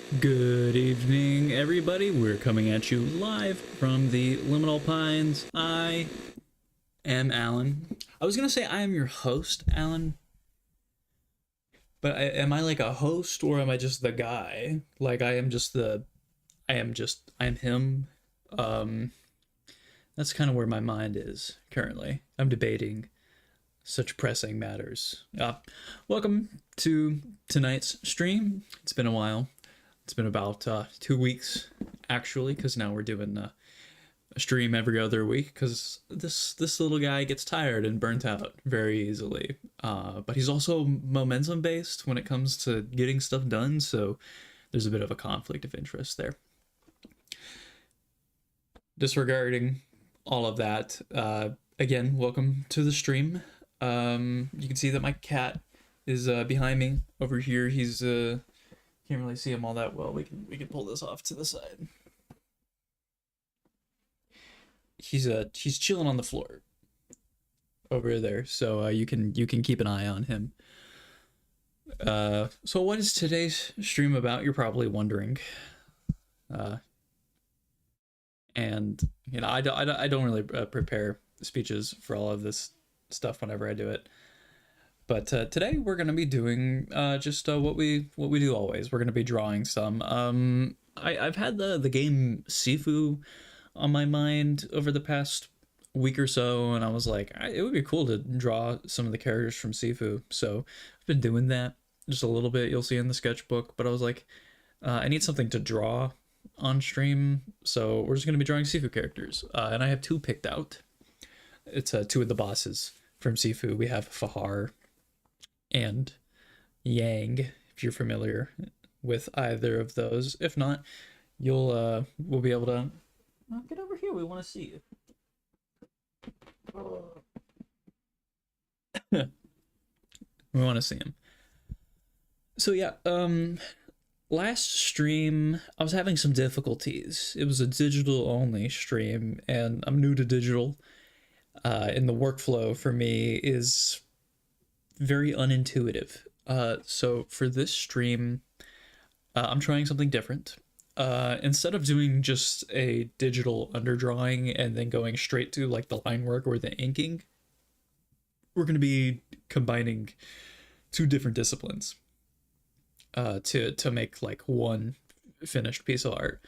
Good evening, everybody. We're coming at you live from the Liminal Pines. I am Alan. I was gonna say I am your host, Alan, but am I like a host or am I just the guy? Like I am him. Um, that's kind of where my mind is currently. I'm debating such pressing matters. Welcome to tonight's stream. It's been a while. It's been about 2 weeks, actually, because now we're doing a stream every other week, because this little guy gets tired and burnt out very easily. But he's also momentum based when it comes to getting stuff done, so there's a bit of a conflict of interest there. Disregarding all of that, again, welcome to the stream. You can see that my cat is behind me over here. He's can't really see him all that well. We can pull this off to the side. He's chilling on the floor over there, so you can keep an eye on him. So what is today's stream about? You're probably wondering. And you know, I don't really prepare speeches for all of this stuff whenever I do it. But today we're gonna be doing just what we do always. We're gonna be drawing some. I've had the game Sifu on my mind over the past week or so, and I was like, it would be cool to draw some of the characters from Sifu. So I've been doing that just a little bit. You'll see in the sketchbook. But I was like, I need something to draw on stream, so we're just gonna be drawing Sifu characters, and I have two picked out. It's two of the bosses from Sifu. We have Fahar and Yang, if you're familiar with either of those. If not, we'll be able to get over here. We want to see you. We want to see him. So yeah, last stream I was having some difficulties. It was a digital only stream, and I'm new to digital. And the workflow for me is very unintuitive. So for this stream, I'm trying something different. Instead of doing just a digital underdrawing and then going straight to like the line work or the inking, we're going to be combining two different disciplines to make like one finished piece of art.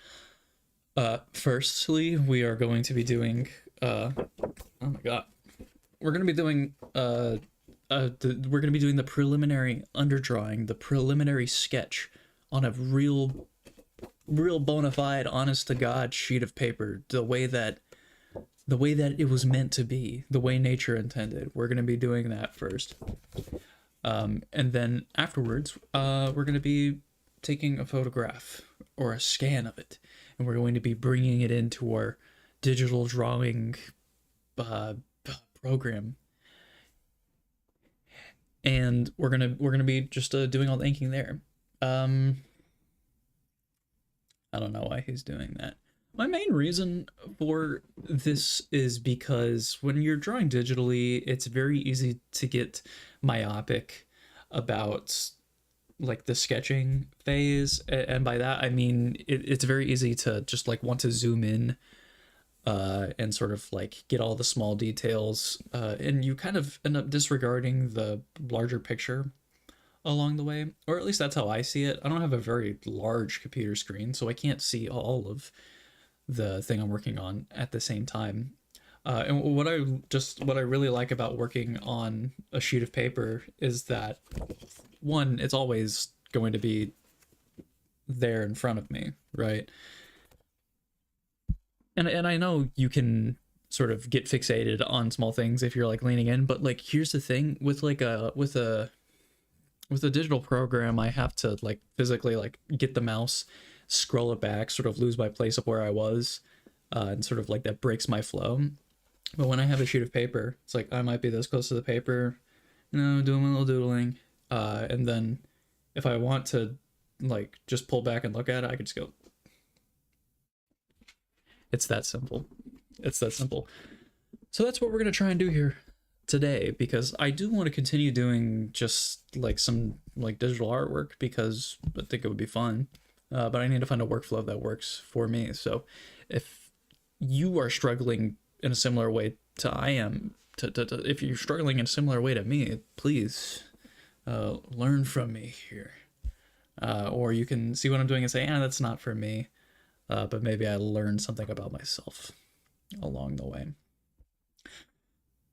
Firstly, we are going to be doing oh my god, we're going to be doing we're going to be doing the preliminary underdrawing, the preliminary sketch on a real bona fide, honest to God sheet of paper, the way that it was meant to be, the way nature intended. We're going to be doing that first. And then afterwards, we're going to be taking a photograph or a scan of it, and we're going to be bringing it into our digital drawing program. And we're gonna be just doing all the inking there. I don't know why he's doing that. My main reason for this is because when you're drawing digitally, it's very easy to get myopic about like the sketching phase, and by that I mean it's very easy to just like want to zoom in and sort of like get all the small details, and you kind of end up disregarding the larger picture along the way, or at least that's how I see it. I don't have a very large computer screen, so I can't see all of the thing I'm working on at the same time. And what I really like about working on a sheet of paper is that, one, it's always going to be there in front of me, right? And I know you can sort of get fixated on small things if you're like leaning in, but like here's the thing with like with a digital program, I have to like physically like get the mouse, scroll it back, sort of lose my place of where I was, and sort of like that breaks my flow. But when I have a sheet of paper, it's like I might be this close to the paper, you know, doing my little doodling, and then if I want to like just pull back and look at it, I can just go. It's that simple. It's that simple. So that's what we're going to try and do here today, because I do want to continue doing just like some like digital artwork, because I think it would be fun. but I need to find a workflow that works for me. So if you are struggling in a similar way to I am, if you're struggling in a similar way to me, please learn from me here. Or you can see what I'm doing and say, that's not for me. But maybe I learned something about myself along the way.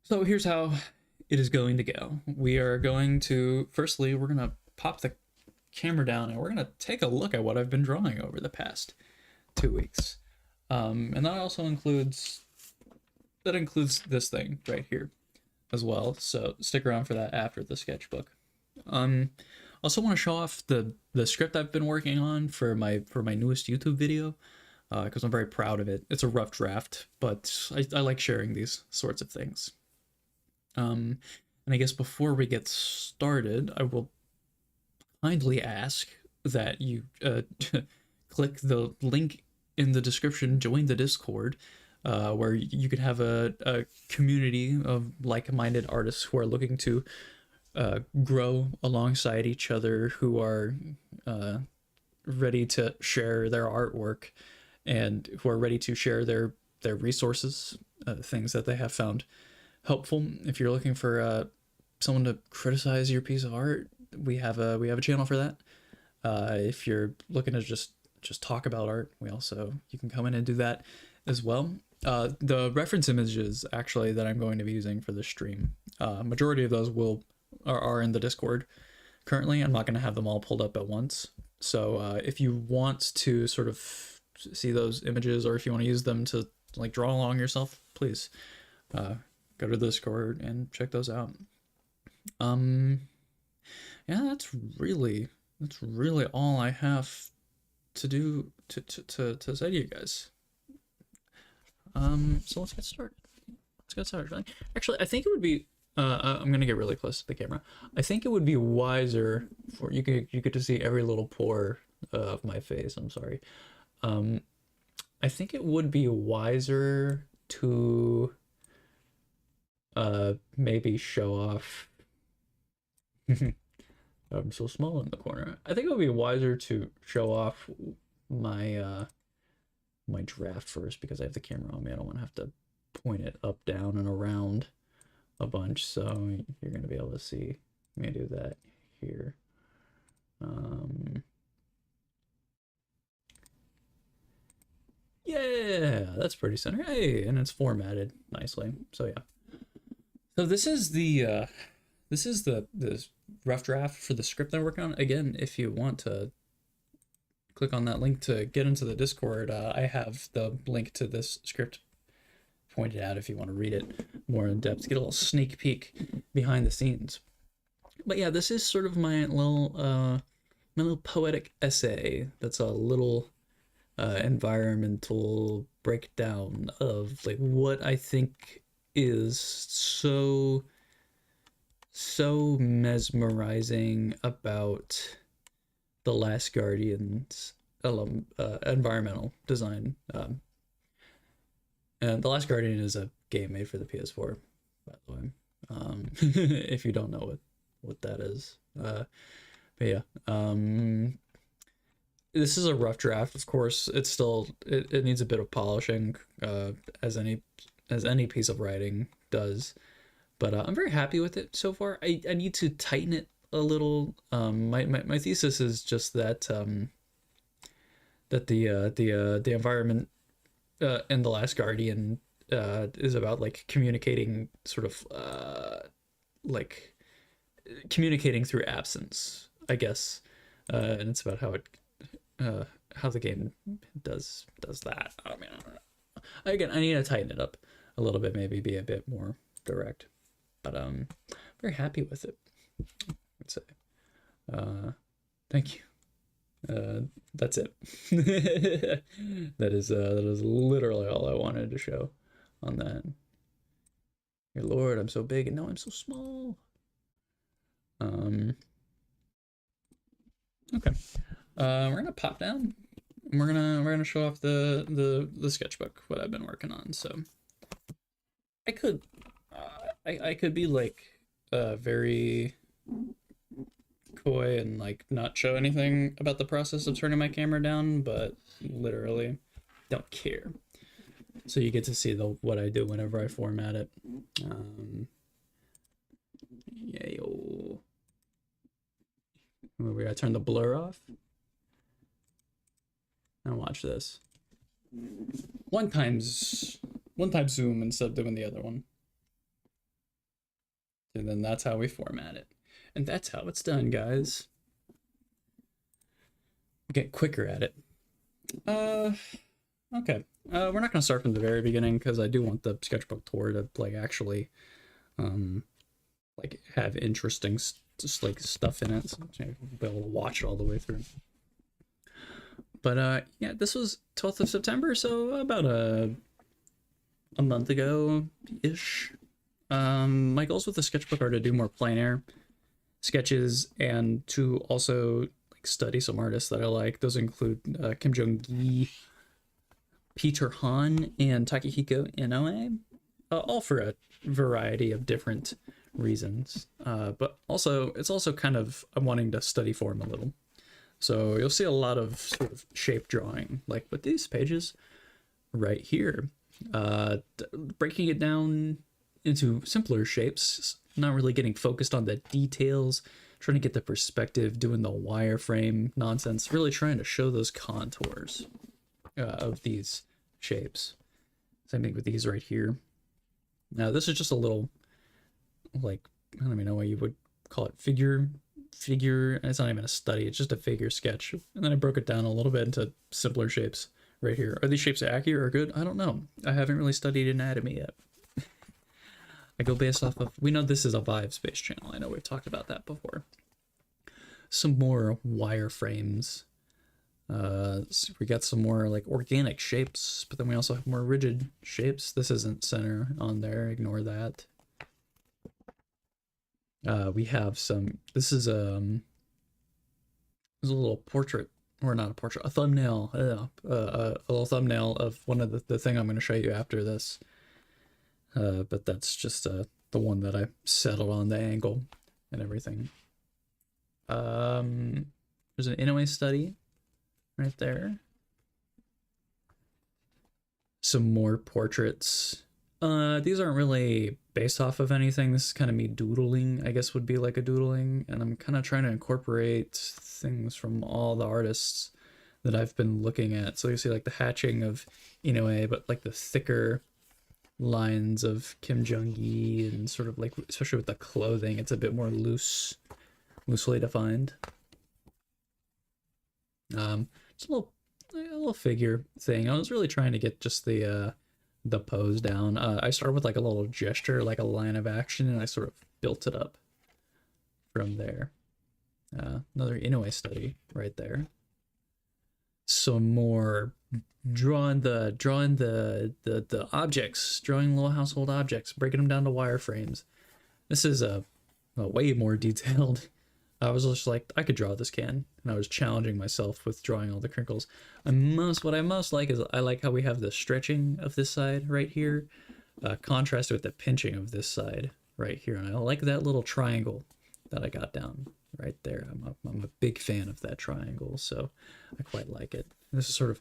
So here's how it is going to go. We are going to, firstly, we're going to pop the camera down and we're going to take a look at what I've been drawing over the past 2 weeks. And that also includes this thing right here as well. So stick around for that after the sketchbook. Also want to show off the script I've been working on for my newest YouTube video, because I'm very proud of it. It's a rough draft, but I like sharing these sorts of things. And I guess before we get started, I will kindly ask that you click the link in the description, join the Discord, where you can have a community of like-minded artists who are looking to grow alongside each other, who are ready to share their artwork and who are ready to share their resources, things that they have found helpful. If you're looking for someone to criticize your piece of art, we have a channel for that. If you're looking to just talk about art, you can come in and do that as well. The reference images actually that I'm going to be using for this stream, majority of those are in the Discord currently. I'm not going to have them all pulled up at once. So if you want to sort of see those images, or if you want to use them to like draw along yourself, please go to the Discord and check those out. Yeah, that's really all I have to do to say to you guys. So let's get started. Actually, I think it would be I'm gonna get really close to the camera. I think it would be wiser for you get to see every little pore of my face. I'm sorry. I think it would be wiser to maybe show off. I'm so small in the corner. I think it would be wiser to show off my my draft first, because I have the camera on me. I don't want to have to point it up, down, and around a bunch. So you're going to be able to see me do that here. Yeah, that's pretty center. Hey, and it's formatted nicely. So yeah. So this is the rough draft for the script I'm working on. Again, if you want to click on that link to get into the Discord, I have the link to this script pointed out if you want to read it more in depth, get a little sneak peek behind the scenes. But yeah, this is sort of my little poetic essay. That's a little environmental breakdown of like what I think is so mesmerizing about The Last Guardian's environmental design. And The Last Guardian is a game made for the PS4, by the way. If you don't know what that is. But yeah. This is a rough draft, of course. It's still it needs a bit of polishing, as any piece of writing does. But I'm very happy with it so far. I need to tighten it a little. My thesis is just that that the environment in The Last Guardian is about like communicating, sort of like communicating through absence, I guess, and it's about how the game does that. I mean, I don't know. Again, I need to tighten it up a little bit, maybe be a bit more direct. But very happy with it, I'd say. Thank you. That's it. that is literally all I wanted to show on that. Your Lord, I'm so big and now I'm so small. Okay. We're gonna pop down. And we're gonna show off the sketchbook, what I've been working on. So I could be like very coy and like not show anything about the process of turning my camera down, but literally don't care. So you get to see what I do whenever I format it. Yeah, yo. We gotta turn the blur off. Now watch this. One time zoom instead of doing the other one. And then that's how we format it. And that's how it's done, guys. Get quicker at it. Okay. We're not gonna start from the very beginning because I do want the sketchbook tour to like actually like have interesting just like stuff in it, so I'll be able to watch it all the way through. But yeah, this was 12th of September, so about a month ago ish. My goals with the sketchbook are to do more plein air sketches and to also like study some artists that I like. Those include Kim Jong-gi, Peter Han, and Takehiko Inoue, all for a variety of different reasons. But also, it's also kind of I'm wanting to study form a little. So you'll see a lot of sort of shape drawing, like with these pages right here. Breaking it down into simpler shapes, not really getting focused on the details, trying to get the perspective, doing the wireframe nonsense, really trying to show those contours of these shapes. Same thing with these right here. Now this is just a little, like, I don't even know what you would call it, figure, it's not even a study, it's just a figure sketch. And then I broke it down a little bit into simpler shapes right here. Are these shapes accurate or good? I don't know. I haven't really studied anatomy yet. I go based off of, we know this is a vibes-based channel. I know we've talked about that before. Some more wireframes. So we got some more like organic shapes, but then we also have more rigid shapes. This isn't center on there, ignore that. We have some, this is a little portrait, or not a portrait, a thumbnail, a little thumbnail of one of the thing I'm going to show you after this. But that's just the one that I settled on, the angle and everything. There's an Inoue study right there. Some more portraits. These aren't really based off of anything. This is kind of me doodling, I guess would be like a doodling. And I'm kind of trying to incorporate things from all the artists that I've been looking at. So you see like the hatching of Inoue, but like the thicker lines of Kim Jong-gi, and sort of like, especially with the clothing, it's a bit more loosely defined. Just a little figure thing. I was really trying to get just the pose down. I started with like a little gesture, like a line of action, and I sort of built it up from there. Another Inoue study right there. Some more drawing the objects, drawing little household objects, breaking them down to wireframes. This is a way more detailed. I was just like, I could draw this can, and I was challenging myself with drawing all the crinkles. What I most like is I like how we have the stretching of this side right here, contrasted with the pinching of this side right here, and I like that little triangle that I got down right there. I'm a big fan of that triangle, so I quite like it. This is sort of,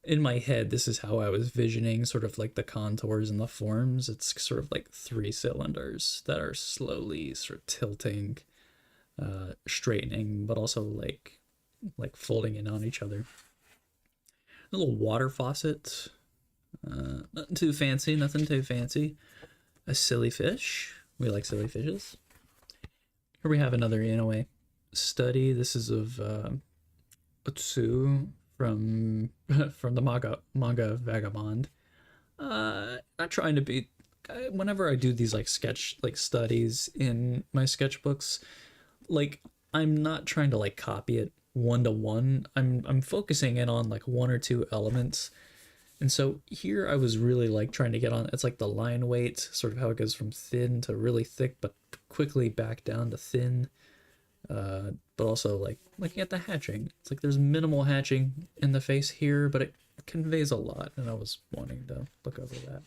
in my head, this is how I was visioning sort of like the contours and the forms. It's sort of like 3 cylinders that are slowly sort of tilting, straightening, but also like folding in on each other. A little water faucet, nothing too fancy. A silly fish, we like silly fishes. Here we have another Inoue study. This is of Utsu from the manga Vagabond. Not trying to be, whenever I do these like studies in my sketchbooks, like I'm not trying to like copy it one to one. I'm focusing in on like 1 or 2 elements. And so here I was really like trying to get on, it's like the line weight, sort of how it goes from thin to really thick, but quickly back down to thin. But also like looking at the hatching. It's like there's minimal hatching in the face here, but it conveys a lot, and I was wanting to look over that.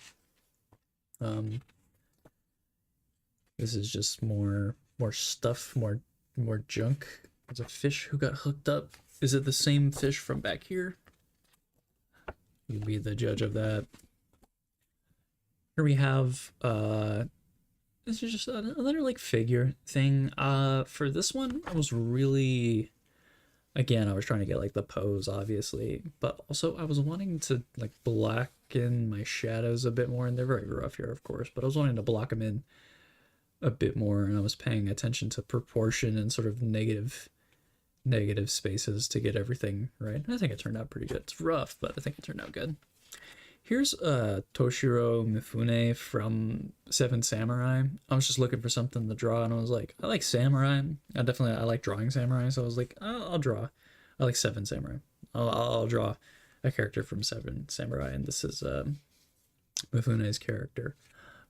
This is just more stuff, more more junk. There's a fish who got hooked up. Is it the same fish from back here? You be the judge of that. Here we have this is just another like figure thing. For this one, I was really, again, I was trying to get like the pose, obviously, but also I was wanting to like blacken my shadows a bit more, and they're very rough here, of course, but I was wanting to block them in a bit more, and I was paying attention to proportion and sort of negative spaces to get everything right. I think it turned out pretty good. It's rough, but I think it turned out good. Here's Toshiro Mifune from Seven Samurai. I was just looking for something to draw, and I was like, I like samurai. I like drawing samurai, so I was like, I'll draw. I like Seven Samurai. I'll draw a character from Seven Samurai, and this is Mifune's character.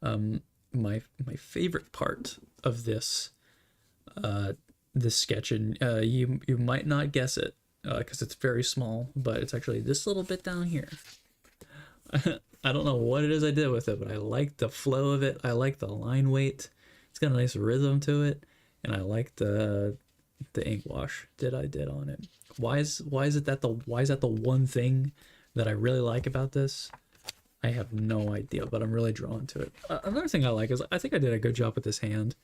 My favorite part of this this sketch, and you might not guess it because it's very small, but it's actually this little bit down here. I don't know what it is I did with it, but I like the flow of it. I like the line weight. It's got a nice rhythm to it, and I like the ink wash that I did on it. Why is that the one thing that I really like about this? I have no idea, but I'm really drawn to it. Another thing I like is I think I did a good job with this hand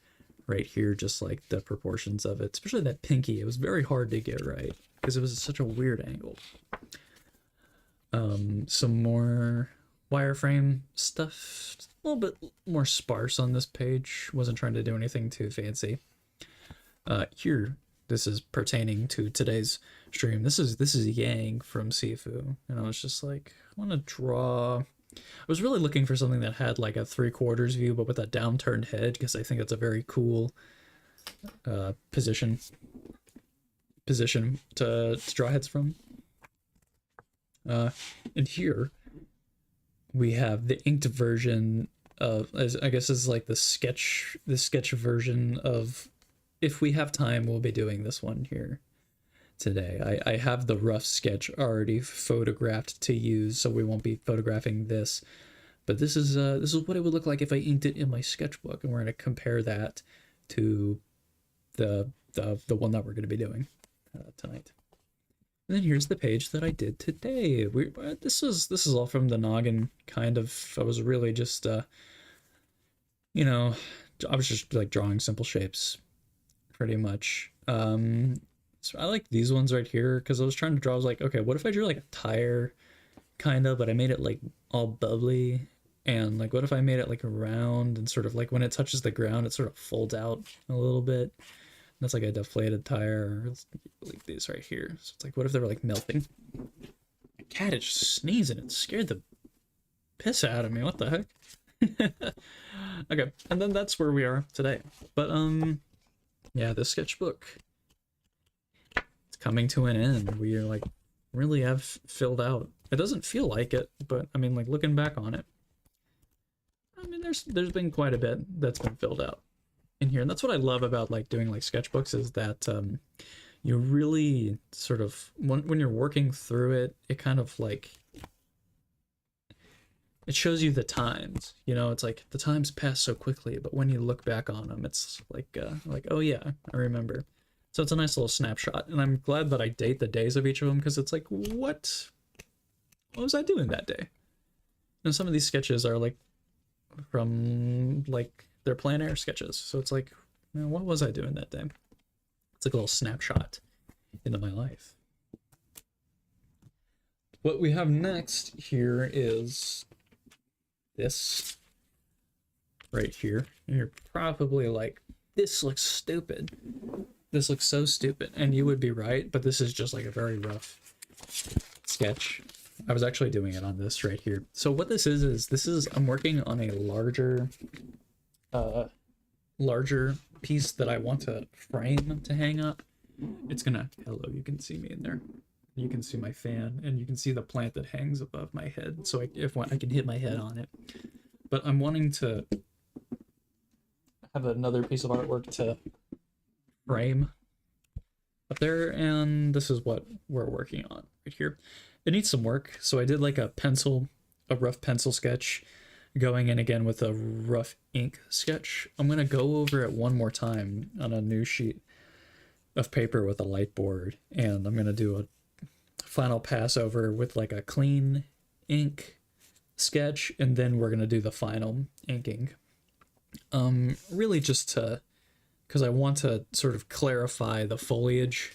right here, just like the proportions of it, especially that pinky. It was very hard to get right because it was such a weird angle. Some more wireframe stuff, a little bit more sparse on this page. Wasn't trying to do anything too fancy. Here, this is pertaining to today's stream. This is Yang from Sifu, and I was just like, I want to draw. I was really looking for something that had like a 3/4 view, but with a downturned head, because I think that's a very cool position to draw heads from. And here we have the inked version of, as I guess is like the sketch version of, if we have time, we'll be doing this one here today. I have the rough sketch already photographed to use, so we won't be photographing this. But this is what it would look like if I inked it in my sketchbook, and we're going to compare that to the one that we're going to be doing tonight. And then here's the page that I did today. This is all from the noggin, kind of. I was really just you know, I was just like drawing simple shapes pretty much. So I like these ones right here because I was trying to draw. I was like, okay, what if I drew like a tire, kind of, but I made it like all bubbly, and like what if I made it like round and sort of like when it touches the ground, it sort of folds out a little bit. That's like a deflated tire, or like these right here. So it's like, what if they were like melting? My cat is just sneezing. It scared the piss out of me. What the heck? Okay, and then that's where we are today. But yeah, the sketchbook, it's coming to an end. We are like really have filled out. It doesn't feel like it, but I mean, like looking back on it, I mean, there's been quite a bit that's been filled out in here. And that's what I love about like doing like sketchbooks, is that you really sort of, when you're working through it, it kind of like, it shows you the times, you know. It's like the times pass so quickly, but when you look back on them, it's like oh yeah, I remember. So it's a nice little snapshot, and I'm glad that I date the days of each of them, because it's like, what was I doing that day? And some of these sketches are like from like, they're plein air sketches, so it's like, you know, what was I doing that day? It's like a little snapshot into my life. What we have next here is this right here. And you're probably like, this looks stupid. This looks so stupid. And you would be right, but this is just like a very rough sketch. I was actually doing it on this right here. So what this is I'm working on a larger piece that I want to frame to hang up. It's gonna, hello, you can see me in there. You can see my fan, and you can see the plant that hangs above my head, so if I can hit my head on it. But I'm wanting to have another piece of artwork to frame up there, and this is what we're working on right here. It needs some work, so I did like a rough pencil sketch, going in again with a rough ink sketch. I'm gonna go over it one more time on a new sheet of paper with a light board, and I'm gonna do a final pass over with like a clean ink sketch, and then we're gonna do the final inking. Really just to, because I want to sort of clarify the foliage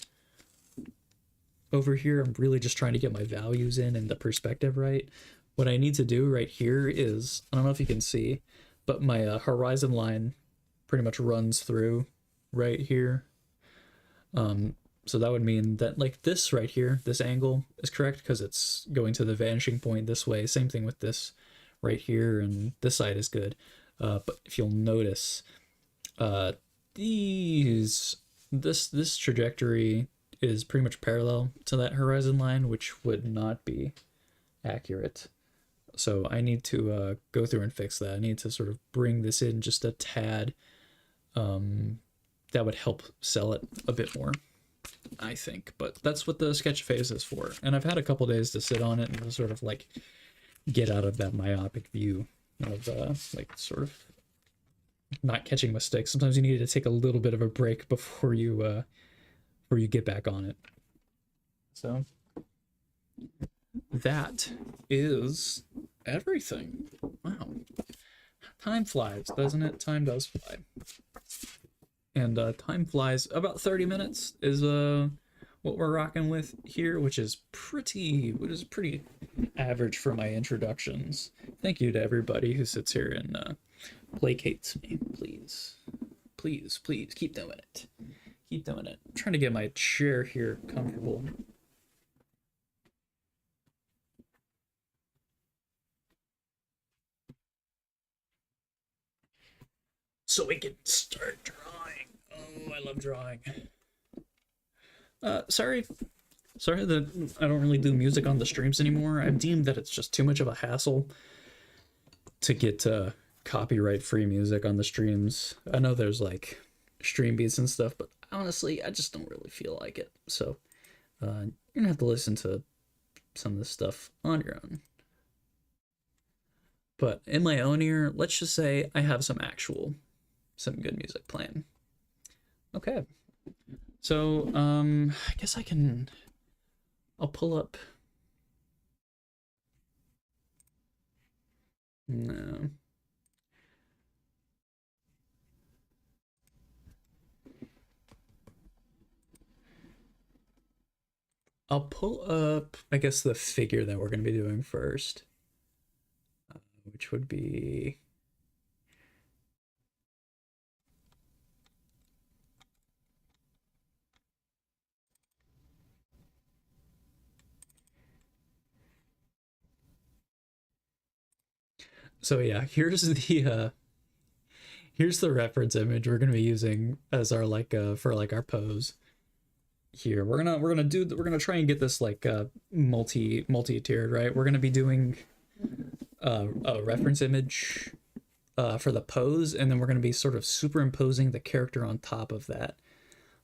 over here. I'm really just trying to get my values in and the perspective right. What I need to do right here is, I don't know if you can see, but my horizon line pretty much runs through right here. So that would mean that like this right here, this angle is correct because it's going to the vanishing point this way. Same thing with this right here, and this side is good. But if you'll notice, this trajectory is pretty much parallel to that horizon line, which would not be accurate. So I need to go through and fix that. I need to sort of bring this in just a tad. That would help sell it a bit more, I think. But that's what the sketch phase is for. And I've had a couple days to sit on it and to sort of like get out of that myopic view of like sort of not catching mistakes. Sometimes you need to take a little bit of a break before you get back on it. So that is everything. Wow. Time flies, doesn't it? Time does fly. And time flies. About 30 minutes is what we're rocking with here, which is pretty average for my introductions. Thank you to everybody who sits here and placates me. Please keep doing it. Keep doing it. I'm trying to get my chair here comfortable. So we can start drawing. Oh, I love drawing. Sorry that I don't really do music on the streams anymore. I've deemed that it's just too much of a hassle to get copyright-free music on the streams. I know there's like stream beats and stuff, but honestly, I just don't really feel like it. So you're gonna have to listen to some of this stuff on your own. But in my own ear, let's just say I have some good music playing. Okay. So, I guess I'll pull up. No. I'll pull up, I guess, the figure that we're going to be doing first, which would be... So yeah, here's the reference image we're gonna be using as our like for like our pose. Here we're gonna try and get this like multi-tiered, right? We're gonna be doing a reference image for the pose, and then we're gonna be sort of superimposing the character on top of that,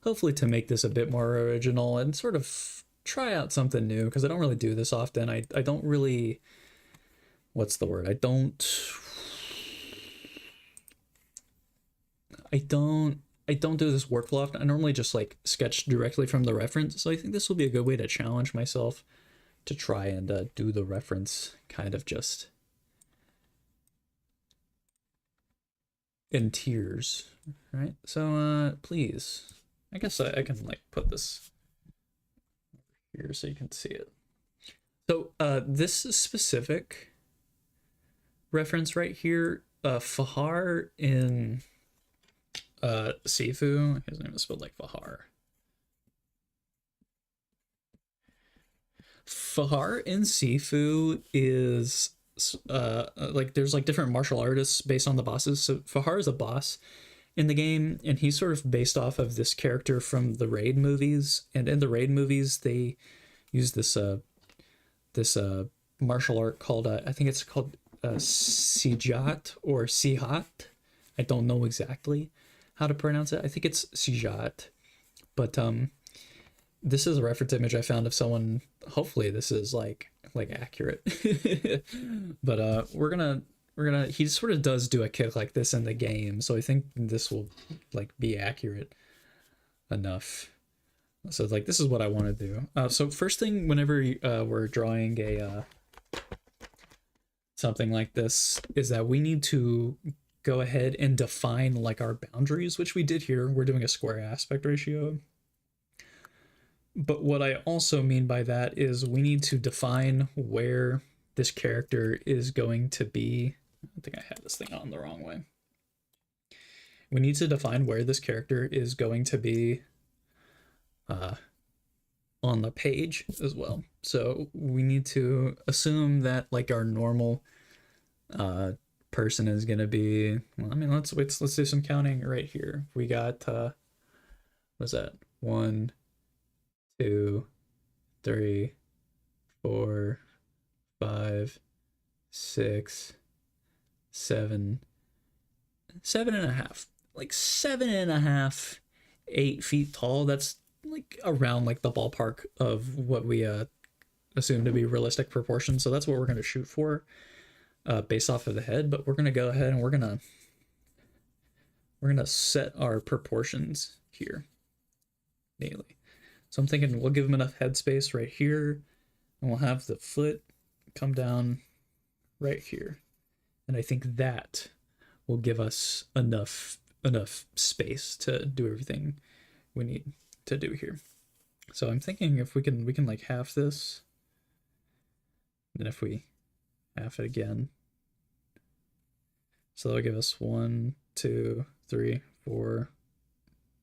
hopefully to make this a bit more original and sort of try out something new, because I don't really do this often. I don't really, what's the word? I don't do this workflow often. I normally just like sketch directly from the reference. So I think this will be a good way to challenge myself to try and do the reference kind of just in tiers, right? So please, I guess I can like put this here so you can see it. So this specific reference right here, Fahar in Sifu, his name is spelled like Fahar. Fahar in Sifu is like there's like different martial artists based on the bosses. So Fahar is a boss in the game, and he's sort of based off of this character from the Raid movies. And in the Raid movies, they use this martial art called I think it's called Sijat or Sihat. I don't know exactly how to pronounce it. I think it's Sijat, but this is a reference image I found of someone. Hopefully this is like accurate. But we're gonna he sort of does do a kick like this in the game, so I think this will like be accurate enough. So like this is what I want to do. So first thing, whenever we're drawing a something like this, is that we need to go ahead and define like our boundaries, which we did here. We're doing a square aspect ratio. But what I also mean by that is we need to define where this character is going to be. I think I had this thing on the wrong way. We need to define where this character is going to be on the page as well. So we need to assume that like our normal person is going to be, well, I mean, let's do some counting right here. We got what's that? 1, 2, 3, 4, 5, 6, 7, 7.5, like 7.5, 8 feet tall. That's like around like the ballpark of what we assume to be realistic proportions. So that's what we're going to shoot for based off of the head. But we're going to go ahead and we're going to set our proportions here daily. So I'm thinking we'll give him enough headspace right here, and we'll have the foot come down right here. And I think that will give us enough space to do everything we need to do here. So I'm thinking if we can like half this, and if we half it again, so that'll give us 1, 2, 3, 4.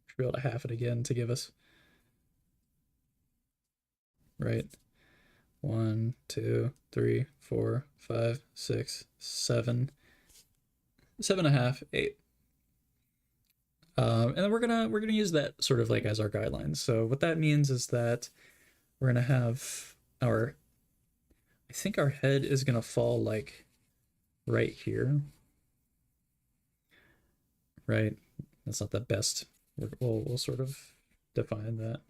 Should be able to half it again to give us, right? 1, 2, 3, 4, 5, 6, 7, 7.5, 8. And then we're gonna use that sort of like as our guidelines. So what that means is that we're gonna have our, I think our head is gonna fall like right here, right? That's not the best. We'll sort of define that.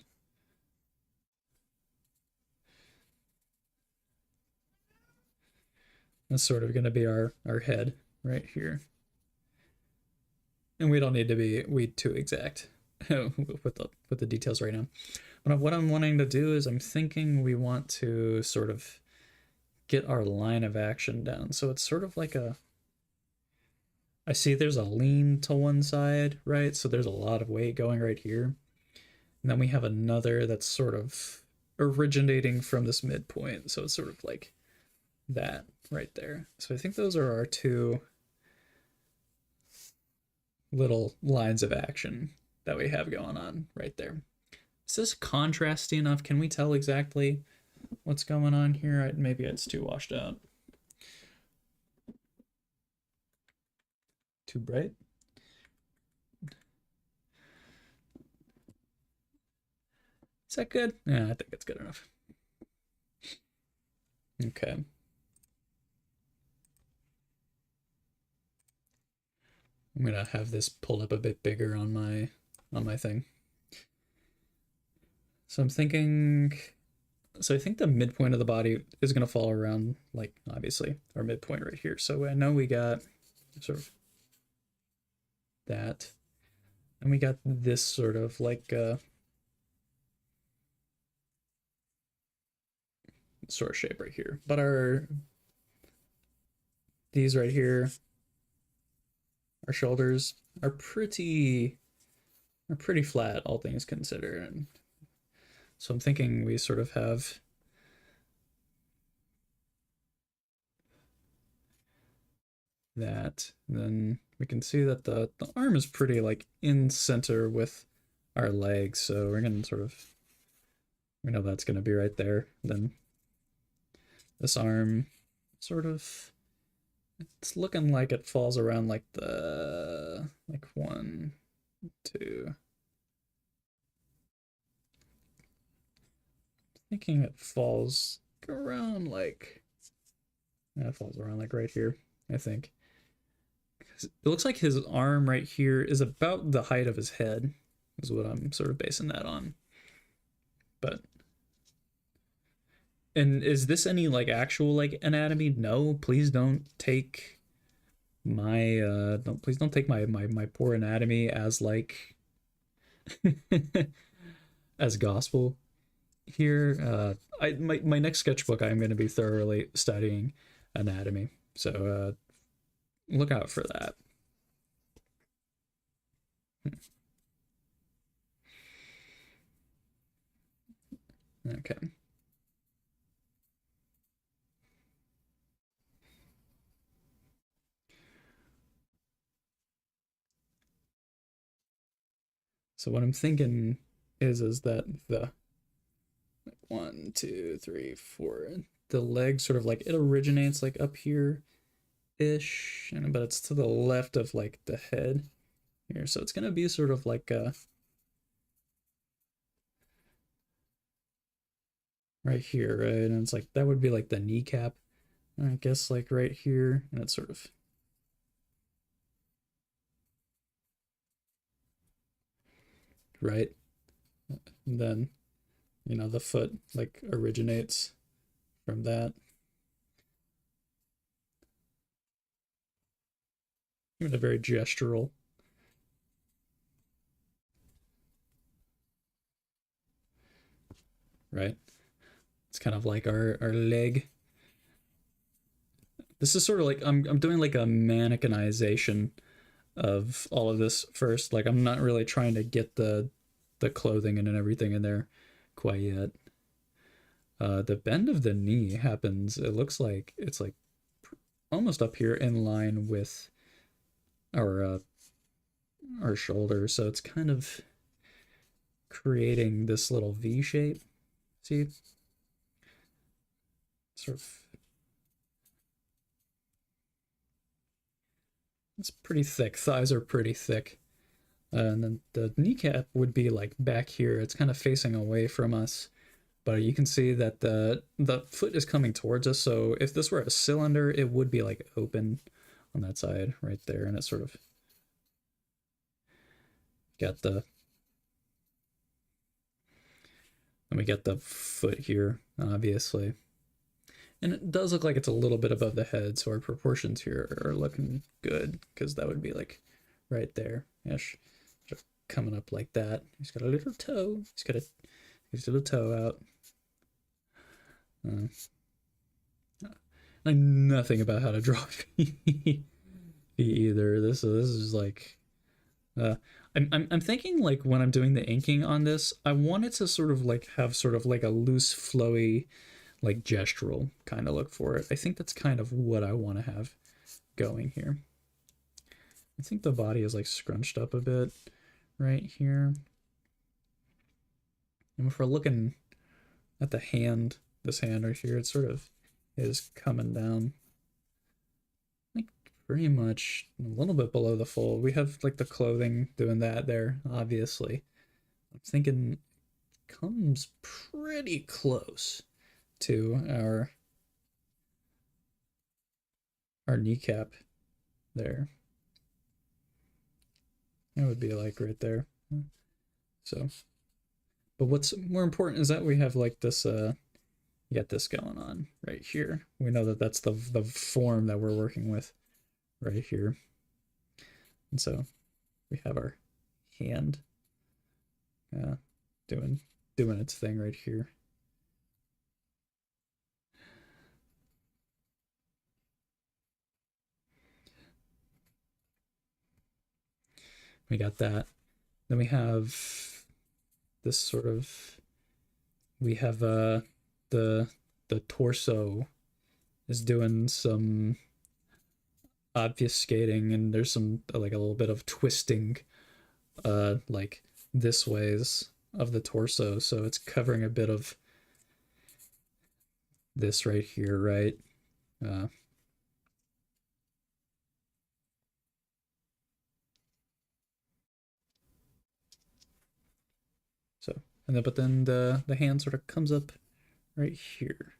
That's sort of gonna be our head right here. And we don't need to be too exact with the details right now. But what I'm wanting to do is I'm thinking we want to sort of get our line of action down. So it's sort of like a, I see there's a lean to one side, right? So there's a lot of weight going right here. And then we have another that's sort of originating from this midpoint. So it's sort of like that right there. So I think those are our two little lines of action that we have going on right there. Is this contrasty enough? Can we tell exactly what's going on here? Maybe it's too washed out. Too bright? Is that good? Yeah, I think it's good enough. Okay. I'm gonna have this pulled up a bit bigger on my thing. So I'm thinking, so I think the midpoint of the body is gonna fall around, like, obviously our midpoint right here. So I know we got sort of that, and we got this sort of like sort of shape right here. But these right here, our shoulders are pretty flat, all things considered. And so I'm thinking we sort of have that. And then we can see that the arm is pretty like in center with our legs. So we're gonna sort of, we know that's gonna be right there. Then this arm sort of, it's looking like it falls around like the, like 1, 2. Thinking it falls around like, yeah, it falls around like right here, I think. It looks like his arm right here is about the height of his head, is what I'm sort of basing that on. But, and is this any like actual like anatomy? No, please don't take my please don't take my poor anatomy as like as gospel here. My next sketchbook, I'm going to be thoroughly studying anatomy, so look out for that. Okay. So what I'm thinking is that the one, two, three, four, the leg sort of like it originates like up here ish, but it's to the left of like the head here. So it's gonna be sort of like right here, right? And it's like that would be like the kneecap, I guess, like right here, and it's sort of right. And then the foot like originates from that. Even a very gestural, right? It's kind of like our leg. This is sort of like I'm doing like a mannequinization of all of this first. Like I'm not really trying to get the clothing and everything in there quite yet. The bend of the knee happens. It looks like it's like almost up here in line with our our shoulder, so it's kind of creating this little V shape. See, sort of. It's pretty thick. Thighs are pretty thick. And then the kneecap would be like back here. It's kind of facing away from us, but you can see that the foot is coming towards us. So if this were a cylinder, it would be like open on that side right there, and it's sort of got the and we got the foot here, obviously. And it does look like it's a little bit above the head, so our proportions here are looking good, because that would be like right there ish, coming up like that. He's got a little toe. He's got his little toe out. I know nothing about how to draw feet either. This is like uh, I'm thinking like when I'm doing the inking on this, I want it to sort of like have sort of like a loose, flowy, like gestural kind of look for it. I think that's kind of what I want to have going here. I think the body is like scrunched up a bit right here. And if we're looking at the hand, this hand right here, it sort of is coming down like pretty much a little bit below the fold. We have like the clothing doing that there, obviously. I'm thinking comes pretty close to our kneecap there. That would be like right there. So, but what's more important is that we have like this get this going on right here. We know that that's the form that we're working with right here. And so we have our hand uh, doing its thing right here. We got that. Then we have this sort of we have the the torso is doing some obfuscating, and there's some like a little bit of twisting like this ways of the torso, so it's covering a bit of this right here, right? uh so and then but then the hand sort of comes up right here.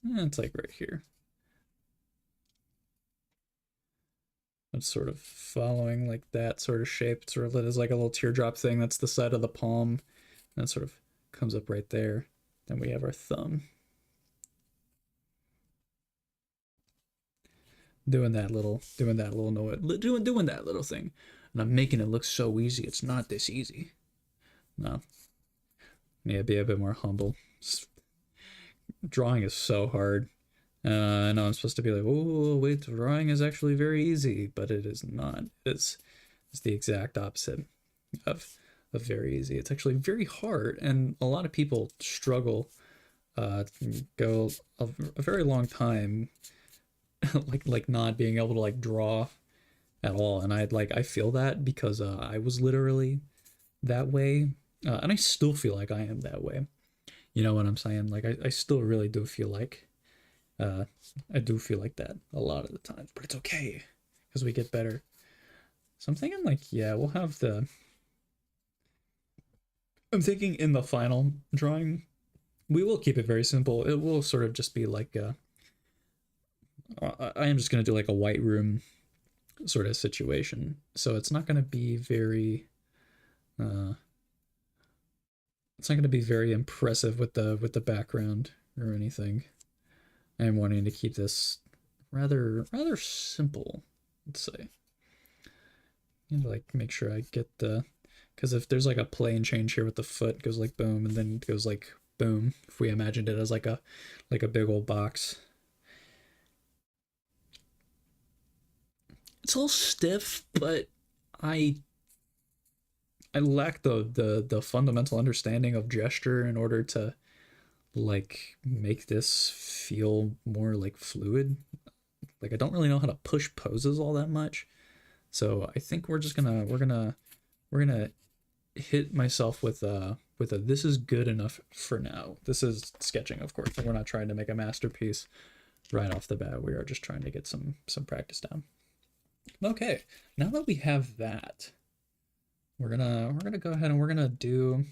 It's like right here. It's sort of following like that sort of shape. It's sort of it is like a little teardrop thing. That's the side of the palm. And that sort of comes up right there. Then we have our thumb. Doing that little doing that little thing. And I'm making it look so easy. It's not this easy. No, need to be a bit more humble. Drawing is so hard. I know I'm supposed to be like, oh wait, drawing is actually very easy, but it is not. It's the exact opposite of very easy. It's actually very hard, and a lot of people struggle, go a very long time, like not being able to like draw at all. And I feel that because I was literally that way, and I still feel like I am that way. You know what I'm saying? Like I still really do feel like uh, I do feel like that a lot of the times, but it's okay because we get better. So I'm thinking like, yeah, we'll have the. I'm thinking in the final drawing, we will keep it very simple. It will sort of just be like, I am just gonna do like a white room sort of situation. So it's not gonna be very, uh, it's not gonna be very impressive with the background or anything. I am wanting to keep this rather simple. Let's say, and like make sure I get the, because if there's like a plane change here with the foot goes like boom and then it goes like boom. If we imagined it as like a big old box, it's a little stiff, but I I lack the fundamental understanding of gesture in order to like make this feel more like fluid. Like I don't really know how to push poses all that much. So I think we're just gonna we're gonna hit myself with a this is good enough for now. This is sketching, of course. We're not trying to make a masterpiece right off the bat. We are just trying to get some practice down. Okay, now that we have that, we're gonna go ahead and we're gonna do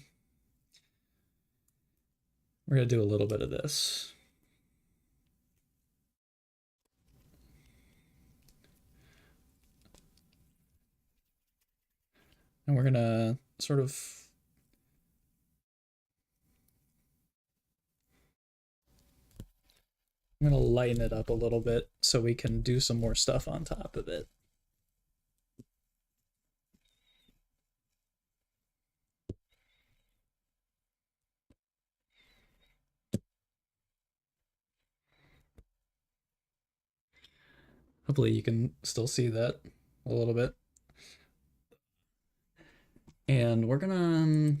a little bit of this. And we're gonna sort of I'm gonna lighten it up a little bit so we can do some more stuff on top of it. Hopefully you can still see that a little bit. And we're gonna,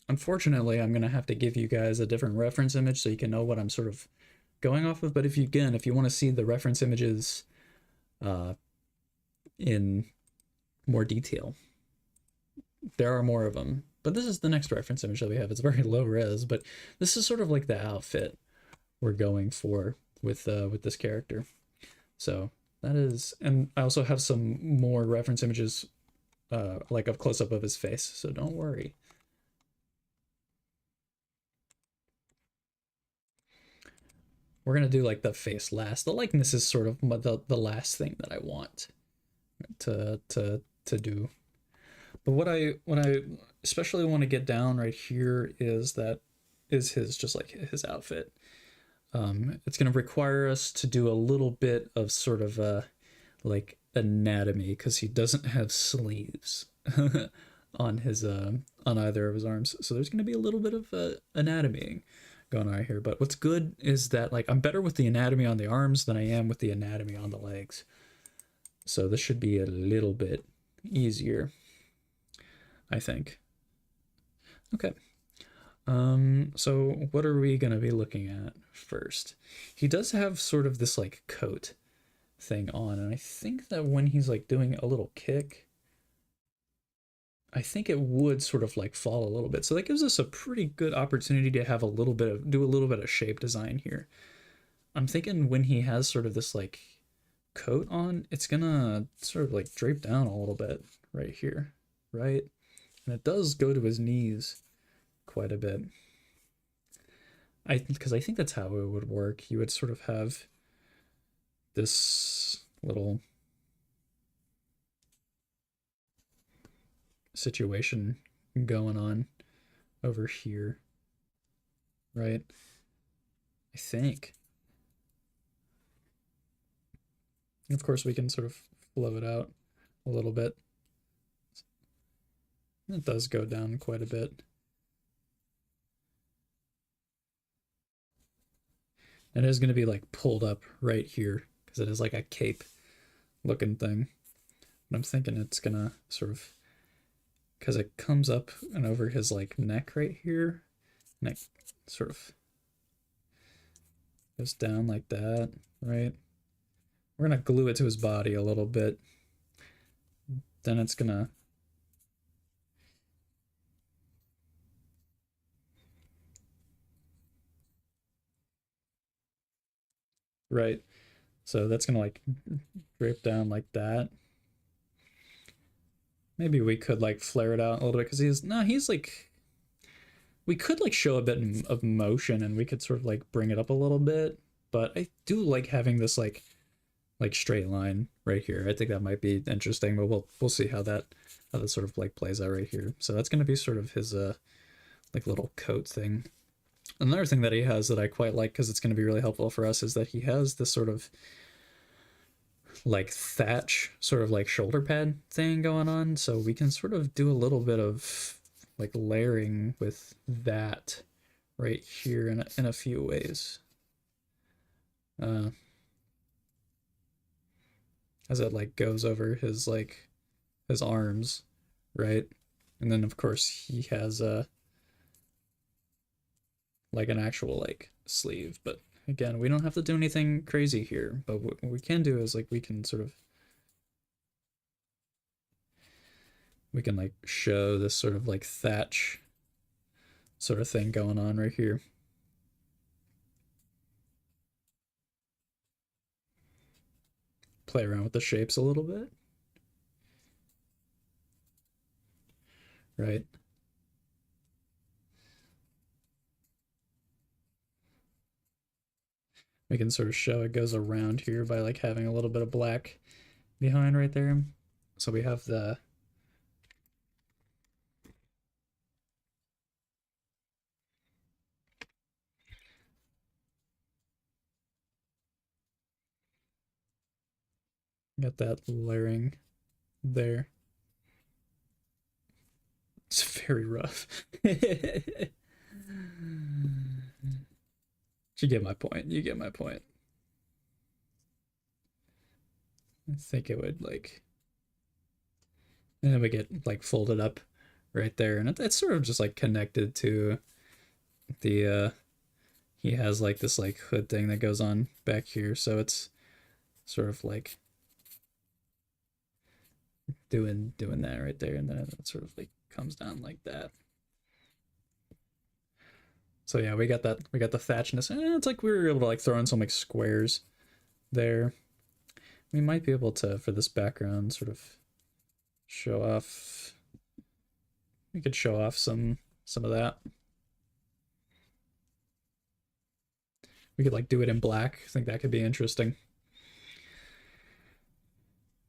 unfortunately, I'm gonna have to give you guys a different reference image so you can know what I'm sort of going off of. But if you, again, if you want to see the reference images uh, in more detail, there are more of them. But this is the next reference image that we have. It's very low res, but this is sort of like the outfit we're going for with this character. So that is, and I also have some more reference images, like a close up of his face. So don't worry. We're gonna do like the face last. The likeness is sort of the last thing that I want to do. But what I especially want to get down right here is that is his just like his outfit. It's gonna require us to do a little bit of sort of like anatomy because he doesn't have sleeves on his on either of his arms. So there's gonna be a little bit of anatomy going on here. But what's good is that like I'm better with the anatomy on the arms than I am with the anatomy on the legs. So this should be a little bit easier, I think. Okay. So what are we gonna be looking at first? He does have sort of this like coat thing on, and I think that when he's like doing a little kick, I think it would sort of like fall a little bit. So that gives us a pretty good opportunity to have a little bit of do a little bit of shape design here. I'm thinking when he has sort of this like coat on, it's gonna sort of like drape down a little bit right here, right? And it does go to his knees quite a bit. Because I think that's how it would work. You would sort of have this little situation going on over here, right? I think. And of course, we can sort of flow it out a little bit. It does go down quite a bit. And it is going to be like pulled up right here because it is like a cape looking thing. But I'm thinking it's going to sort of, because it comes up and over his like neck right here, and it sort of goes down like that, right? We're going to glue it to his body a little bit. Then it's going to, right? So that's going to like drape down like that. Maybe we could like flare it out a little bit because he's like, we could like show a bit of motion and we could sort of like bring it up a little bit. But I do like having this like straight line right here. I think that might be interesting, but we'll see how that sort of like plays out right here. So that's gonna be sort of his like little coat thing. Another thing that he has that I quite like because it's gonna be really helpful for us is that he has this sort of like thatch sort of like shoulder pad thing going on, so we can sort of do a little bit of like layering with that right here in a few ways. As it like goes over his arms, right? And then of course he has like an actual like sleeve, but again, we don't have to do anything crazy here. But what we can do is like we can like show this sort of like thatch sort of thing going on right here. Play around with the shapes a little bit, right? We can sort of show it goes around here by like having a little bit of black behind right there. So we have got that layering there. It's very rough. You get my point. You get my point. I think it would like, and then we get like folded up right there, and it's sort of just like connected to the he has like this like hood thing that goes on back here, so it's sort of like doing that right there, and then it sort of like comes down like that. So yeah, we got the thatchness, and it's like we were able to like throw in some like squares there. We might be able to, for this background, sort of show off. We could show off some of that. We could like do it in black. I think that could be interesting.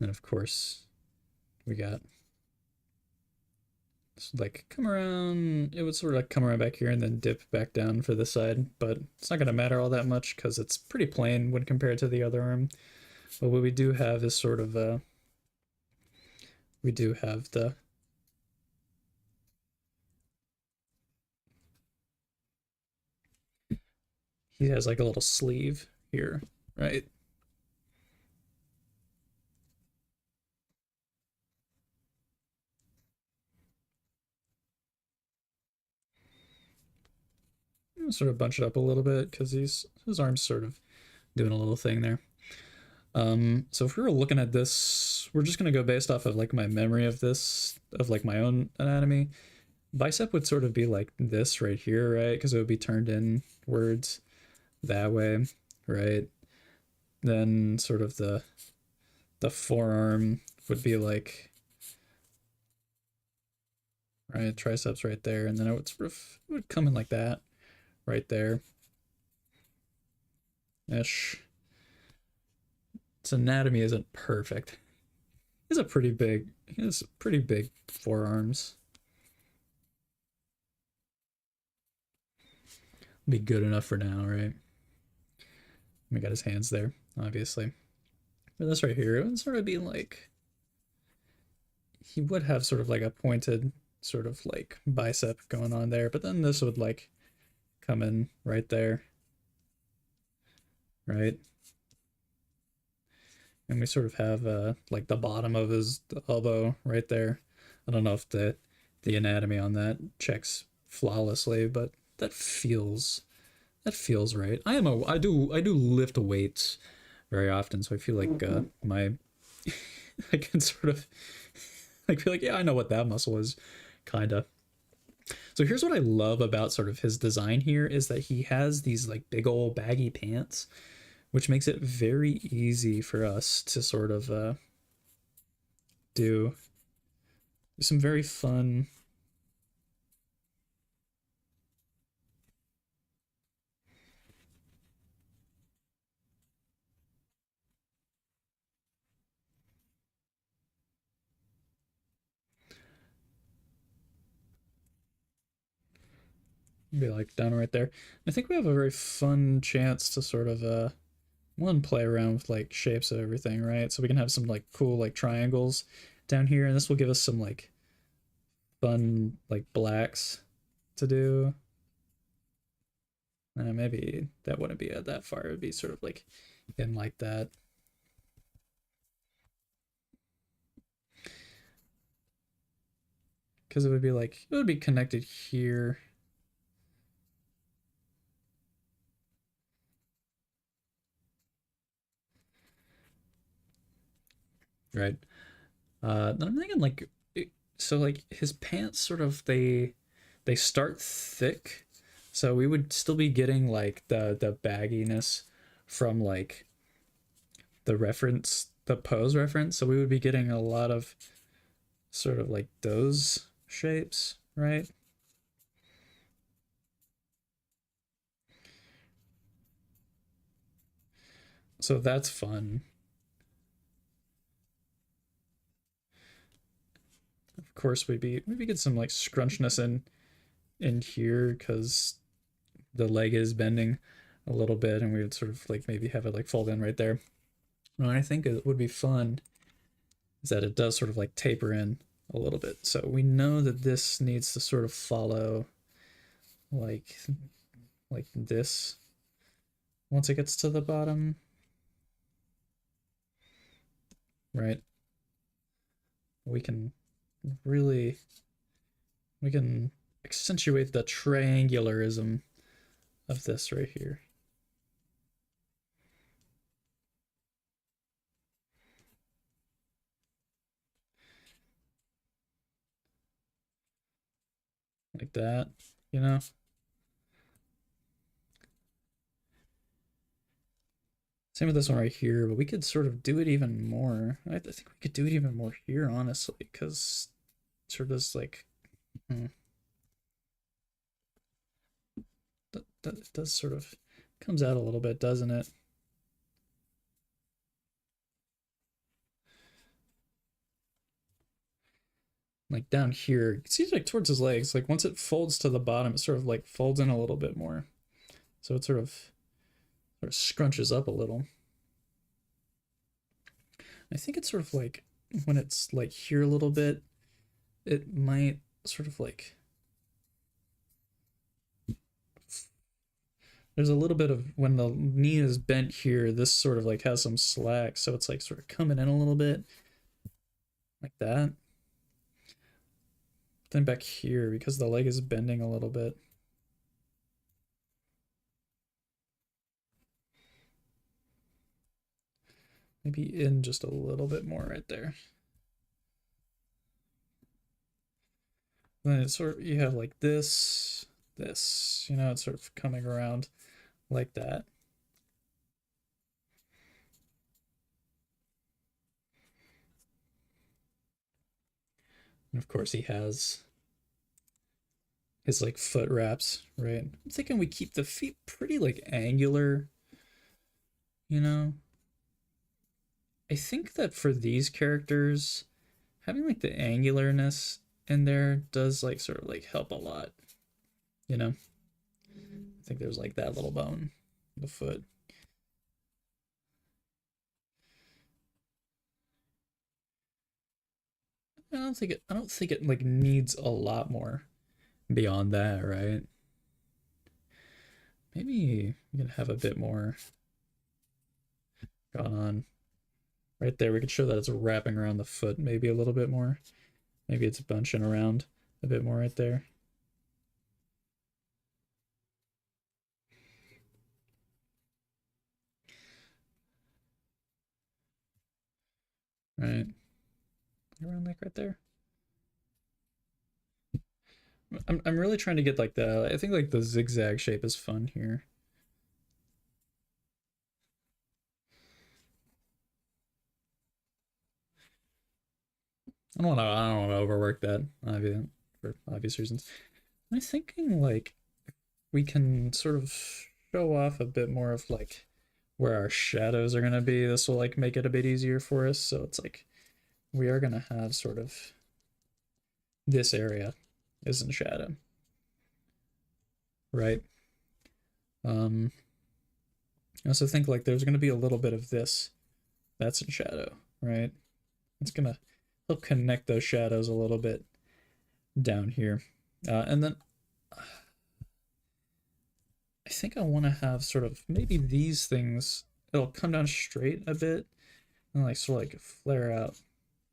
And of course, we got like come around. It would sort of like come around back here and then dip back down for the side, but it's not going to matter all that much because it's pretty plain when compared to the other arm. But what we do have is sort of we do have he has like a little sleeve here, right? Sort of bunch it up a little bit because his arm's sort of doing a little thing there. So if we were looking at this, we're just gonna go based off of like my memory of this, of like my own anatomy. Bicep would sort of be like this right here, right? Because it would be turned inwards that way, right? Then sort of the forearm would be like, right, triceps right there, and then it would sort of it would come in like that right there ish. Its anatomy isn't perfect. He has pretty big forearms. Be good enough for now, right? We got his hands there, obviously. But this right here, it would sort of be like, he would have sort of like a pointed sort of like bicep going on there, but then this would like come in right there. right? And we sort of have like the bottom of his elbow right there. I don't know if the anatomy on that checks flawlessly, but that feels right. I do lift weights very often, so I feel like my I can sort of like feel like, yeah, I know what that muscle is, kinda. So here's what I love about sort of his design here is that he has these like big old baggy pants, which makes it very easy for us to sort of do some very fun. Be like down right there. I think we have a very fun chance to sort of one play around with like shapes of everything, right? So we can have some like cool like triangles down here, and this will give us some like fun like blacks to do. Maybe that wouldn't be that far. It would be sort of like in like that. Because it would be like, it would be connected here. Right. I'm thinking like, so like his pants sort of, they start thick. So we would still be getting like the bagginess from like the reference, the pose reference. So we would be getting a lot of sort of like those shapes, right? So that's fun. Of course, we'd be get some like scrunchness in here because the leg is bending a little bit, and we would sort of like maybe have it like fold in right there. And I think it would be fun is that it does sort of like taper in a little bit. So we know that this needs to sort of follow like this once it gets to the bottom, right? We can really we can accentuate the triangularism of this right here. Like that, you know? Same with this one right here, but we could sort of do it even more. I think we could do it even more here, honestly, because sort of this like hmm, that does sort of comes out a little bit, doesn't it? Like down here, it seems like towards his legs. Like once it folds to the bottom, it sort of like folds in a little bit more, so it sort of scrunches up a little. I think it's sort of like when it's like here a little bit, it might sort of like there's a little bit of when the knee is bent here, this sort of like has some slack, so it's like sort of coming in a little bit like that. Then back here, because the leg is bending a little bit. Maybe in just a little bit more right there. Then it's sort of, you have like this, you know, it's sort of coming around like that. And of course he has his like foot wraps, right? I'm thinking we keep the feet pretty like angular, you know? I think that for these characters, having like the angularness in there does like sort of like help a lot, you know? I think there's like that little bone, the foot. I don't think it like needs a lot more beyond that, right? Maybe we can have a bit more. going on. Right there, we could show that it's wrapping around the foot maybe a little bit more. Maybe it's bunching around a bit more right there. Right. Around like right there. I'm really trying to get like the, I think like the zigzag shape is fun here. I don't want to overwork that, obviously, for obvious reasons. I'm thinking like we can sort of show off a bit more of like where our shadows are gonna be. This will like make it a bit easier for us. So it's like we are gonna have sort of this area is in shadow, right? Um, I also think like there's gonna be a little bit of this that's in shadow, right? It's gonna help connect those shadows a little bit down here. And then I think I want to have sort of maybe these things, it'll come down straight a bit and like sort of like flare out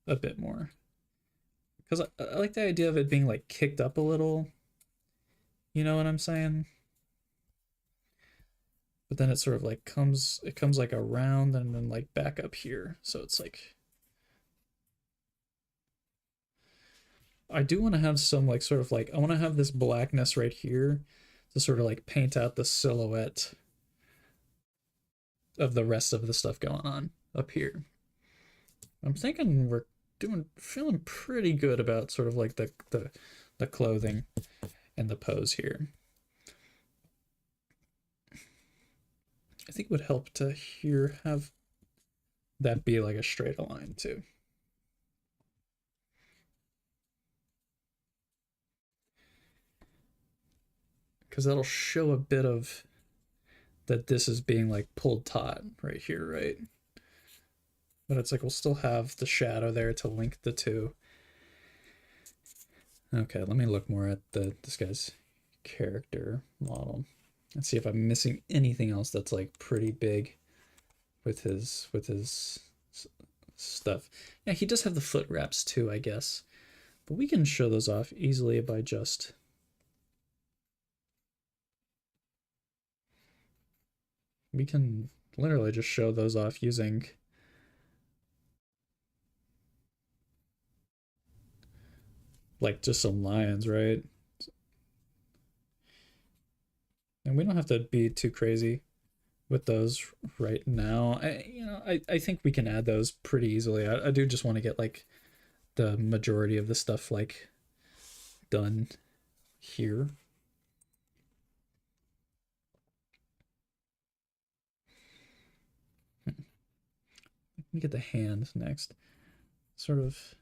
a bit more. Because I like the idea of it being like kicked up a little. You know what I'm saying? But then it sort of like it comes like around and then like back up here. So it's like, I do want to have some like sort of like, I want to have this blackness right here to sort of like paint out the silhouette of the rest of the stuff going on up here. I'm thinking we're feeling pretty good about sort of like the clothing and the pose here. I think it would help to here have that be like a straight line too. Because that'll show a bit of that this is being like pulled taut right here, right? But it's like we'll still have the shadow there to link the two. Okay, let me look more at this guy's character model and see if I'm missing anything else that's like pretty big with his stuff. Yeah, he does have the foot wraps too, I guess. But we can show those off easily by just we can literally just show those off using like just some lines, right? And we don't have to be too crazy with those right now. I think we can add those pretty easily. I do just want to get like the majority of the stuff like done here. Let me get the hand next. Sort of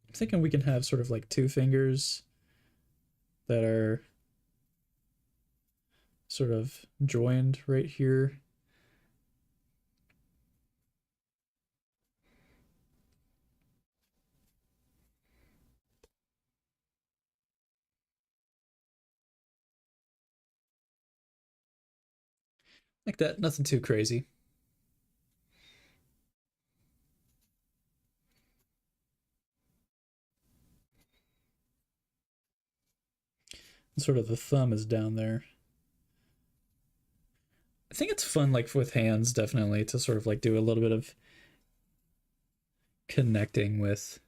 I'm thinking we can have sort of like two fingers that are sort of joined right here. Like that, nothing too crazy. And sort of the thumb is down there. I think it's fun, like with hands, definitely, to sort of like do a little bit of connecting with.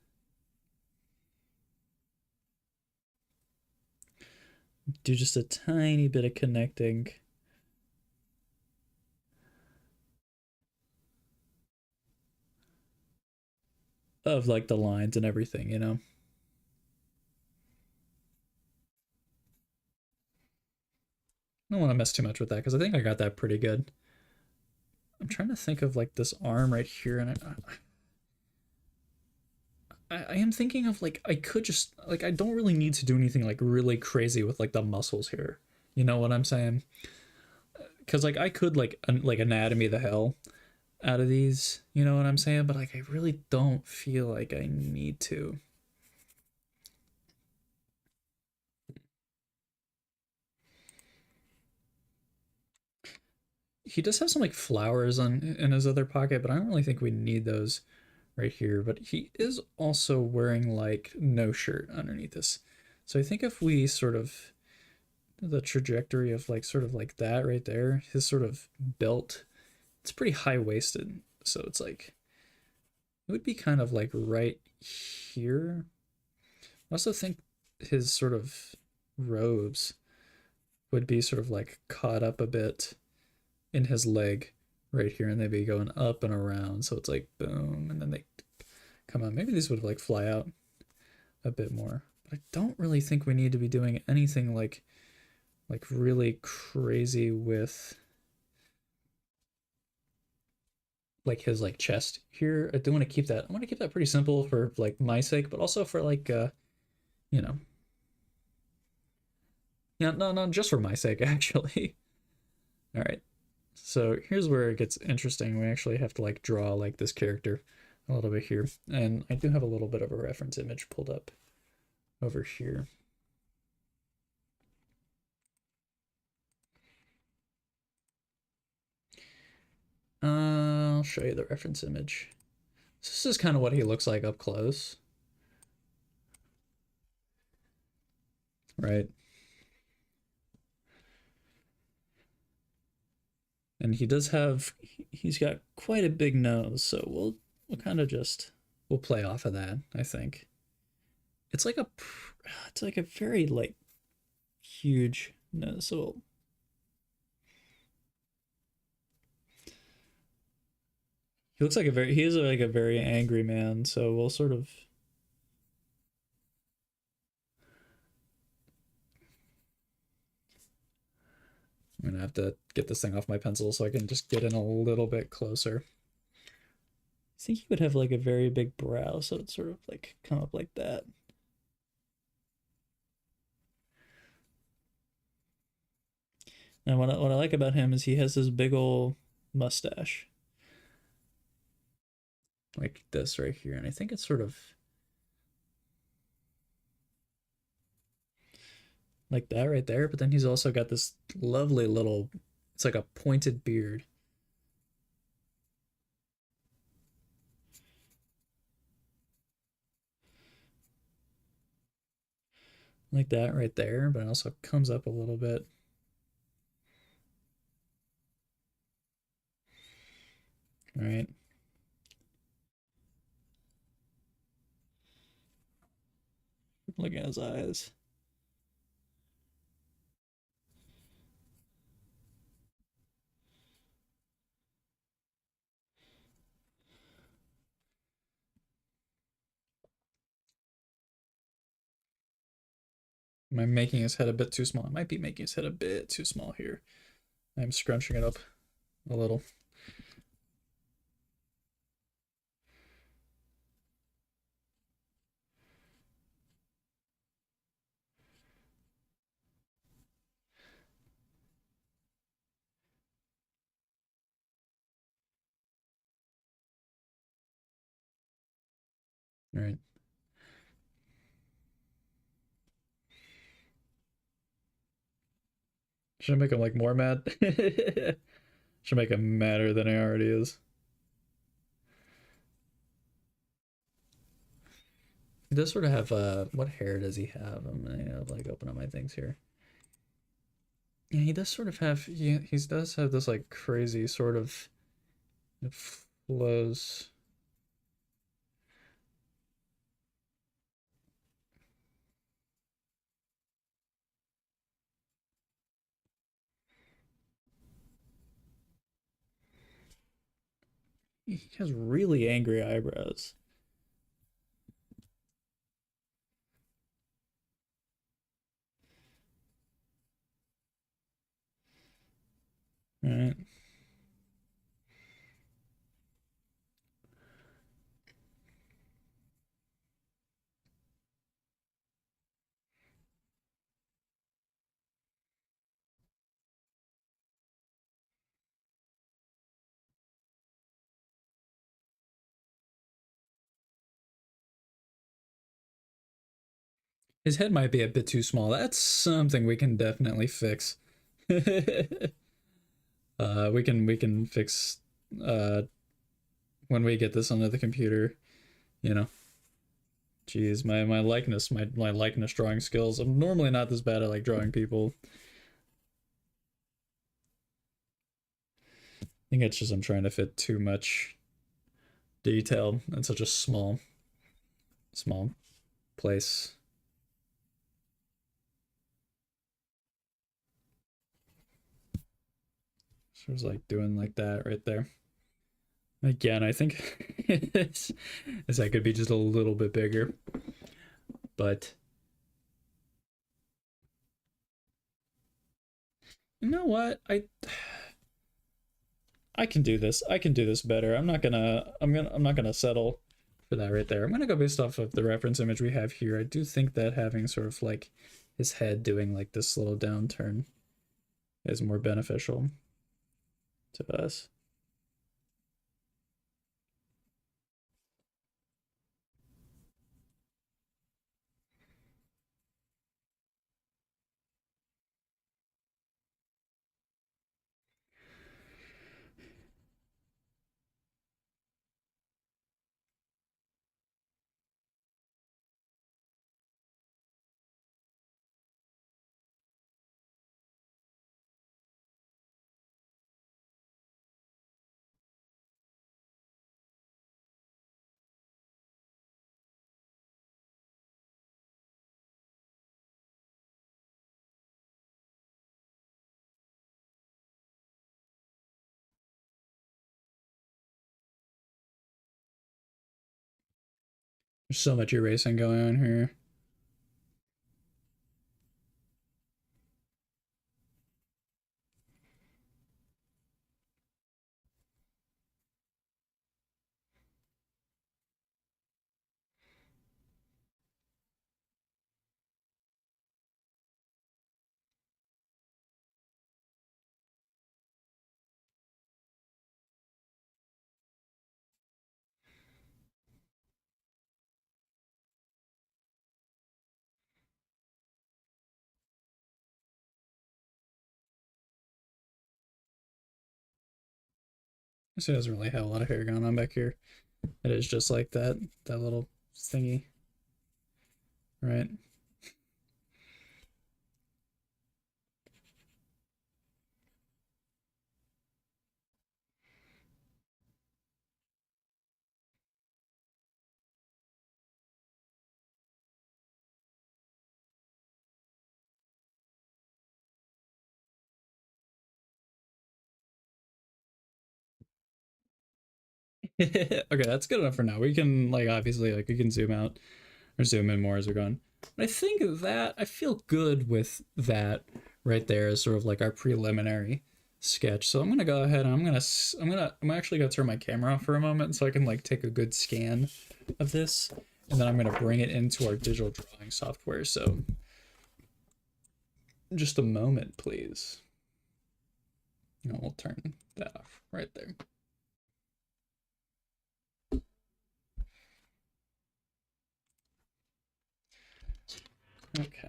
Do just a tiny bit of connecting. Of like the lines and everything, you know? I don't want to mess too much with that because I think I got that pretty good. I'm trying to think of like this arm right here, and I am thinking of like I could just like I don't really need to do anything like really crazy with like the muscles here. You know what I'm saying? Because like I could like anatomy the hell out of these. You know what I'm saying? But like I really don't feel like I need to. he does have some like flowers on in his other pocket, but I don't really think we need those right here. But he is also wearing like no shirt underneath this. So I think if we sort of the trajectory of like sort of like that right there, his sort of belt, it's pretty high waisted. So it's like it would be kind of like right here. I also think his sort of robes would be sort of like caught up a bit in his leg right here, and they'd be going up and around. So it's like boom, and then they come out. Maybe these would like fly out a bit more. But I don't really think we need to be doing anything like really crazy with like his like chest here. I do want to keep that. I want to keep that pretty simple for like my sake, but also for like you know, yeah, no, not just for my sake actually. All right. So here's where it gets interesting. We actually have to like draw like this character a little bit here. And I do have a little bit of a reference image pulled up over here. I'll show you the reference image. So this is kind of what he looks like up close, right? And he does have, he's got quite a big nose, so we'll kind of just we'll play off of that. I think it's like a it's like a very like huge nose. So he looks like a very he is like a very angry man. So we'll sort of I'm gonna have to get this thing off my pencil so I can just get in a little bit closer. I think he would have like a very big brow, so it's sort of like come up like that. And what I like about him is he has this big old mustache, like this right here, and I think it's sort of like that right there. But then he's also got this lovely little, it's like a pointed beard, like that right there. But it also comes up a little bit, right? Look at his eyes. Am I making his head a bit too small? I might be making his head a bit too small here. I'm scrunching it up a little. All right. Should I make him like more mad? Should make him madder than he already is. He does sort of have what hair does he have? I'm gonna like open up my things here. Yeah, he does sort of have he does have this like crazy sort of it flows. He has really angry eyebrows. Right. His head might be a bit too small. That's something we can definitely fix. We can fix uh when we get this onto the computer, you know. Jeez, my likeness drawing skills. I'm normally not this bad at like drawing people. I think it's just I'm trying to fit too much detail in such a small place. So it was like doing like that right there. Again, I think is that could be just a little bit bigger, but you know what? I can do this. I can do this better. I'm not gonna settle for that right there. I'm gonna go based off of the reference image we have here. I do think that having sort of like his head doing like this little downturn is more beneficial to us. There's so much erasing going on here. So he doesn't really have a lot of hair going on back here. It is just like that little thingy, right? Okay, that's good enough for now. We can like obviously like we can zoom out or zoom in more as we're going. But I think that I feel good with that right there as sort of like our preliminary sketch. So I'm gonna go ahead and I'm actually gonna turn my camera off for a moment so I can like take a good scan of this, and then I'm gonna bring it into our digital drawing software. So just a moment, please. And we'll turn that off right there. Okay.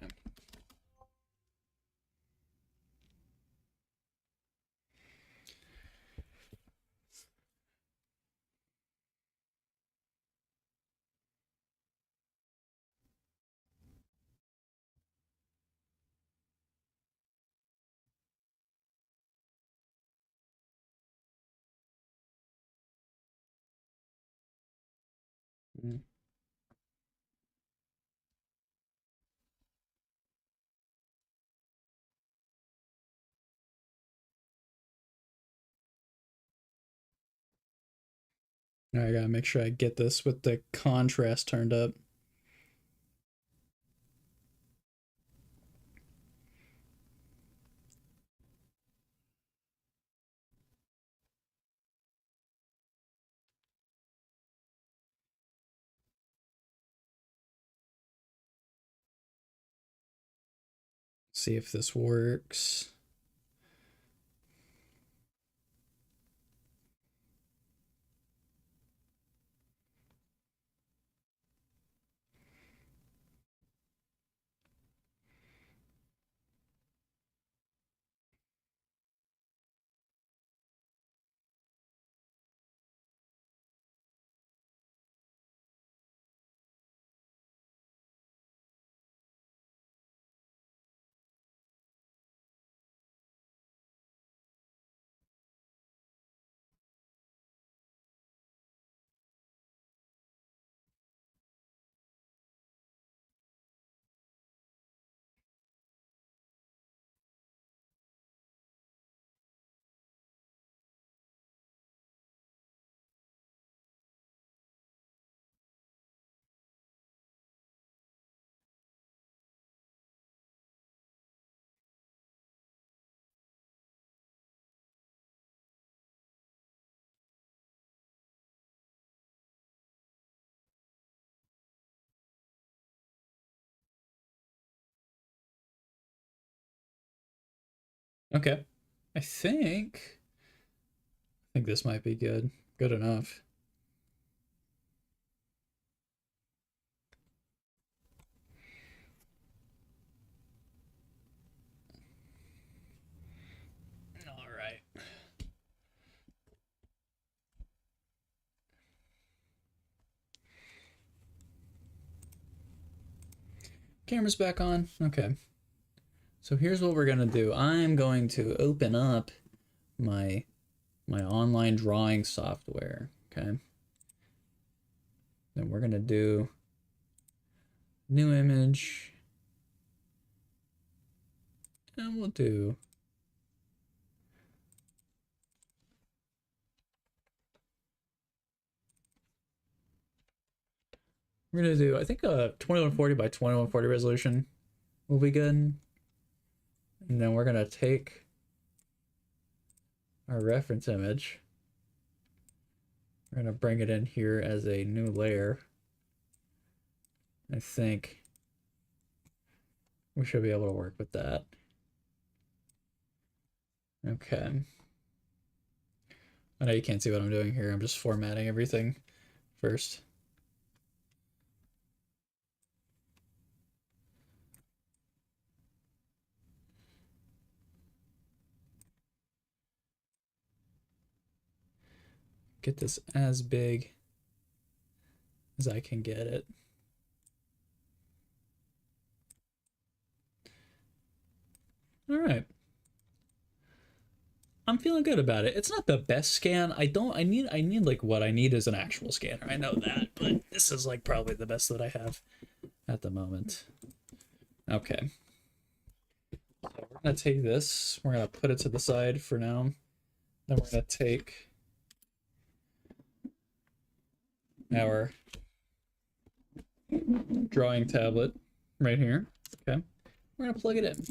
Mm. Now I gotta make sure I get this with the contrast turned up. See if this works. Okay. I think this might be good. Good enough. All right. Camera's back on. Okay. So here's what we're gonna do. I'm going to open up my my online drawing software. Okay. Then we're gonna do new image, and we'll do we're gonna do I think a 2140 by 2140 resolution will be good. And then we're gonna take our reference image. We're gonna bring it in here as a new layer. I think we should be able to work with that. Okay. I know you can't see what I'm doing here. I'm just formatting everything first. Get this as big as I can get it. All right. I'm feeling good about it. It's not the best scan. I need like what I need is an actual scanner. I know that, but this is like probably the best that I have at the moment. Okay. So we're gonna take this, we're gonna put it to the side for now. Then we're gonna take our drawing tablet right here. Okay. We're gonna plug it in.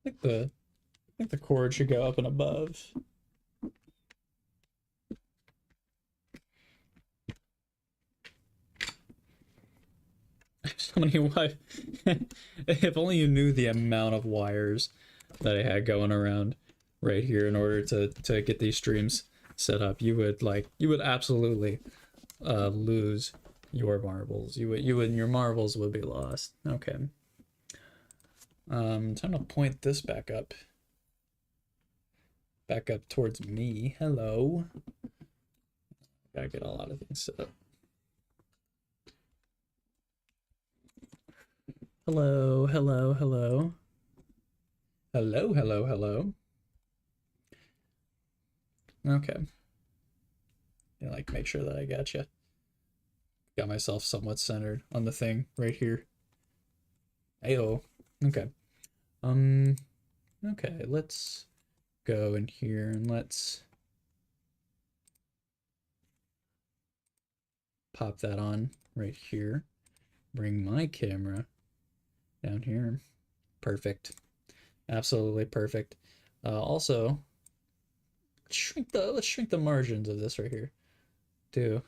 I think the cord should go up and above. So many wires. If only you knew the amount of wires that I had going around right here in order to get these streams set up, you would absolutely lose your marbles. Your marbles would be lost. Okay. Time to point this back up towards me. Hello. Gotta get a lot of things set up. Hello, hello, hello. Hello, hello, hello. Okay. Yeah, like make sure that I got you. Got myself somewhat centered on the thing right here. Ayo. Okay. Um. Okay. Let's go in here and let's pop that on right here. Bring my camera down here. Perfect. Absolutely perfect. Also, let's shrink the margins of this right here too.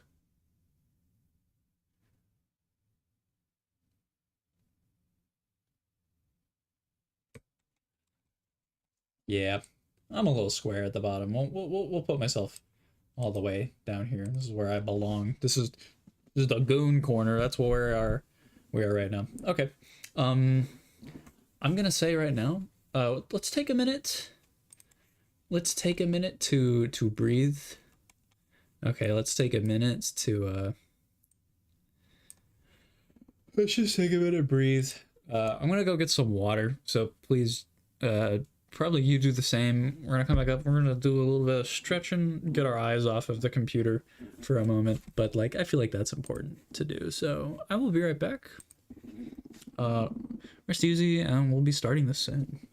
Yeah, I'm a little square at the bottom. We'll put myself all the way down here. This is where I belong. This is the goon corner. That's where we are right now. Okay. Um, I'm gonna say right now. Let's take a minute. Let's take a minute to breathe. Okay, let's take a minute to let's just take a minute, breathe. I'm gonna go get some water. So please, probably you do the same. We're gonna come back up. We're gonna do a little bit of stretching, get our eyes off of the computer for a moment. But like, I feel like that's important to do. So I will be right back. Rest easy, and we'll be starting this soon.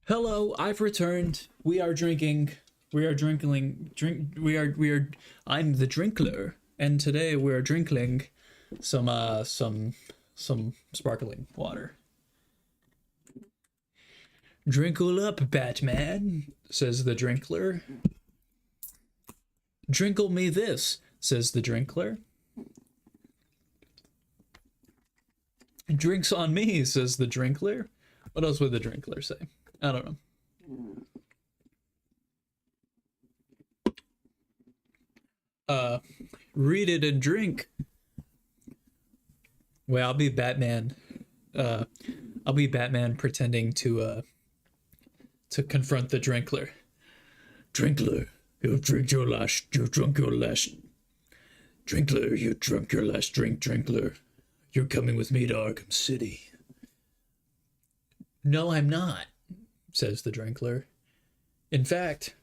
Hello, I've returned. We are drinking. We are drinking. We are. I'm the drinkler, and today we are drinking some sparkling water. Drinkle up, Batman, says the drinkler. Drinkle me this, says the drinkler. Drinks on me, says the drinkler. What else would the drinkler say? I don't know. Read it and drink. Well, I'll be Batman. Uh, I'll be Batman pretending to confront the drinkler. Drinkler, you drunk your last. You drunk your last. Drinkler, you drunk your last drink. Drinkler, you're coming with me to Arkham City. No, I'm not, says the drinkler. In fact,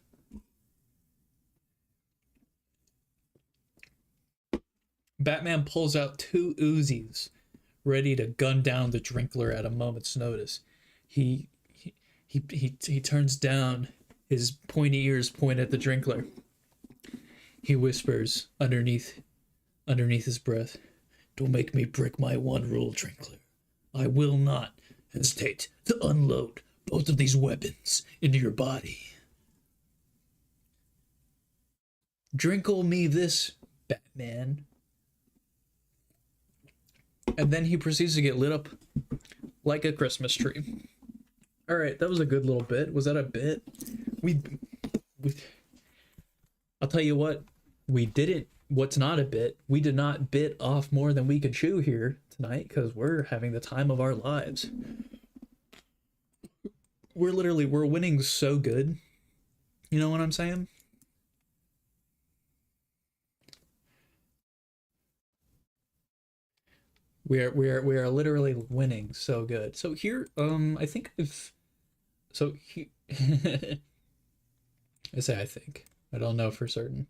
Batman pulls out two Uzis, ready to gun down the drinkler at a moment's notice. He turns down, his pointy ears point at the drinkler. He whispers underneath his breath, "Don't make me break my one rule, drinkler. I will not hesitate to unload both of these weapons into your body." Drinkle me this, Batman. And then he proceeds to get lit up like a Christmas tree. All right, that was a good little bit. Was that a bit? We I'll tell you what, we didn't. What's not a bit? We did not bit off more than we could chew here tonight because we're having the time of our lives. We're winning so good. You know what I'm saying? We are literally winning so good. So here, I think if so he I say I think. I don't know for certain.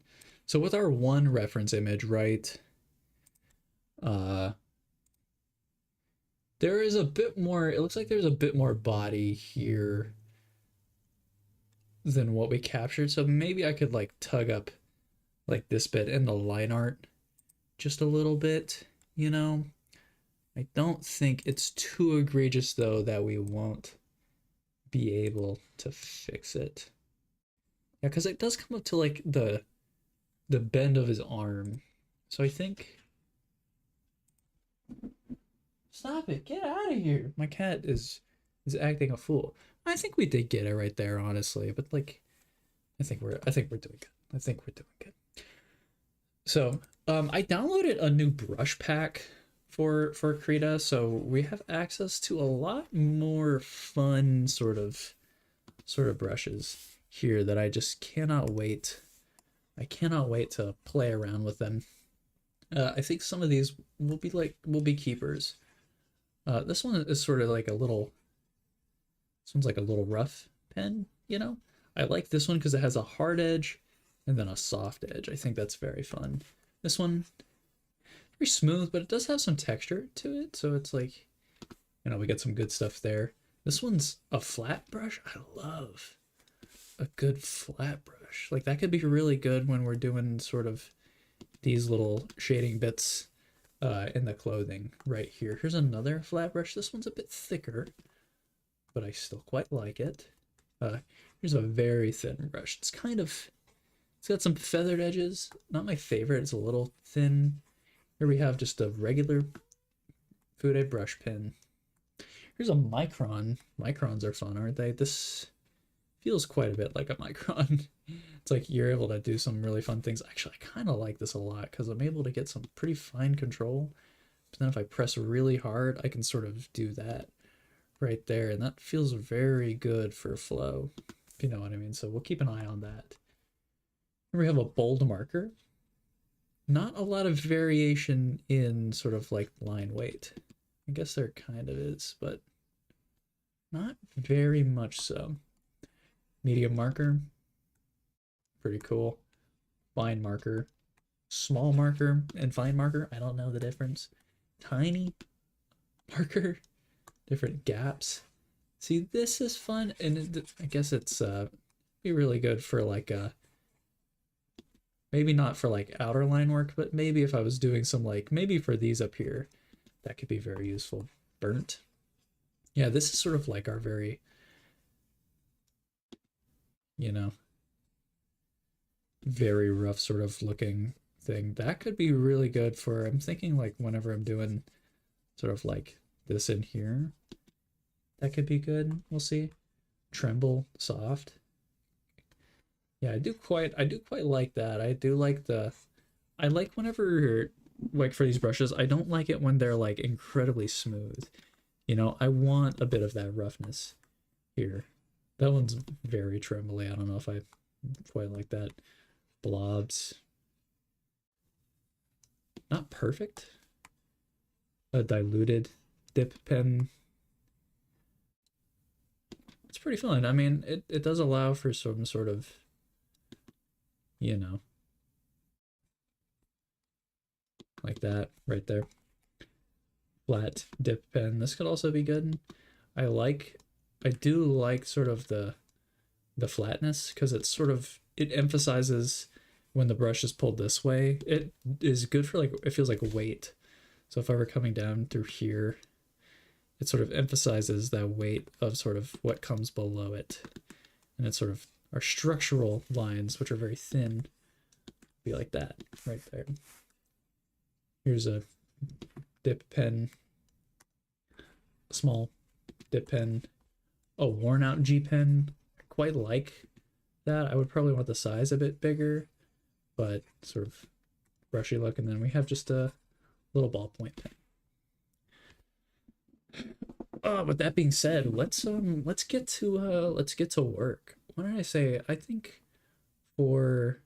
So with our one reference image, right? There is a bit more, it looks like there's a bit more body here than what we captured. So maybe I could like tug up like this bit in the line art just a little bit, you know? I don't think it's too egregious though that we won't be able to fix it. Yeah, because it does come up to like the bend of his arm. So I think, stop it, get out of here. My cat is acting a fool. I think we did get it right there, honestly, but like I think we're doing good. I think we're doing good. So I downloaded a new brush pack for Krita, so we have access to a lot more fun sort of brushes here that I just cannot wait. I cannot wait to play around with them. I think some of these will be keepers. This one is sort of like this one's like a little rough pen, you know? I like this one because it has a hard edge and then a soft edge. I think that's very fun. This one, very smooth, but it does have some texture to it, so it's like, you know, we get some good stuff there. This one's a flat brush. I love a good flat brush. Like that could be really good when we're doing sort of these little shading bits in the clothing right here. Here's another flat brush. This one's a bit thicker, but I still quite like it. Here's a very thin brush. It's got some feathered edges. Not my favorite. It's a little thin. Here we have just a regular Fude brush pen. Here's a micron. Microns are fun, aren't they? This feels quite a bit like a micron. It's like you're able to do some really fun things. Actually, I kind of like this a lot because I'm able to get some pretty fine control. But then if I press really hard, I can sort of do that right there. And that feels very good for flow, if you know what I mean. So we'll keep an eye on that. Here we have a bold marker. Not a lot of variation in sort of like line weight. I guess there kind of is, but not very much so. Medium marker, pretty cool. Fine marker, small marker, and fine marker. I don't know the difference. Tiny marker, different gaps. See, this is fun, and I guess it's be really good for like maybe not for like outer line work, but maybe if I was doing some like maybe for these up here, that could be very useful. Burnt. Yeah, this is sort of like our very, you know, very rough sort of looking thing. That could be really good for, I'm thinking like whenever I'm doing sort of like this in here, that could be good. We'll see. Tremble, soft. Yeah, I do quite like that. I do like I like whenever, like for these brushes, I don't like it when they're like incredibly smooth. You know, I want a bit of that roughness here. That one's very trembly. I don't know if I quite like that. Blobs. Not perfect. A diluted dip pen. It's pretty fun. I mean, it does allow for some sort of, you know, like that right there. Flat dip pen. This could also be good. I do like sort of the flatness because it's sort of, it emphasizes when the brush is pulled this way. It is good for like, it feels like weight. So if I were coming down through here, it sort of emphasizes that weight of sort of what comes below it. And it's sort of our structural lines, which are very thin, be like that right there. Here's a dip pen, small dip pen, a worn out G pen. I quite like that. I would probably want the size a bit bigger, but sort of brushy look. And then we have just a little ballpoint pen. With that being said, let's get to work. What did I say? For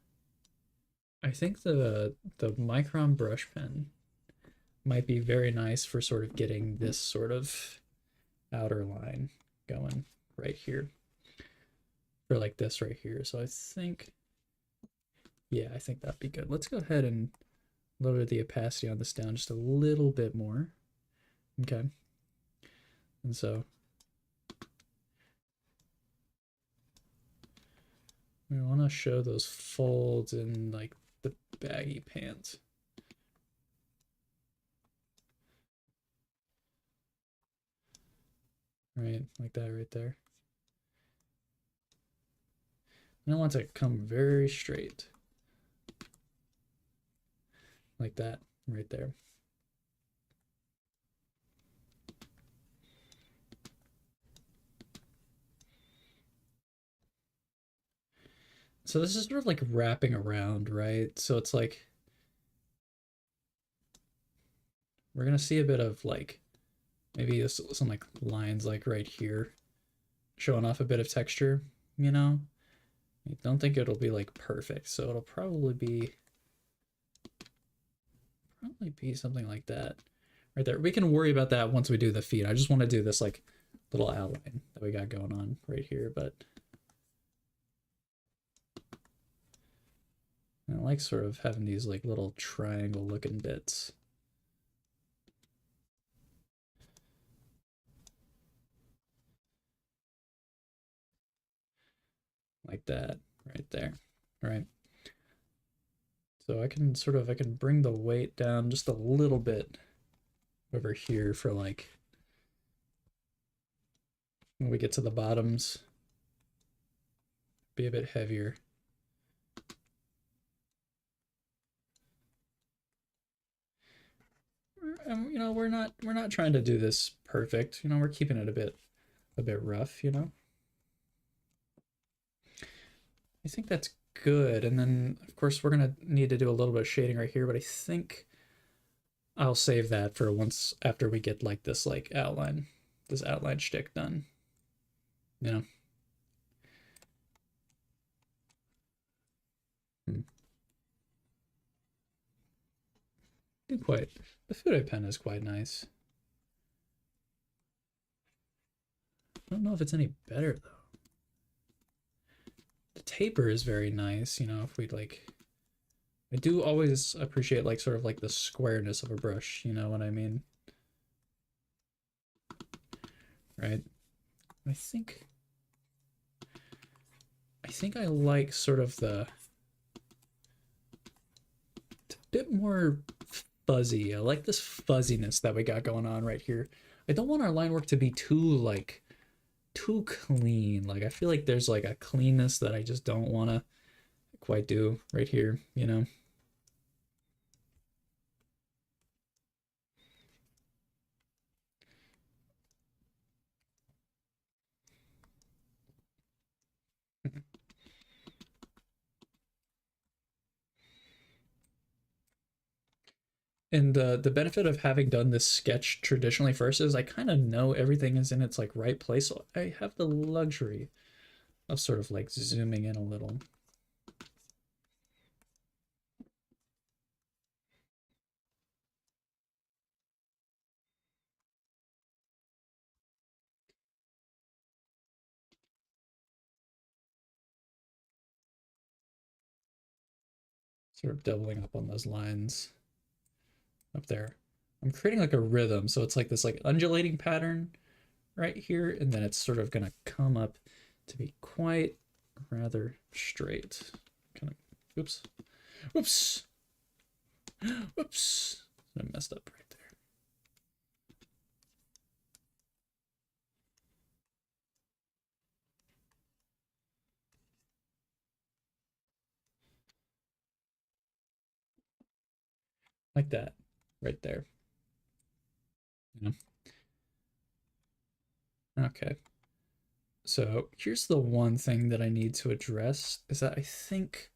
I think the Micron brush pen might be very nice for sort of getting this sort of outer line going right here. Or like this right here. So I think, yeah, I think that'd be good. Let's go ahead and lower the opacity on this down just a little bit more. Okay. And so we want to show those folds in like the baggy pants. Right, like that right there. And I want it to come very straight. Like that right there. So this is sort of like wrapping around, right? So it's like we're gonna see a bit of like maybe some like lines like right here showing off a bit of texture, you know? I don't think it'll be like perfect, so it'll probably be something like that right there. We can worry about that once we do the feet. I just want to do this like little outline that we got going on right here, but I like sort of having these like little triangle looking bits. Like that right there, right? So I can bring the weight down just a little bit over here for like when we get to the bottoms, be a bit heavier. And you know, we're not trying to do this perfect. You know, we're keeping it a bit rough, you know. I think that's good. And then of course we're gonna need to do a little bit of shading right here, but I think I'll save that for once after we get like this outline shtick done. You know. Quite. The Fude pen is quite nice. I don't know if it's any better though. The taper is very nice, you know, if we'd like, I do always appreciate like sort of like the squareness of a brush, you know what I mean? Right? I think I like sort of the it's a bit more fuzzy. I like this fuzziness that we got going on right here. I don't want our line work to be too clean. Like I feel like there's like a cleanness that I just don't want to quite do right here, you know. And the benefit of having done this sketch traditionally first is I kind of know everything is in its like right place. So I have the luxury of sort of like zooming in a little. Sort of doubling up on those lines up there. I'm creating like a rhythm. So it's like this like undulating pattern right here. And then it's sort of going to come up to be quite rather straight. Kind of, oops, whoops, whoops. I messed up right there. Like that, right there. You know? Okay. So here's the one thing that I need to address is that I think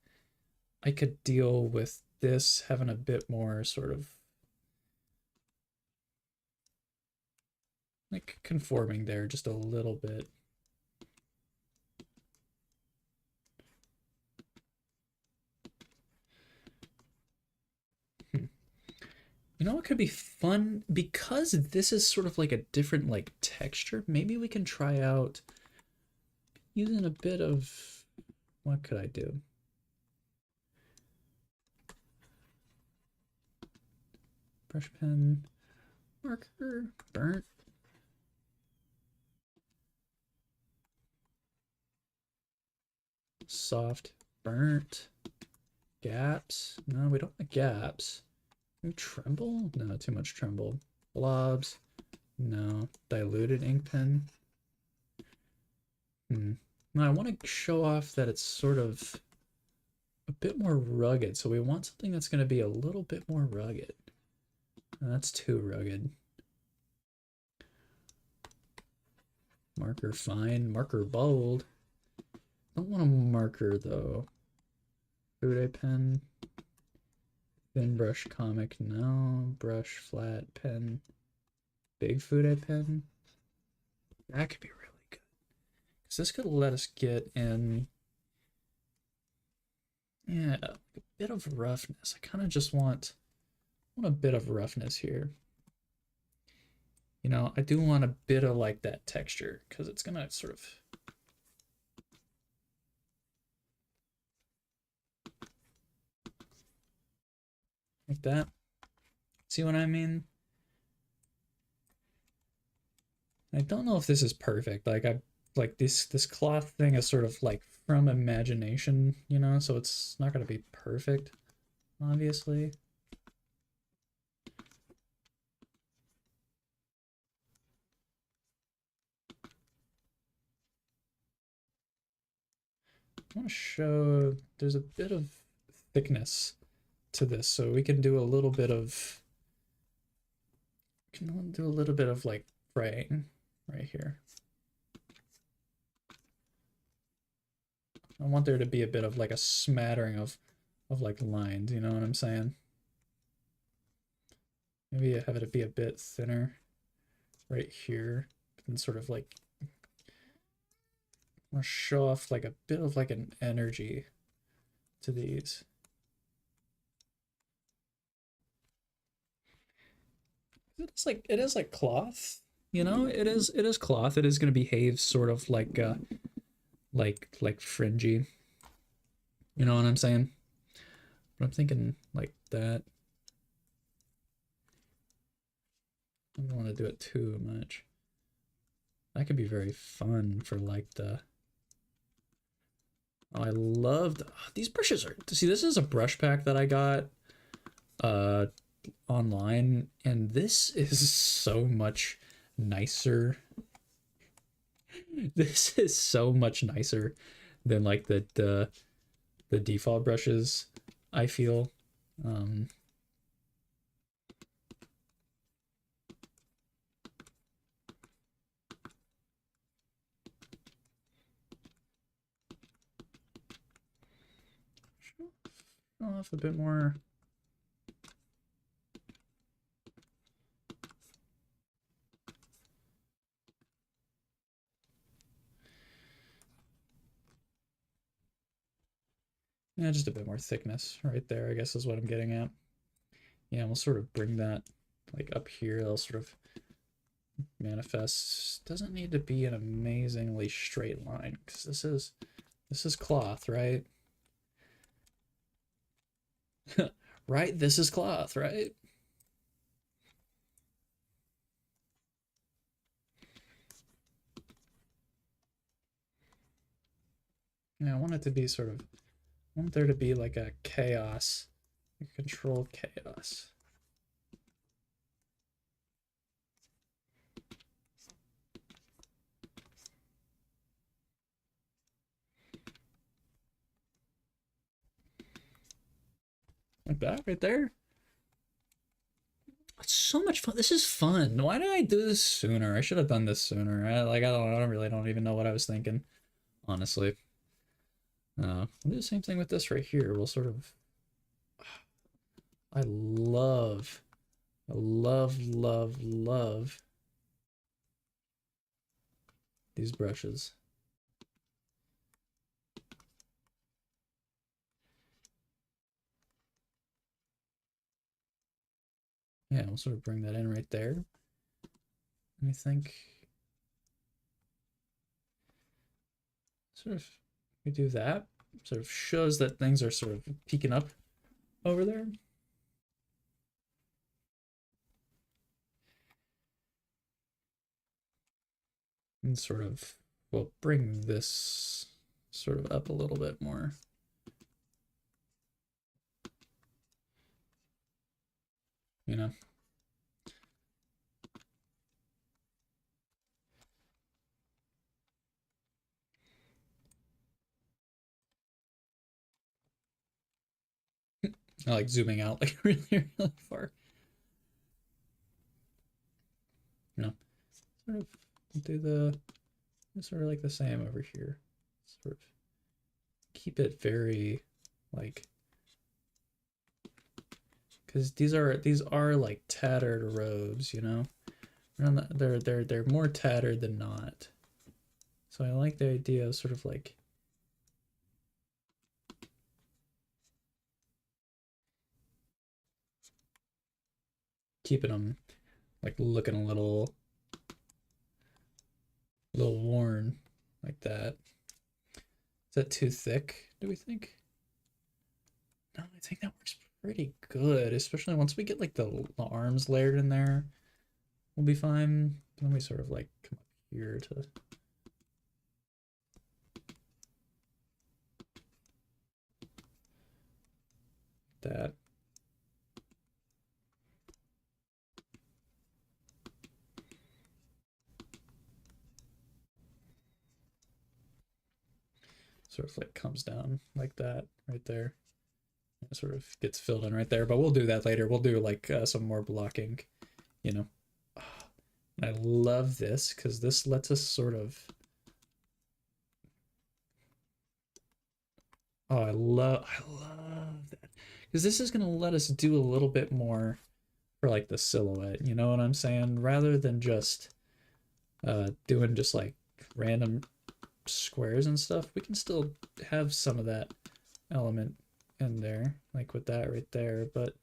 I could deal with this having a bit more sort of like conforming there just a little bit. You know what could be fun? Because this is sort of like a different like texture, maybe we can try out using a bit of, what could I do? Brush pen, marker, burnt. Soft, burnt, gaps. No, we don't want gaps. Tremble? No, too much tremble. Blobs? No. Diluted ink pen? No, I want to show off that it's sort of a bit more rugged. So we want something that's going to be a little bit more rugged. That's too rugged. Marker fine. Marker bold. Don't want a marker though. Fude pen. Thin brush comic. No. Brush flat pen. Big Fude pen. That could be really good. Because this could let us get in, yeah, a bit of roughness. I kind of just want a bit of roughness here. You know, I do want a bit of like that texture because it's gonna sort of like that. See what I mean? I don't know if this is perfect. Like I like this cloth thing is sort of like from imagination, you know, so it's not gonna be perfect, obviously. I want to show there's a bit of thickness to this, so we can do a little bit of like fraying right here. I want there to be a bit of like a smattering of like lines, you know what I'm saying? Maybe have it be a bit thinner right here and sort of like I want to show off like a bit of like an energy to these. It is like cloth, you know? It is cloth. It is going to behave sort of like like fringy. You know what I'm saying? But I'm thinking like that. I don't want to do it too much. That could be very fun for like the. Oh, I loved these brushes are. See, this is a brush pack that I got uh online, and this is so much nicer. This is so much nicer than like the default brushes, I feel. Um, show off a bit more. Yeah, just a bit more thickness right there, I guess is what I'm getting at. Yeah, we'll sort of bring that like up here. It'll sort of manifest. Doesn't need to be an amazingly straight line because this is cloth, right? Right? This is cloth, right? Yeah, I want it to be sort of, I want there to be like a chaos, a controlled chaos. Like that right there. It's so much fun. This is fun. Why did I do this sooner? I should have done this sooner. I don't really don't even know what I was thinking, honestly. We'll do the same thing with this right here. We'll sort of, I love, I love these brushes. Yeah, we'll sort of bring that in right there. Let me think. Sort of, we do that. Sort of shows that things are sort of peeking up over there. And sort of, we'll bring this sort of up a little bit more. You know? I like zooming out like really, really far. You know? Sort of do the, sort of like the same over here. Sort of keep it very like, because these are like tattered robes, you know. They're more tattered than not. So I like the idea of sort of like keeping them like looking a little worn like that. Is that too thick? Do we think? No, I think that works pretty good, especially once we get like the arms layered in there. We'll be fine. Then we sort of like come up here to that. Sort of like comes down like that right there. It sort of gets filled in right there, but we'll do that later. We'll do like some more blocking, you know. And I love this because this lets us sort of. Oh, I love that because this is gonna let us do a little bit more for like the silhouette. You know what I'm saying? Rather than just doing just like random squares and stuff, we can still have some of that element in there, like with that right there. But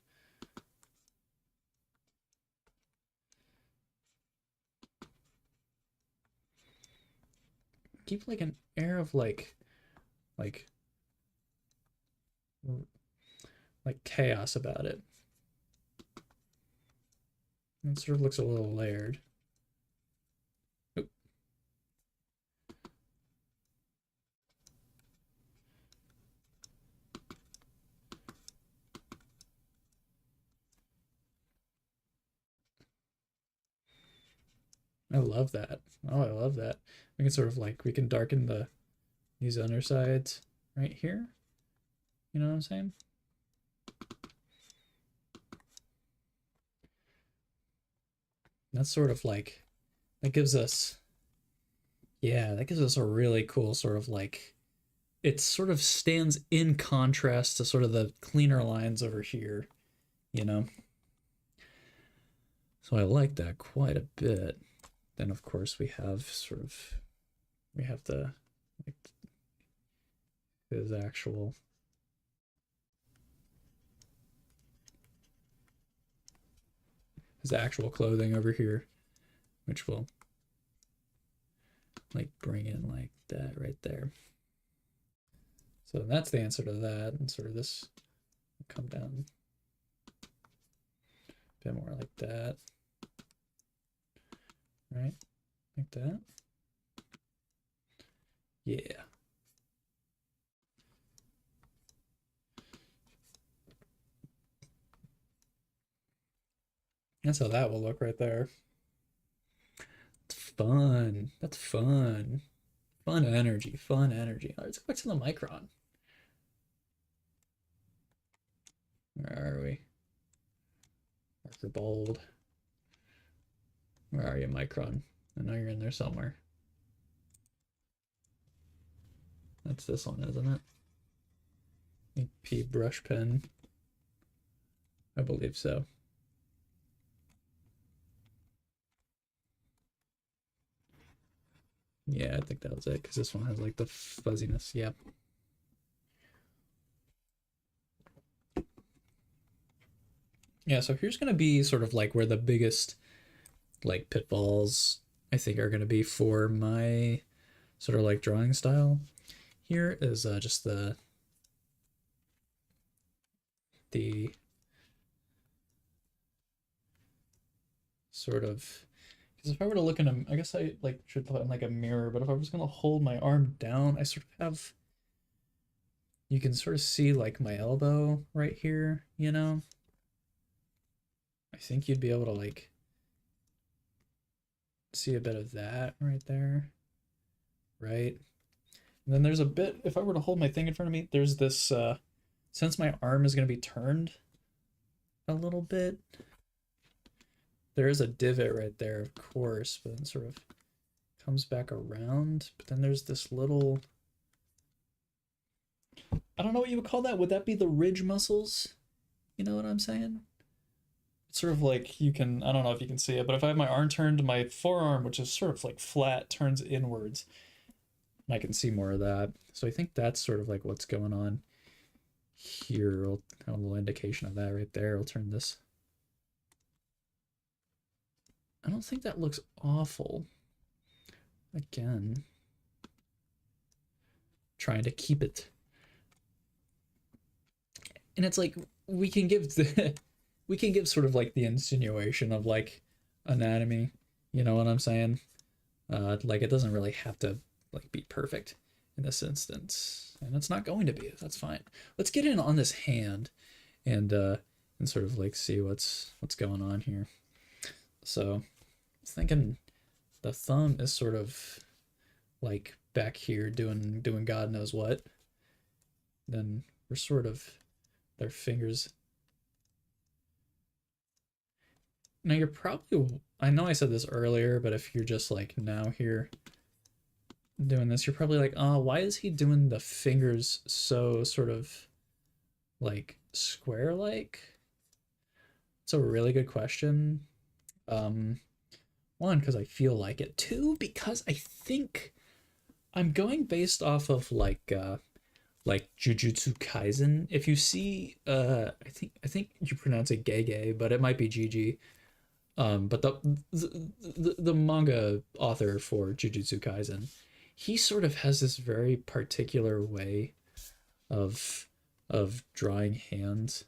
keep like an air of like chaos about it. It sort of looks a little layered. Oop. I love that. Oh, I love that. We can sort of like, we can darken these undersides right here. You know what I'm saying? That's sort of like, that gives us, yeah, that gives us a really cool sort of like, it sort of stands in contrast to sort of the cleaner lines over here, you know? So I like that quite a bit. Then of course we have sort of, we have the, like, his actual, his actual clothing over here, which will like bring in like that right there. So that's the answer to that. And sort of this come down a bit more like that. Right? Like that. Yeah. That's how that will look right there. It's fun. That's fun. Fun energy. Fun energy. All right, let's go back to the micron. Where are we? Marker bold. Where are you, micron? I know you're in there somewhere. That's this one, isn't it? EP brush pen. I believe so. Yeah, I think that was it, because this one has like the fuzziness. Yep. Yeah, so here's gonna be sort of like where the biggest like pitfalls I think are gonna be for my sort of like drawing style. Here is just the sort of, because if I were to look in a, I guess I like should put in like a mirror, but if I was gonna hold my arm down, I sort of have, you can sort of see like my elbow right here, you know? I think you'd be able to like see a bit of that right there, right? And then there's a bit, if I were to hold my thing in front of me, there's this, since my arm is going to be turned a little bit, there is a divot right there, of course, but then sort of comes back around. But then there's this little, I don't know what you would call that. Would that be the ridge muscles? You know what I'm saying? It's sort of like you can, I don't know if you can see it, but if I have my arm turned, my forearm, which is sort of like flat, turns inwards. I can see more of that. So I think that's sort of like what's going on here. I'll have a little indication of that right there. I'll turn this. I don't think that looks awful. Again, trying to keep it. And it's like we can give the we can give sort of like the insinuation of like anatomy. You know what I'm saying? Like it doesn't really have to like be perfect in this instance, and it's not going to be. That's fine. Let's get in on this hand and sort of like see what's going on here. So I was thinking the thumb is sort of like back here doing God knows what. Then we're sort of their fingers. Now you're probably, I know I said this earlier, but if you're just like now here doing this, you're probably like, oh, why is he doing the fingers so sort of like square like? It's a really good question. Um, One, because I feel like it. Two, because I think I'm going based off of like Jujutsu Kaisen. If you see, I think you pronounce it Gege, but it might be Gigi. But the manga author for Jujutsu Kaisen, he sort of has this very particular way of drawing hands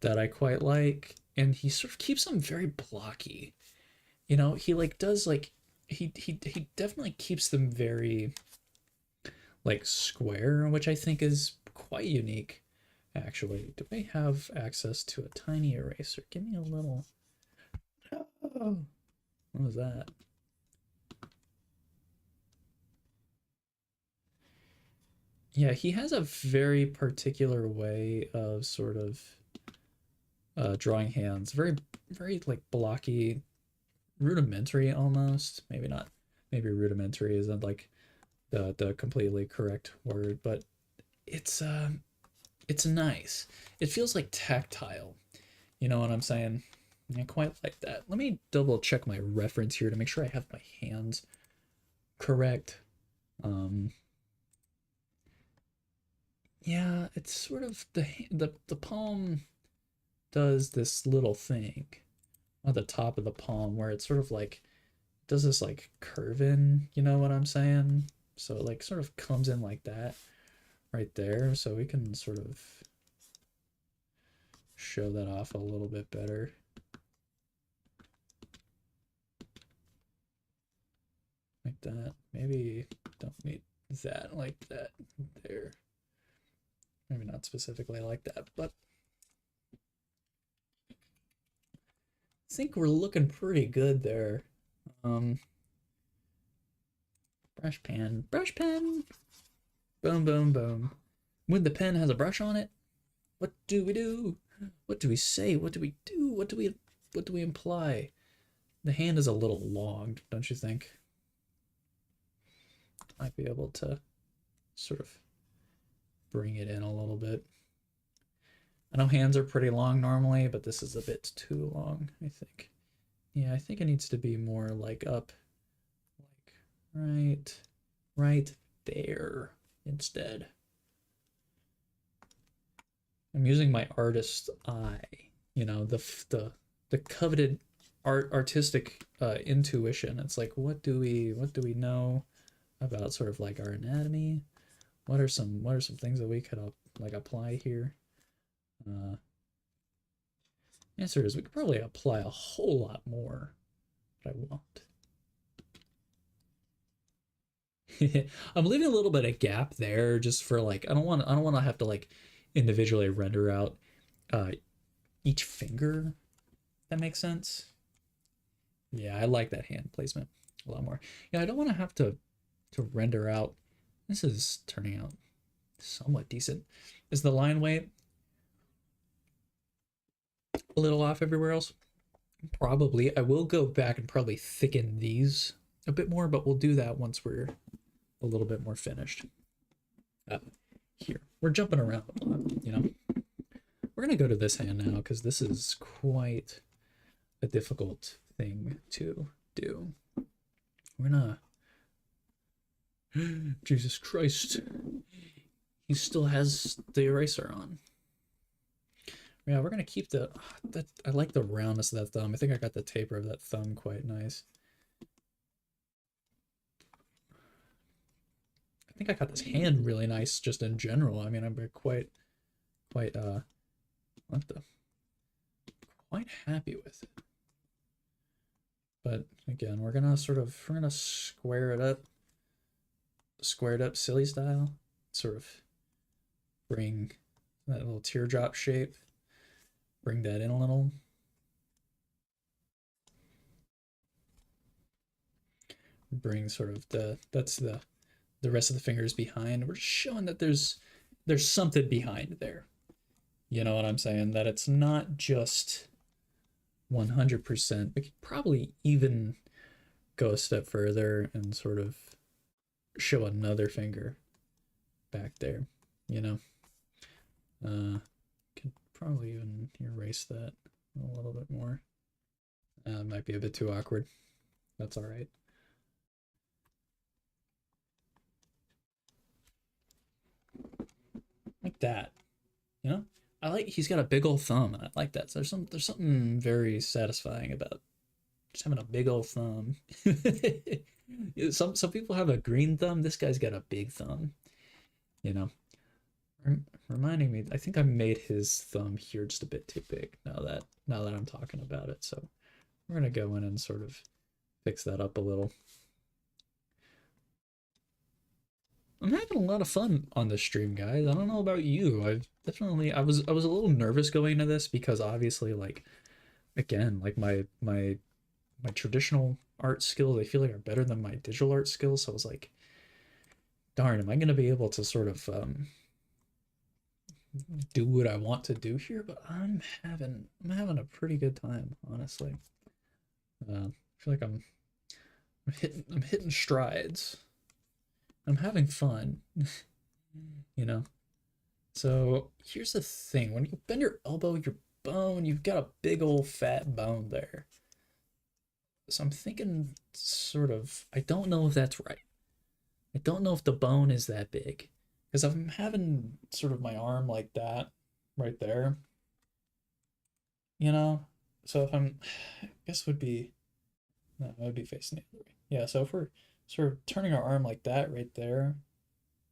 that I quite like, and he sort of keeps them very blocky. You know, he like does like he definitely keeps them very like square, which I think is quite unique. Actually, do I have access to a tiny eraser? Give me a little. Oh. What was that? Yeah, he has a very particular way of sort of drawing hands. Very, very like blocky, rudimentary almost. Maybe not. Maybe rudimentary isn't like the completely correct word, but it's nice. It feels like tactile. You know what I'm saying? I quite like that. Let me double check my reference here to make sure I have my hands correct. Um, yeah, it's sort of the palm does this little thing at the top of the palm where it's sort of like does this like curve in, you know what I'm saying? So it like sort of comes in like that right there. So we can sort of show that off a little bit better. Like that. Maybe don't need that like that there. Maybe not specifically like that, but I think we're looking pretty good there. Um, brush pen, brush pen. Boom, boom, boom. When the pen has a brush on it, what do we do? What do we say? What do we do? What do we imply? The hand is a little long, don't you think? Might be able to sort of bring it in a little bit. I know hands are pretty long normally, but this is a bit too long, I think. Yeah, I think it needs to be more like up, like right there instead. I'm using my artist eye, you know, the coveted artistic intuition. It's like what do we know about sort of like our anatomy? What are some things that we could like apply here? Uh, Answer is we could probably apply a whole lot more, but I won't. I'm leaving a little bit of gap there just for like I don't want to have to like individually render out uh each finger. That makes sense. Yeah, I like that hand placement a lot more. Yeah, I don't want to have to render out. This is turning out somewhat decent. Is the line weight a little off everywhere else? Probably. I will go back and probably thicken these a bit more, but we'll do that once we're a little bit more finished. Here, we're jumping around a lot, you know. We're gonna go to this hand now because this is quite a difficult thing to do. We're gonna. Jesus Christ. He still has the eraser on. Yeah, we're gonna keep that. I like the roundness of that thumb. I think I got the taper of that thumb quite nice. I think I got this hand really nice just in general. I mean, I'm quite what the quite happy with it. But again, we're gonna square it up silly style, sort of bring that little teardrop shape, bring that in a little. Bring sort of that's the rest of the fingers behind. We're just showing that there's something behind there. You know what I'm saying? That it's not just 100%. We could probably even go a step further and sort of show another finger back there, you know. Could probably even erase that a little bit more. Might be a bit too awkward. That's all right. Like that, you know. He's got a big old thumb, and I like that. So there's something very satisfying about just having a big old thumb. Some people have a green thumb. This guy's got a big thumb. You know, reminding me. I think I made his thumb here just a bit too big. Now that I'm talking about it, so we're gonna go in and sort of fix that up a little. I'm having a lot of fun on this stream, guys. I don't know about you. I was a little nervous going into this because obviously, like, again, like my my traditional art skills, I feel like, are better than my digital art skills. So I was like, darn, am I going to be able to sort of do what I want to do here? But I'm having a pretty good time, honestly. I feel like I'm hitting strides. I'm having fun, you know. So here's the thing: when you bend your elbow, your bone, you've got a big old fat bone there. So I'm thinking, sort of, I don't know if that's right. I don't know if the bone is that big because I'm having sort of my arm like that right there, you know. So if I'm, I guess would be no, it would be facing the other way. Yeah. So if we're sort of turning our arm like that right there,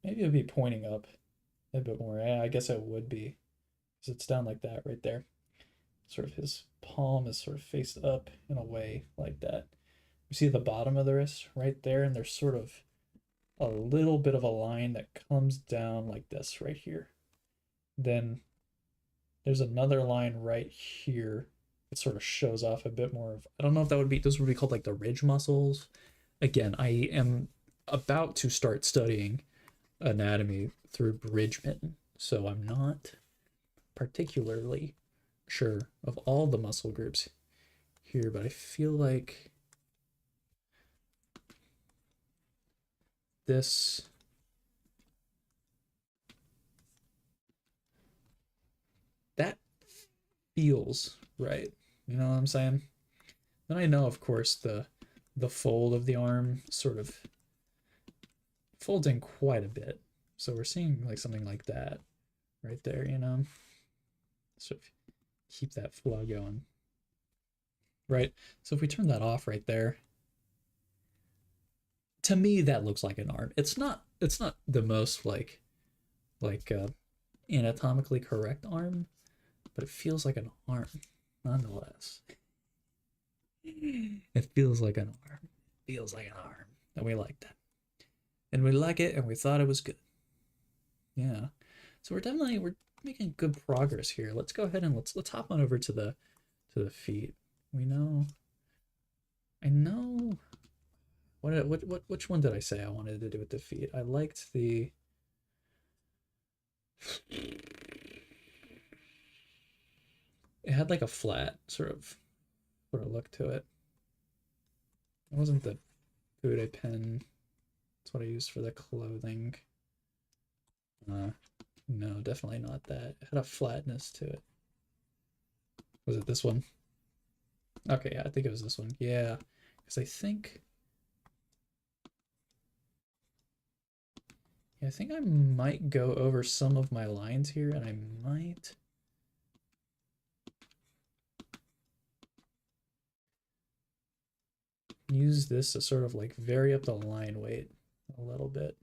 maybe it would be pointing up a bit more. Yeah, I guess it would be because it's down like that right there. Sort of his palm is sort of faced up in a way like that. You see the bottom of the wrist right there, and there's sort of a little bit of a line that comes down like this right here. Then there's another line right here that sort of shows off a bit more of, I don't know if that would be, those would be called like the ridge muscles. Again, I am about to start studying anatomy through Bridgman, so I'm not particularly sure of all the muscle groups here, but I feel like this that feels right. You know what I'm saying? Then I know, of course, the fold of the arm sort of folds in quite a bit. So we're seeing like something like that right there, you know? So keep that flow going. Right? So if we turn that off right there, to me that looks like an arm. It's not the most like anatomically correct arm, but it feels like an arm nonetheless. It feels like an arm. It feels like an arm. And we like that. And we like it and we thought it was good. Yeah. So we're making good progress here. Let's go ahead and let's hop on over to the feet. We know I know which one did I say I wanted to do with the feet? I liked the it had like a flat sort of look to it. It wasn't the Bude pen. That's what I used for the clothing. Uh, no, definitely not that. It had a flatness to it. Was it this one? Okay, yeah, I think it was this one. Yeah, because I think I might go over some of my lines here, and I might use this to sort of like vary up the line weight a little bit.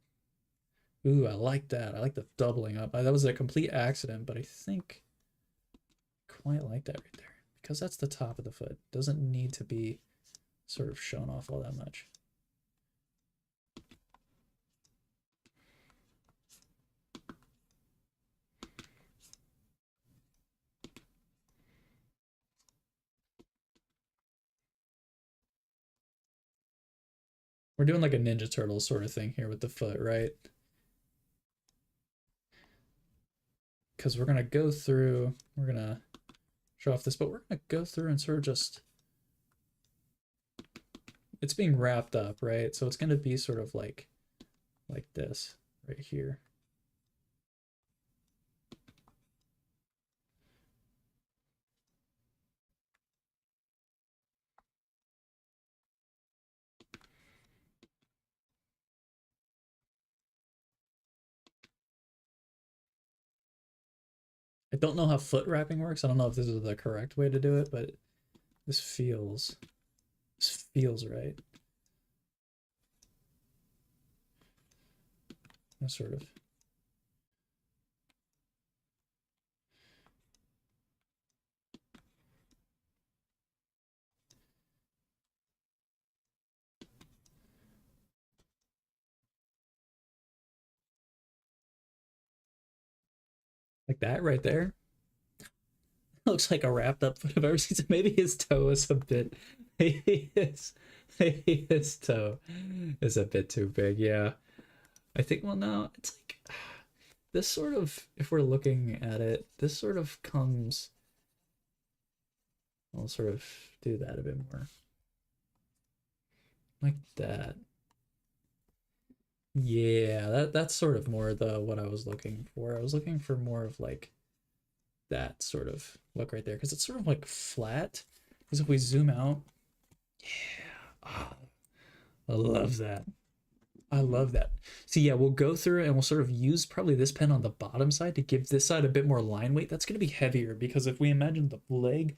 Ooh, I like that. I like the doubling up. That was a complete accident, but I think I quite like that right there because that's the top of the foot. Doesn't need to be sort of shown off all that much. We're doing like a Ninja Turtle sort of thing here with the foot, right? Because we're gonna show off this, but we're gonna go through and sort of just, it's being wrapped up, right? So it's gonna be sort of like this right here. I don't know how foot wrapping works. I don't know if this is the correct way to do it, but this feels this feels right. Sort of like that right there. looks like a wrapped up foot I've ever seen. So maybe his toe is a bit. Maybe his toe is a bit too big. Yeah, I think. Well, no, it's like this sort of. If we're looking at it, this sort of comes. I'll sort of do that a bit more, like that. Yeah, that's sort of more the what I was looking for. I was looking for more of like that sort of look right there because it's sort of like flat. Because if we zoom out, yeah, oh, I love that. I love that. So yeah, we'll go through and we'll sort of use probably this pen on the bottom side to give this side a bit more line weight. That's going to be heavier because if we imagine the leg,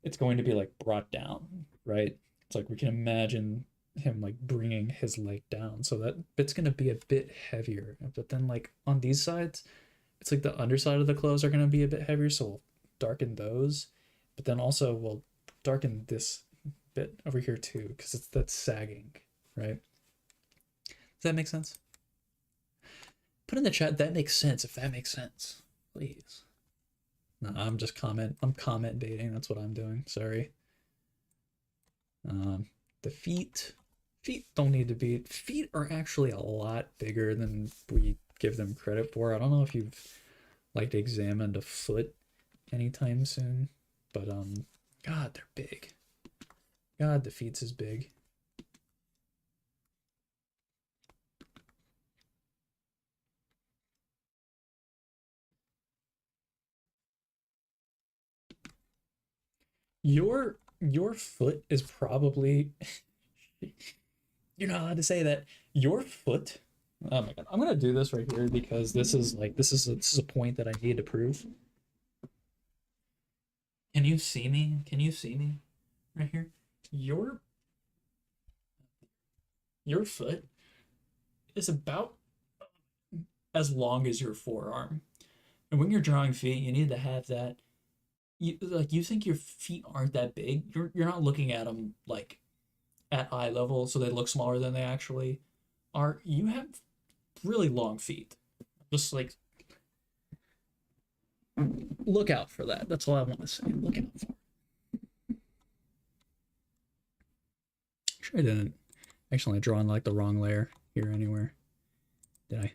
it's going to be like brought down, right? It's like we can imagine him like bringing his leg down. So that bit's going to be a bit heavier. But then like on these sides, it's like the underside of the clothes are going to be a bit heavier. So we'll darken those. But then also we'll darken this bit over here too because that's sagging, right? Does that make sense? Put in the chat that makes sense if that makes sense, please. No, I'm just I'm comment baiting. That's what I'm doing. Sorry. The feet don't need to be. Feet are actually a lot bigger than we give them credit for. I don't know if you've like examined a foot anytime soon, but God, they're big. God, the feet's is big. Your foot is probably you're not allowed to say that. Your foot. Oh my god. I'm gonna do this right here because this is a point that I need to prove. Can you see me? Can you see me? Right here? Your your foot is about as long as your forearm. And when you're drawing feet, you need to have that. You think your feet aren't that big. You're not looking at them like at eye level, so they look smaller than they actually are. You have really long feet. Just like look out for that. That's all I want to say. Look out for. Sure, I didn't actually draw on like the wrong layer here anywhere. Did I?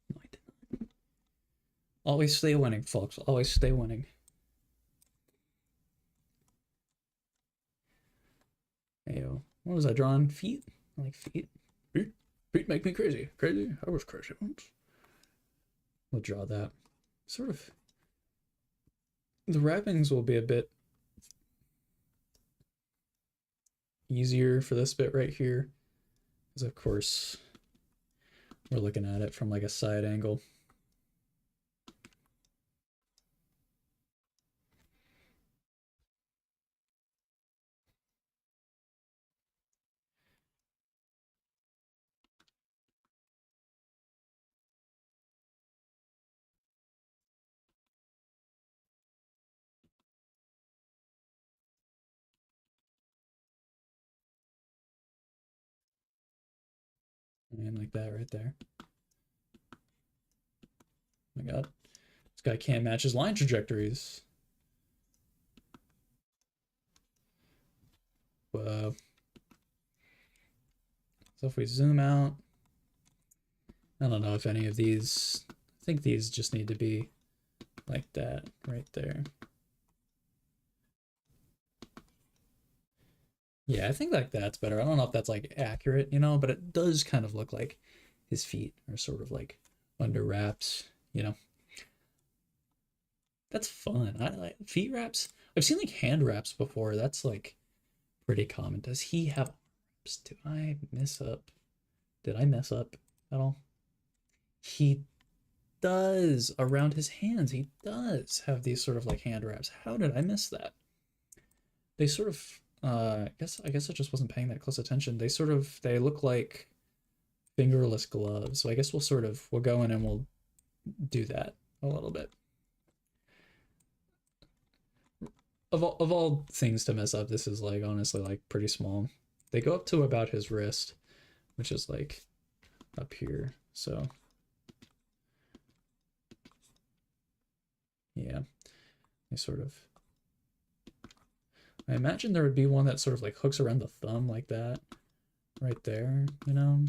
No, I did not. Always stay winning, folks. Always stay winning. Ayo. What was I drawing? Feet? I like feet. Feet make me crazy. Crazy? I was crazy once. We'll draw that. Sort of. The wrappings will be a bit easier for this bit right here. Because of course, we're looking at it from like a side angle. And like that right there. Oh my god. This guy can't match his line trajectories. Whoa. So if we zoom out, I don't know if any of these, I think these just need to be like that right there. Yeah, I think like that's better. I don't know if that's like accurate, you know, but it does kind of look like his feet are sort of like under wraps, you know. That's fun. I like feet wraps. I've seen like hand wraps before. That's like pretty common. Does he have wraps? Did I mess up? Did I mess up at all? He does around his hands. He does have these sort of like hand wraps. How did I miss that? They sort of I guess I just wasn't paying that close attention. They look like fingerless gloves. So I guess we'll go in and we'll do that a little bit. Of all things to mess up, this is like honestly like pretty small. They go up to about his wrist, which is like up here. So yeah, They sort of, I imagine there would be one that sort of like hooks around the thumb like that, right there, you know?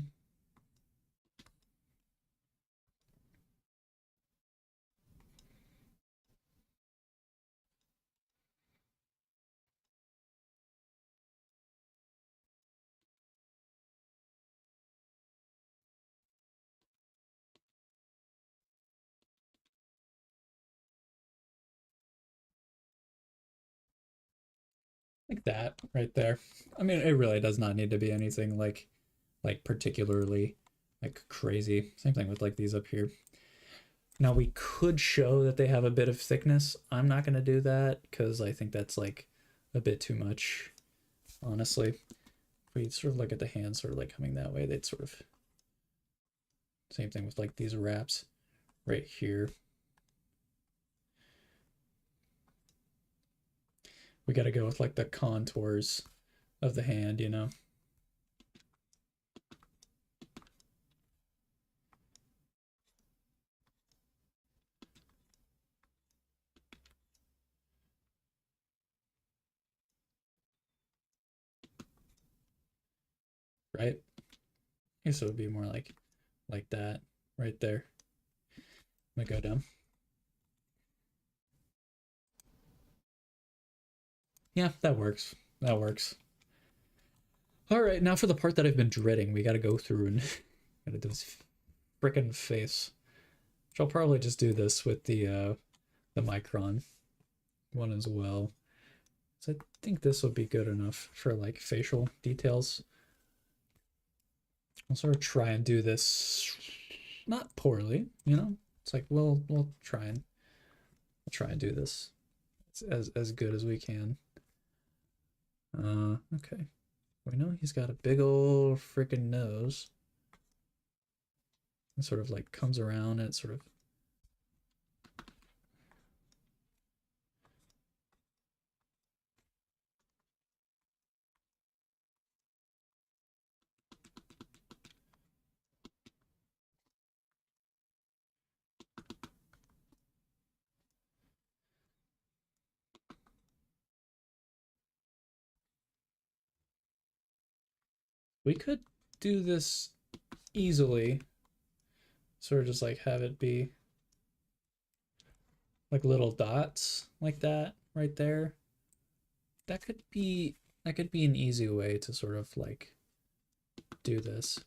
Like that right there. I mean, it really does not need to be anything like particularly like crazy. Same thing with like these up here. Now we could show that they have a bit of thickness. I'm not going to do that because I think that's like a bit too much, honestly. If we sort of look at the hands sort of like coming that way, they'd sort of, same thing with like these wraps right here. We got to go with like the contours of the hand, you know? Right? I guess it would be more like that right there. I'm gonna go down. Yeah, that works. That works. All right, now for the part that I've been dreading, we got to go through and gotta do his frickin' face. Which I'll probably just do this with the micron one as well. So I think this would be good enough for like facial details. I'll sort of try and do this not poorly, you know. It's like we'll try and do this as good as we can. Okay. We know he's got a big old freaking nose. It sort of like comes around and it sort of we could do this easily. Sort of just like have it be like little dots like that right there. That could be an easy way to sort of like do this.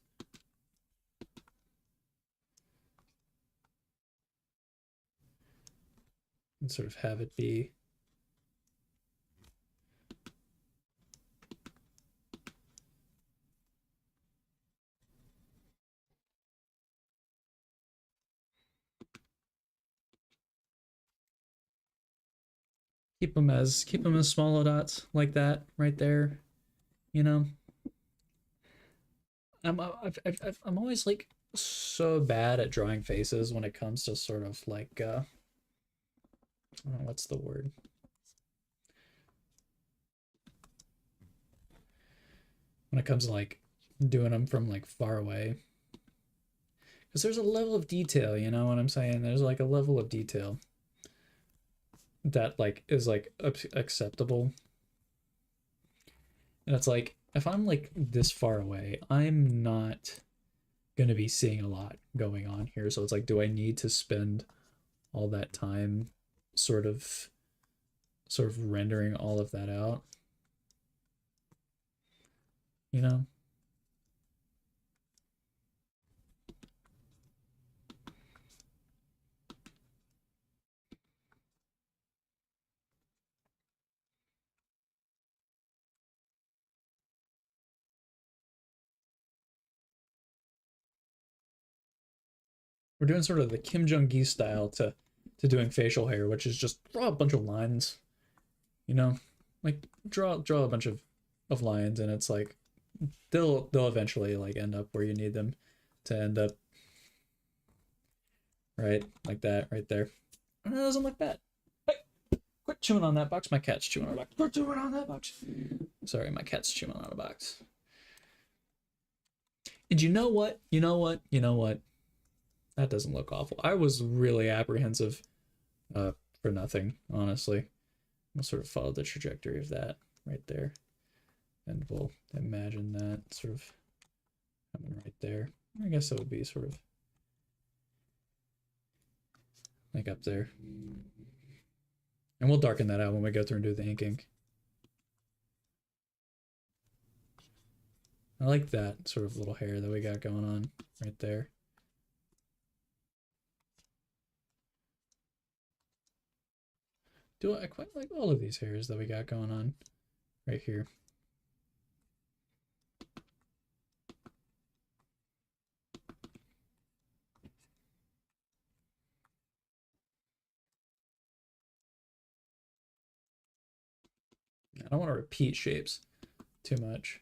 And sort of have it be keep them as small dots like that right there, you know. I'm always like so bad at drawing faces when it comes to sort of like I don't know, what's the word, when it comes to like doing them from like far away, because there's a level of detail, you know what I'm saying? There's like a level of detail that like is like acceptable, and it's like if I'm like this far away, I'm not gonna be seeing a lot going on here. So it's like, do I need to spend all that time sort of rendering all of that out, you know? We're doing sort of the Kim Jong-gi style to doing facial hair, which is just draw a bunch of lines, you know? Like draw a bunch of lines, and it's like they'll eventually like end up where you need them to end up, right? Like that right there. And it doesn't look bad. Hey, quit chewing on that box. My cat's chewing on a box. Quit chewing on that box. Sorry, my cat's chewing on a box. And you know what? You know what? You know what? That doesn't look awful. I was really apprehensive for for nothing, honestly. We'll sort of follow the trajectory of that right there. And we'll imagine that sort of coming right there. I guess it would be sort of like up there. And we'll darken that out when we go through and do the inking. I like that sort of little hair that we got going on right there. I quite like all of these hairs that we got going on right here. I don't want to repeat shapes too much.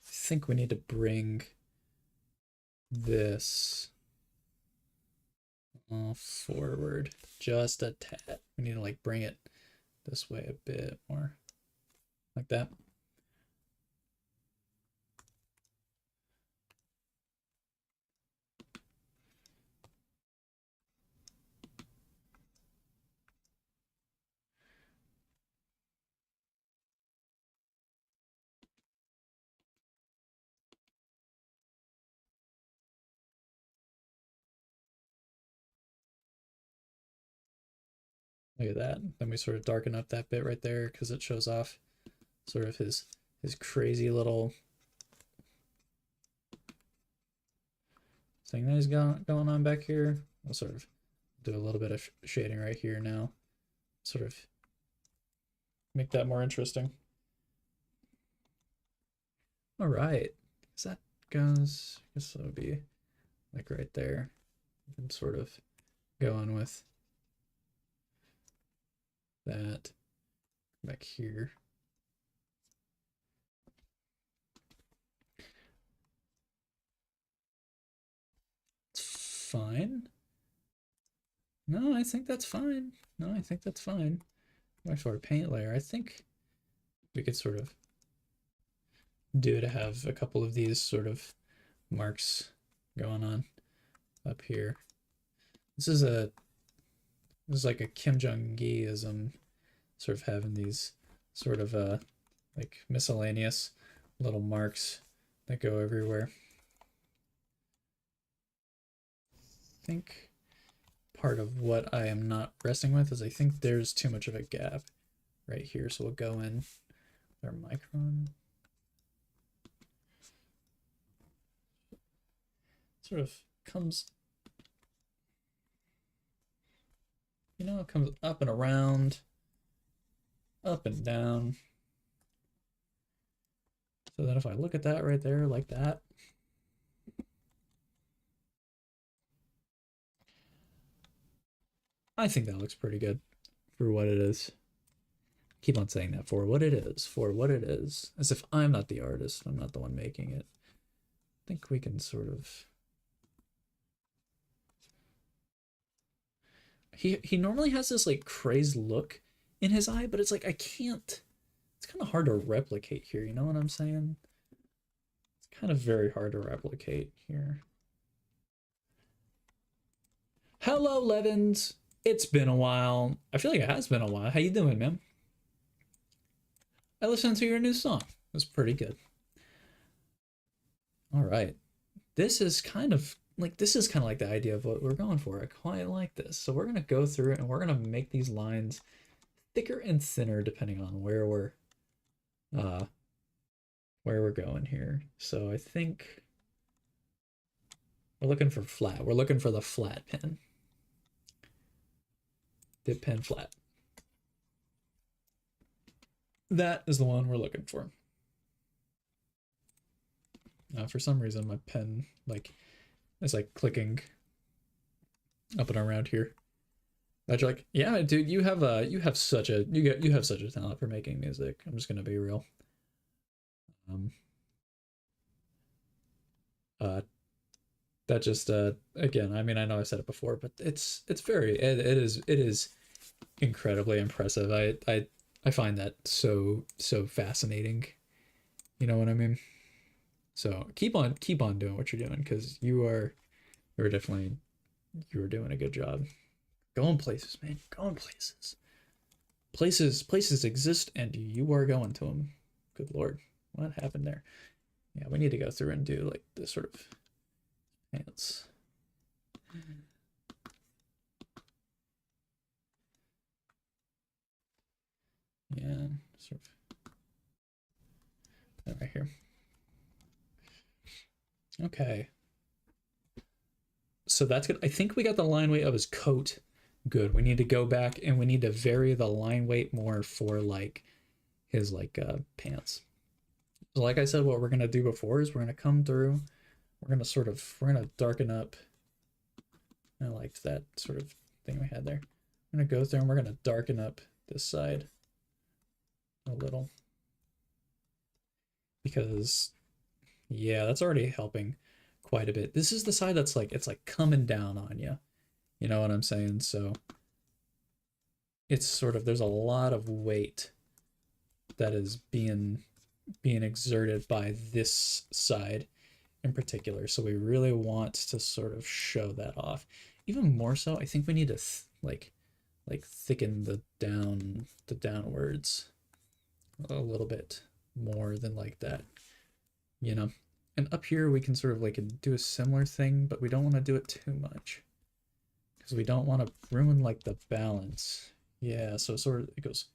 I think we need to bring this forward just a tad. We need to like bring it this way a bit more, like that. Look at that. Then we sort of darken up that bit right there because it shows off sort of his crazy little thing that he's got going on back here. We'll sort of do a little bit of shading right here now. Sort of make that more interesting. All right. So that goes, I guess that would be like right there. And sort of go on with that back here. It's fine. No, I think that's fine. No, I think that's fine. Back to our paint layer. I think we could sort of do to have a couple of these sort of marks going on up here. This is like a Kim Jong-gi-ism, sort of having these sort of like miscellaneous little marks that go everywhere. I think part of what I am not resting with is I think there's too much of a gap right here. So we'll go in with our micron. Sort of comes, you know, it comes up and around, up and down. So that if I look at that right there like that, I think that looks pretty good for what it is. Keep on saying that, for what it is, for what it is, as if I'm not the artist, I'm not the one making it. I think we can sort of, he normally has this like crazed look in his eye, but it's like I can't, it's kind of hard to replicate here, you know what I'm saying? It's kind of very hard to replicate here. Hello, Levins. It's been a while. I feel like it has been a while. How you doing, man? I listened to your new song. It was pretty good. All right. This is kind of like the idea of what we're going for. I quite like this. So we're gonna go through it and we're gonna make these lines thicker and thinner depending on where we're going here. So I think we're looking for flat. We're looking for the flat pen. Dip pen flat. That is the one we're looking for. For some reason my pen like is like clicking up and around here. But you're like, yeah, dude, you have such a talent for making music. I'm just gonna be real. Um, uh, that just again, I mean, I know I said it before, but it is incredibly impressive. I find that so fascinating. You know what I mean? So keep on doing what you're doing because you're definitely you're doing a good job. Going places, man. Going places. Places exist and you are going to them. Good lord. What happened there? Yeah, we need to go through and do like this sort of pants. Yeah, sort of that right here. Okay. So that's good. I think we got the line weight of his coat good. We need to go back and we need to vary the line weight more for like his like pants. So like I said, what we're gonna do before is we're gonna come through, we're gonna darken up. I liked that sort of thing we had there. I'm gonna go through and we're gonna darken up this side a little because yeah, that's already helping quite a bit. This is the side that's like it's like coming down on you. You know what I'm saying? So it's sort of there's a lot of weight that is being exerted by this side in particular. So we really want to sort of show that off. Even more so, I think we need to like thicken the downwards a little bit more than like that, you know. And up here we can sort of like do a similar thing, but we don't want to do it too much because we don't want to ruin like the balance. Yeah, so sort of it goes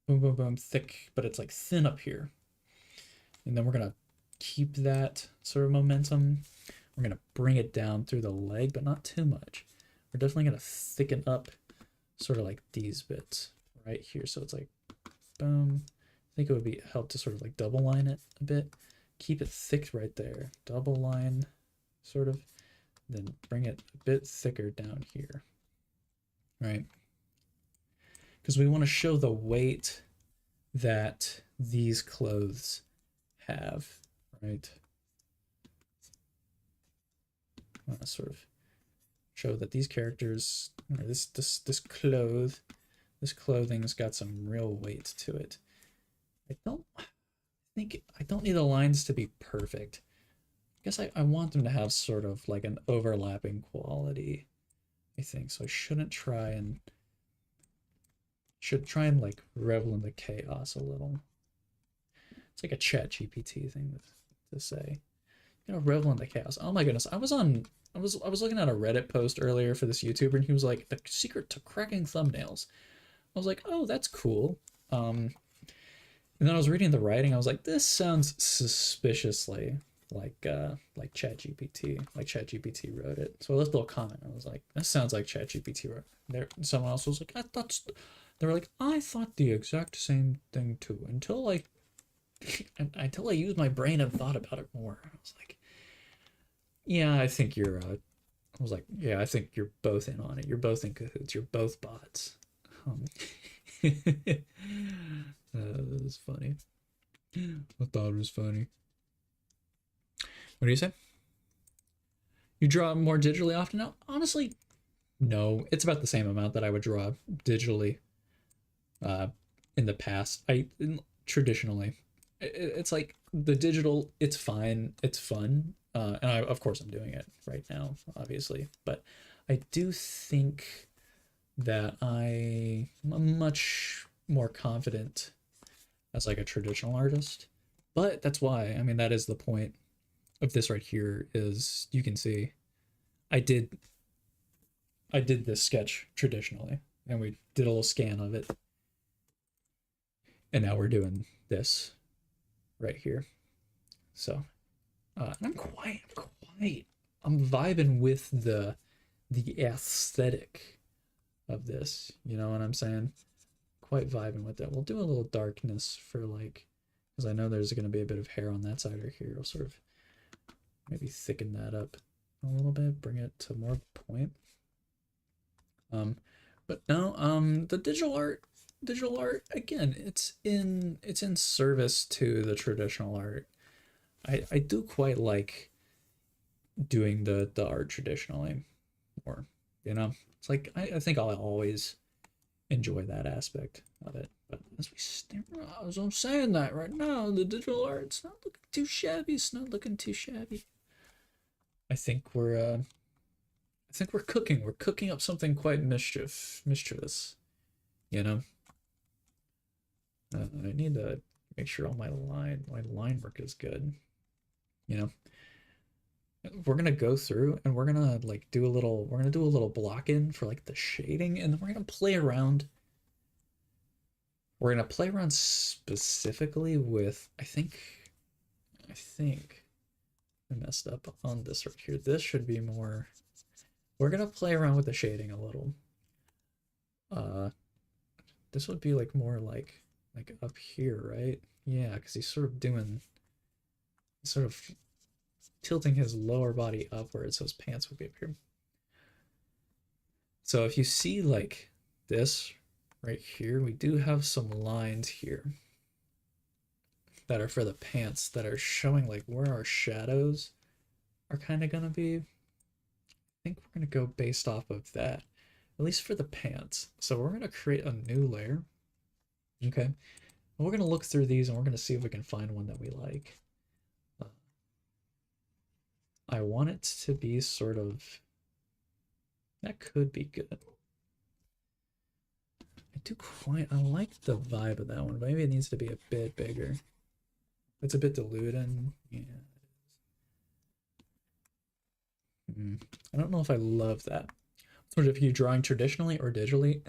boom boom boom thick, but it's like thin up here. And then we're gonna keep that sort of momentum. We're gonna bring it down through the leg, but not too much. We're definitely gonna thicken up sort of like these bits right here. So it's like boom. I think it would be help to sort of like double line it a bit. Keep it thick right there. Double line sort of. Then bring it a bit thicker down here. Right? Because we want to show the weight that these clothes have, right? I want to sort of show that these characters, this clothing's got some real weight to it. I don't need the lines to be perfect. I guess I want them to have sort of like an overlapping quality. I think so. I should try and like revel in the chaos a little. It's like a chat GPT thing to say. You know, revel in the chaos. Oh my goodness. I was looking at a Reddit post earlier for this YouTuber and he was like, the secret to cracking thumbnails. I was like, oh, that's cool. And then I was reading the writing, I was like, this sounds suspiciously like ChatGPT, like ChatGPT wrote it. So I left a little comment. I was like, this sounds like ChatGPT wrote it. There someone else was like, they were like, I thought the exact same thing too until I used my brain and thought about it more. I was like, yeah, I think you're I was like, yeah, I think you're both in on it. You're both in cahoots. You're both bots. That was funny. I thought it was funny. What do you say? You draw more digitally often now? Honestly, no. It's about the same amount that I would draw digitally uh, in the past. Traditionally, it's like the digital. It's fine. It's fun, and of course I'm doing it right now, obviously. But I do think that I'm much more confident as like a traditional artist. But that's why, I mean, that is the point of this right here is you can see I did this sketch traditionally and we did a little scan of it. And now we're doing this right here. So I'm vibing with the aesthetic of this. You know what I'm saying? Quite vibing with it. We'll do a little darkness for like, because I know there's going to be a bit of hair on that side right here. We'll sort of maybe thicken that up a little bit, bring it to more point. Um, but no, the digital art again, it's in service to the traditional art. I do quite like doing the art traditionally, or you know, it's like I think I'll always enjoy that aspect of it. But as I'm saying that right now, the digital art's not looking too shabby. It's not looking too shabby. I think we're cooking. We're cooking up something quite mischievous. You know, I need to make sure all my line work is good. You know, we're gonna go through and we're gonna like do a little. We're gonna do a little block in for like the shading, and then we're gonna play around. We're gonna play around specifically with. I think I messed up on this right here. This should be more. We're gonna play around with the shading a little. Uh, this would be like more like up here, right? Yeah, because he's sort of tilting his lower body upwards, so his pants would be up here. So if you see like this right here, we do have some lines here that are for the pants that are showing like where our shadows are kind of gonna be. I think we're gonna go based off of that, at least for the pants. So we're gonna create a new layer. Okay. And we're gonna look through these and we're gonna see if we can find one that we like. I want it to be sort of, that could be good. I like the vibe of that one, but maybe it needs to be a bit bigger. It's a bit diluted. Yeah. I don't know if I love that. So if you're drawing traditionally or digitally,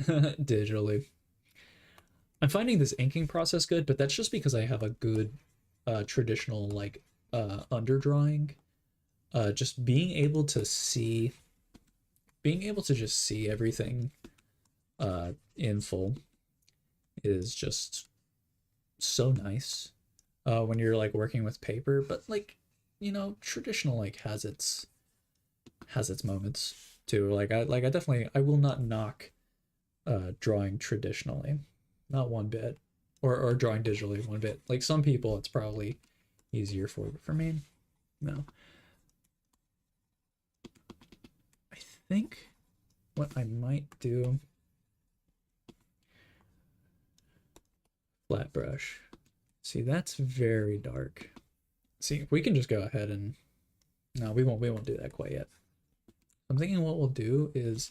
digitally. I'm finding this inking process good, but that's just because I have a good traditional like underdrawing. Just being able to just see everything in full is just so nice when you're like working with paper. But like, you know, traditional like has its moments too. I definitely I will not knock drawing traditionally, not one bit, or drawing digitally one bit. Like some people, it's probably easier for, but for me, no. I think what I might do, flat brush. See, that's very dark. See, we can just go ahead and no, we won't do that quite yet. I'm thinking what we'll do is,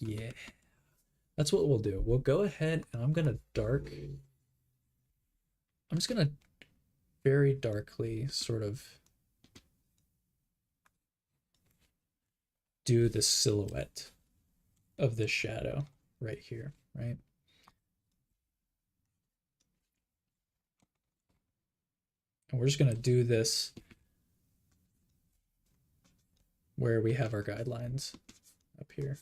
yeah, that's what we'll do. We'll go ahead and I'm just gonna very darkly sort of do the silhouette of this shadow right here, right? And we're just gonna do this where we have our guidelines up here.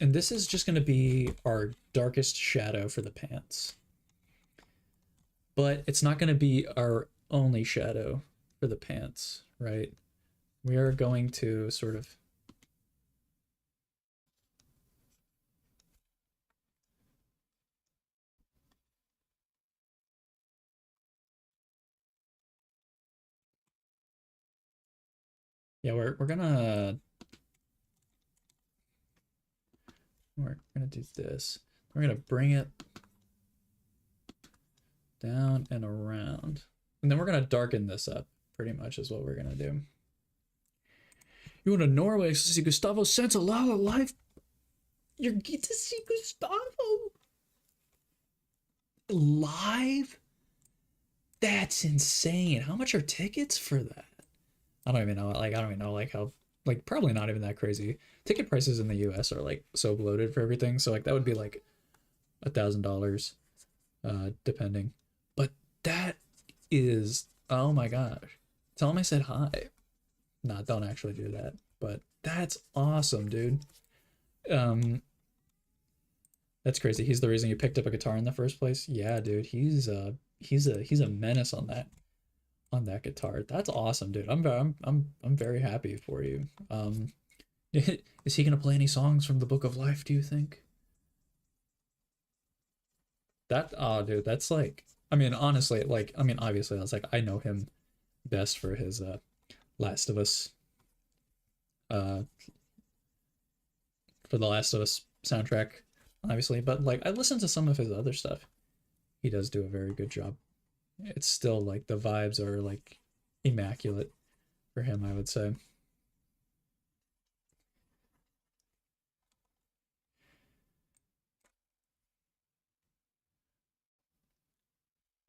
And this is just going to be our darkest shadow for the pants. But it's not going to be our only shadow for the pants, right? We are going to sort of yeah, we're gonna do this. We're gonna bring it down and around. And then we're gonna darken this up, pretty much is what we're gonna do. You want to Norway to see Gustavo Santaolalla live? You get to see Gustavo live? That's insane. How much are tickets for that? I don't even know. Like, I don't even know like how like probably not even that crazy. Ticket prices in the US are like so bloated for everything. So like that would be like $1,000 depending. But that is, oh my gosh. Tell him I said hi. Nah, don't actually do that. But that's awesome, dude. That's crazy. He's the reason you picked up a guitar in the first place. Yeah, dude. He's a menace on on that guitar. That's awesome, dude. I'm very happy for you. Is he gonna play any songs from the Book of Life, do you think? That oh dude, that's like I mean honestly, like I mean obviously that's like I know him best for his Last of Us uh for the Last of Us soundtrack, obviously, but like I listened to some of his other stuff. He does do a very good job. It's still like the vibes are like immaculate for him, I would say.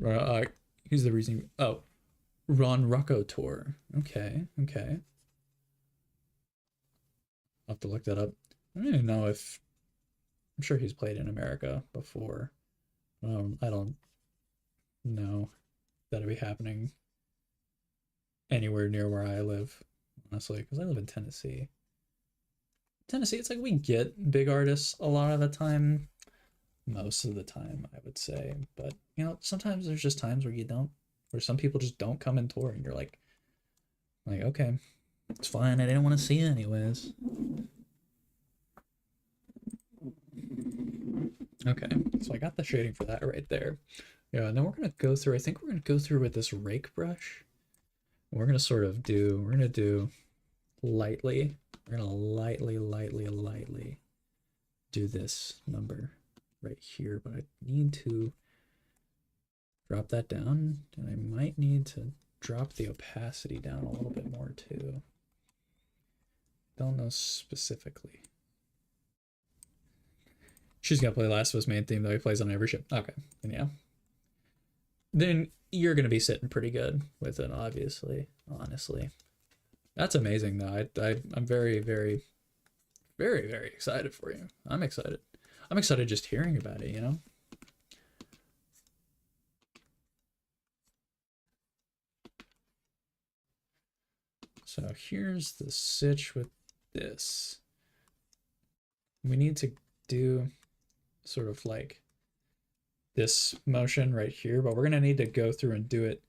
Uh, he's the reason. Oh, Ron Rucco tour. Okay, okay. I'll have to look that up. I don't even know if I'm sure he's played in America before. I don't know that'll be happening anywhere near where I live, honestly, because I live in Tennessee. Tennessee, it's like we get big artists a lot of the time, most of the time, I would say. But you know, sometimes there's just times where you don't, where some people just don't come and tour, and you're like okay, it's fine. I didn't want to see it anyways. Okay, so I got the shading for that right there. Yeah, and then we're gonna go through. I think we're gonna go through with this rake brush. We're gonna sort of do. We're gonna do lightly. We're gonna lightly do this number right here, but I need to drop that down, and I might need to drop the opacity down a little bit more too. Don't know specifically. She's gonna play Last of Us main theme that he plays on every ship. Okay, and yeah, then you're gonna be sitting pretty good with it, obviously. Honestly, that's amazing though. I'm very excited for you. I'm excited. I'm excited just hearing about it. You know. So here's the sitch with this. We need to do sort of like this motion right here, but we're gonna need to go through and do it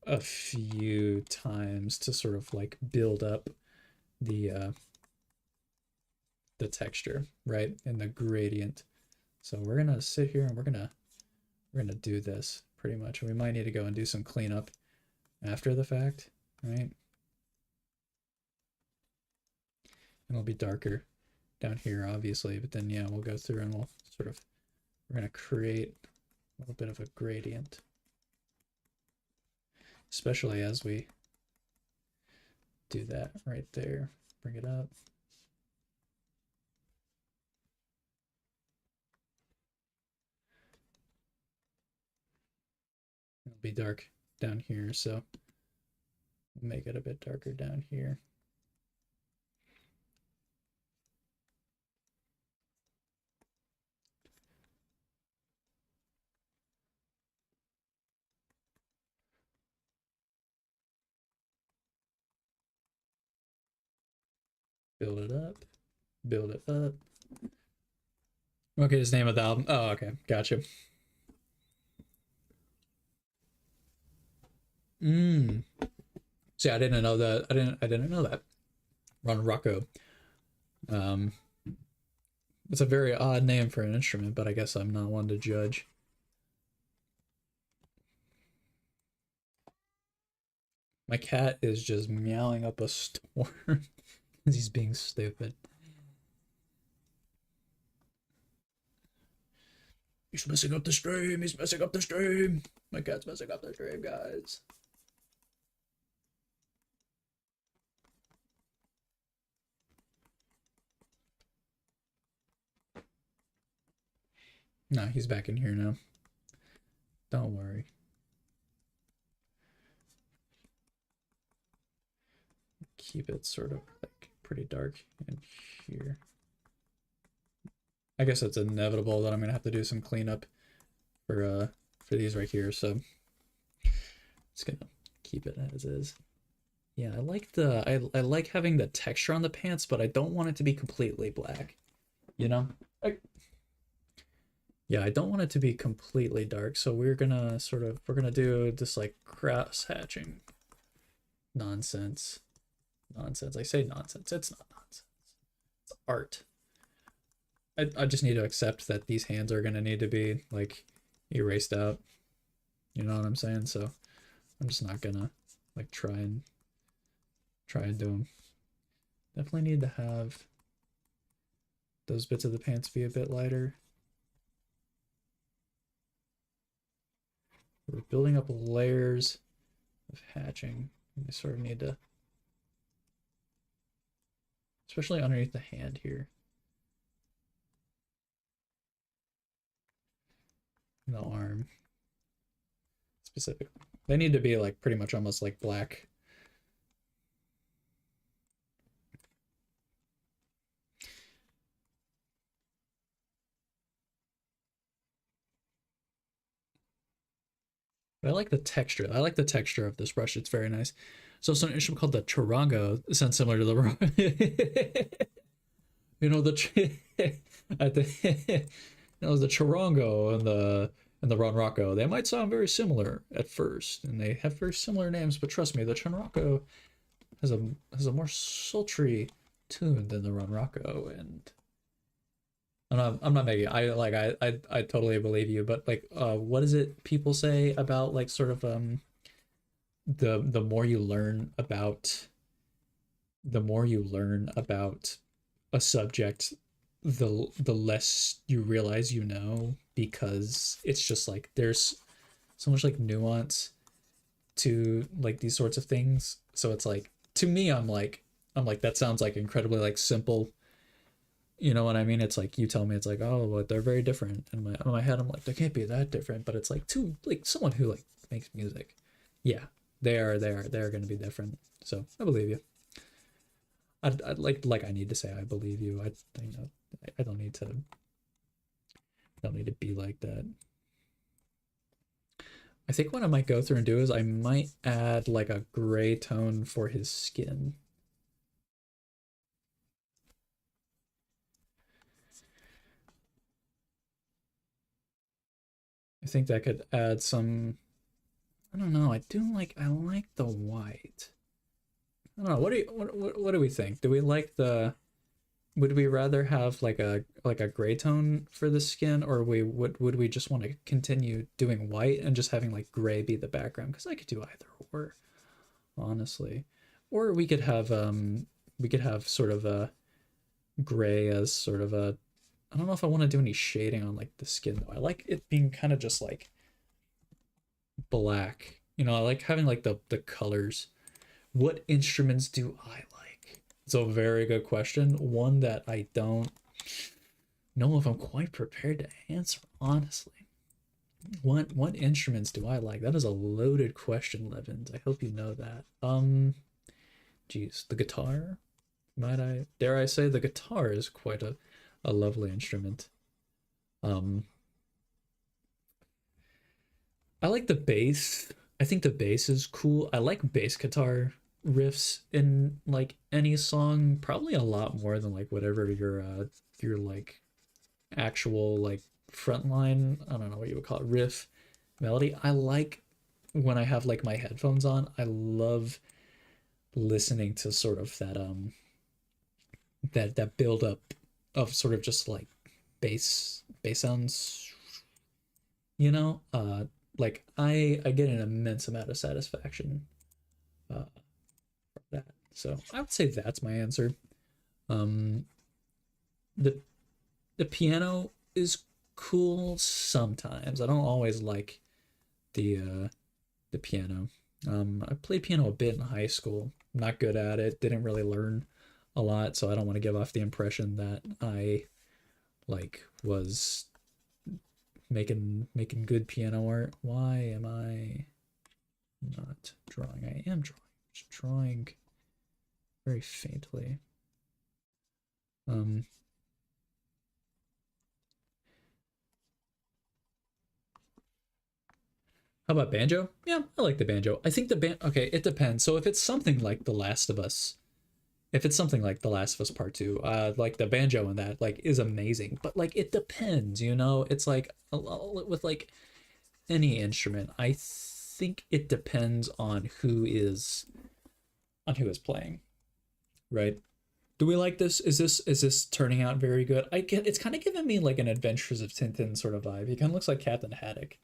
a few times to sort of like build up the texture, right? And the gradient. So we're gonna sit here and we're gonna do this pretty much. We might need to go and do some cleanup after the fact, right? And it'll be darker down here, obviously, but then yeah, we'll go through and we'll sort of we're gonna create a little bit of a gradient, especially as we do that right there. Bring it up. It'll be dark down here, so make it a bit darker down here. Build it up. Build it up. Okay, his name of the album. Oh, okay, gotcha. Mm. See, I didn't know that. I didn't know that. Ron Rocco. Um, it's a very odd name for an instrument, but I guess I'm not one to judge. My cat is just meowing up a storm because he's being stupid. He's messing up the stream. He's messing up the stream. My cat's messing up the stream, guys. No, he's back in here now. Don't worry. Keep it sort of like pretty dark in here. I guess it's inevitable that I'm gonna have to do some cleanup for these right here, so just gonna keep it as is. Yeah, I like I like having the texture on the pants, but I don't want it to be completely black. You know? Yeah, I don't want it to be completely dark, so we're gonna do this like cross hatching nonsense. Nonsense. I say nonsense. It's not nonsense. It's art. I just need to accept that these hands are gonna need to be like erased out. You know what I'm saying? So I'm just not gonna like try and do them. Definitely need to have those bits of the pants be a bit lighter. We're building up layers of hatching. We sort of need to, especially underneath the hand here. The arm specifically. They need to be like pretty much almost like black. But I like the texture. I like the texture of this brush. It's very nice. So it's an instrument called the charango. It sounds similar to the you know the I think you know the charango and the ronraco. They might sound very similar at first, and they have very similar names. But trust me, the charango has a more sultry tune than the ronraco, and I'm not making I totally believe you, but like what is it people say about like sort of the more you learn about the more you learn about a subject, the less you realize you know, because it's just like there's so much like nuance to like these sorts of things. So it's like to me I'm like that sounds like incredibly like simple. You know what I mean? It's like you tell me it's like, oh, but they're very different. And in my head, I'm like, they can't be that different. But it's like to like someone who like makes music, yeah, they're gonna be different. So I believe you. I'd like I need to say I believe you. You know I don't need to be like that. I think what I might go through and do is I might add like a gray tone for his skin. I think that could add some. I don't know. I like the white. I don't know. What do we think? Do we like the would we rather have like a gray tone for the skin, or we would we just want to continue doing white and just having like gray be the background? Because I could do either or, honestly. Or we could have sort of a gray as sort of a I don't know if I want to do any shading on like the skin though. I like it being kind of just like black. You know, I like having like the colors. What instruments do I like? It's a very good question. One that I don't know if I'm quite prepared to answer, honestly. What instruments do I like? That is a loaded question, Levins. I hope you know that. Geez, the guitar? Might I dare I say the guitar is quite a lovely instrument. Um, I like the bass. I think the bass is cool. I like bass guitar riffs in like any song, probably a lot more than like whatever your like actual like frontline, I don't know what you would call it, riff melody. I like when I have like my headphones on, I love listening to sort of that build up of sort of just like bass sounds, you know? Like I get an immense amount of satisfaction from that. So I would say that's my answer. Um the the piano is cool sometimes. I don't always like the piano. I played piano a bit in high school. Not good at it. Didn't really learn a lot, so I don't want to give off the impression that I like was making good piano art. Why am I not drawing? I am drawing. Just drawing very faintly. Um, how about banjo? Yeah, I like the banjo. I think the band. Okay, it depends. So if it's something like The Last of Us, if it's something like The Last of Us Part 2, like the banjo in that like is amazing, but like it depends, you know? It's like with like any instrument, I think it depends on who is playing, right? Do we like this? Is this turning out very good? I get it's kind of giving me like an Adventures of Tintin sort of vibe. He kind of looks like Captain Haddock,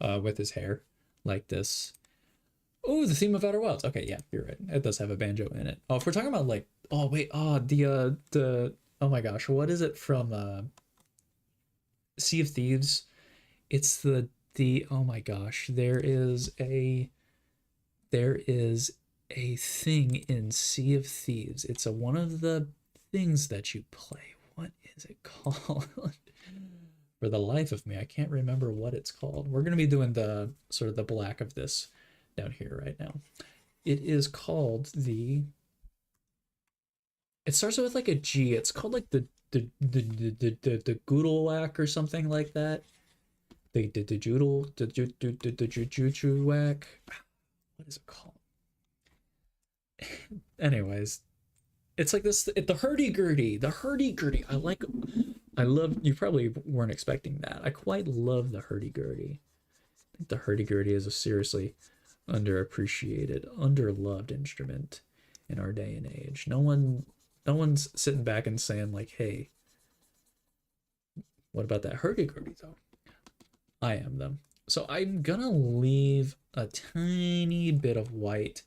with his hair like this. Oh, the theme of Outer Wilds. Okay, yeah, you're right. It does have a banjo in it. Oh, if we're talking about like, oh wait, the oh my gosh, what is it from Sea of Thieves? It's the oh my gosh, there is a thing in Sea of Thieves. It's one of the things that you play. What is it called? For the life of me, I can't remember what it's called. We're gonna be doing the sort of the black of this down here right now. It is called the. It starts with like a G. It's called like the Goodle or something like that. The Joodle the Juju whack. What is it called? Anyways, it's like this. The hurdy-gurdy. The hurdy-gurdy. I love. You probably weren't expecting that. I quite love the hurdy-gurdy. I think the hurdy-gurdy is a seriously underappreciated, underloved instrument in our day and age. No one's sitting back and saying like, "Hey, what about that hurdy-gurdy though?" I am them. So I'm gonna leave a tiny bit of white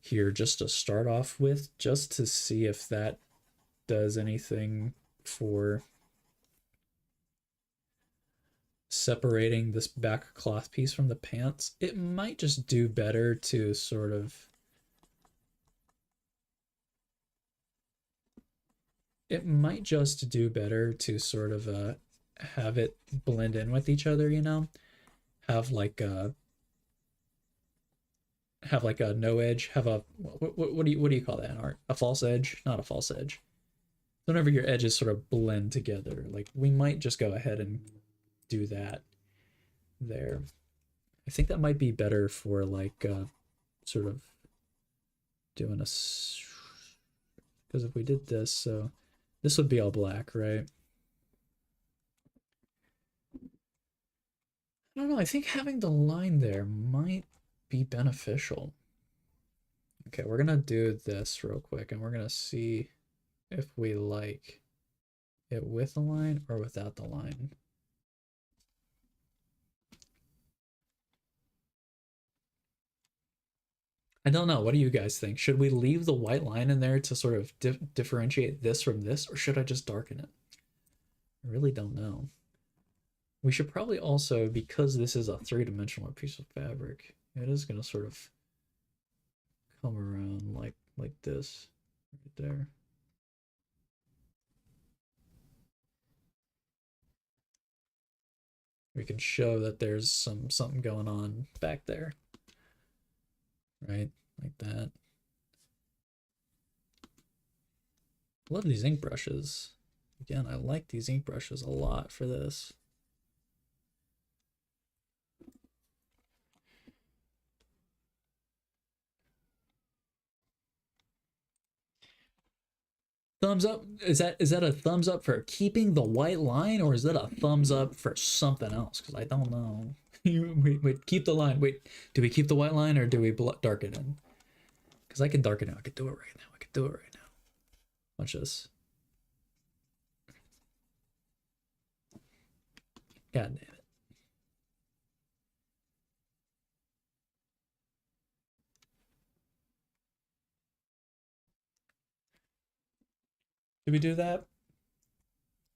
here just to start off with, just to see if that does anything for separating this back cloth piece from the pants. It might just do better to sort of have it blend in with each other, you know? Have like a no edge, have a what do you call that in art? A false edge? Not a false edge. Whenever your edges sort of blend together, like we might just go ahead and do that there. I think that might be better for like sort of doing because if we did this, so this would be all black, right? I don't know. I think having the line there might be beneficial. Okay, we're gonna do this real quick and we're gonna see if we like it with the line or without the line. I don't know. What do you guys think? Should we leave the white line in there to sort of differentiate this from this, or should I just darken it? I really don't know. We should probably also, because this is a three-dimensional piece of fabric, it is going to sort of come around like this right there. We can show that there's something going on back there, right? Like that. Love these ink brushes. Again, I like these ink brushes a lot for this. Thumbs up. Is that a thumbs up for keeping the white line, or is that a thumbs up for something else? Because I don't know. Wait, keep the line. Wait, do we keep the white line or do we darken it? Because I can darken it. I could do it right now. I could do it right now. Watch this. God damn it. Did we do that?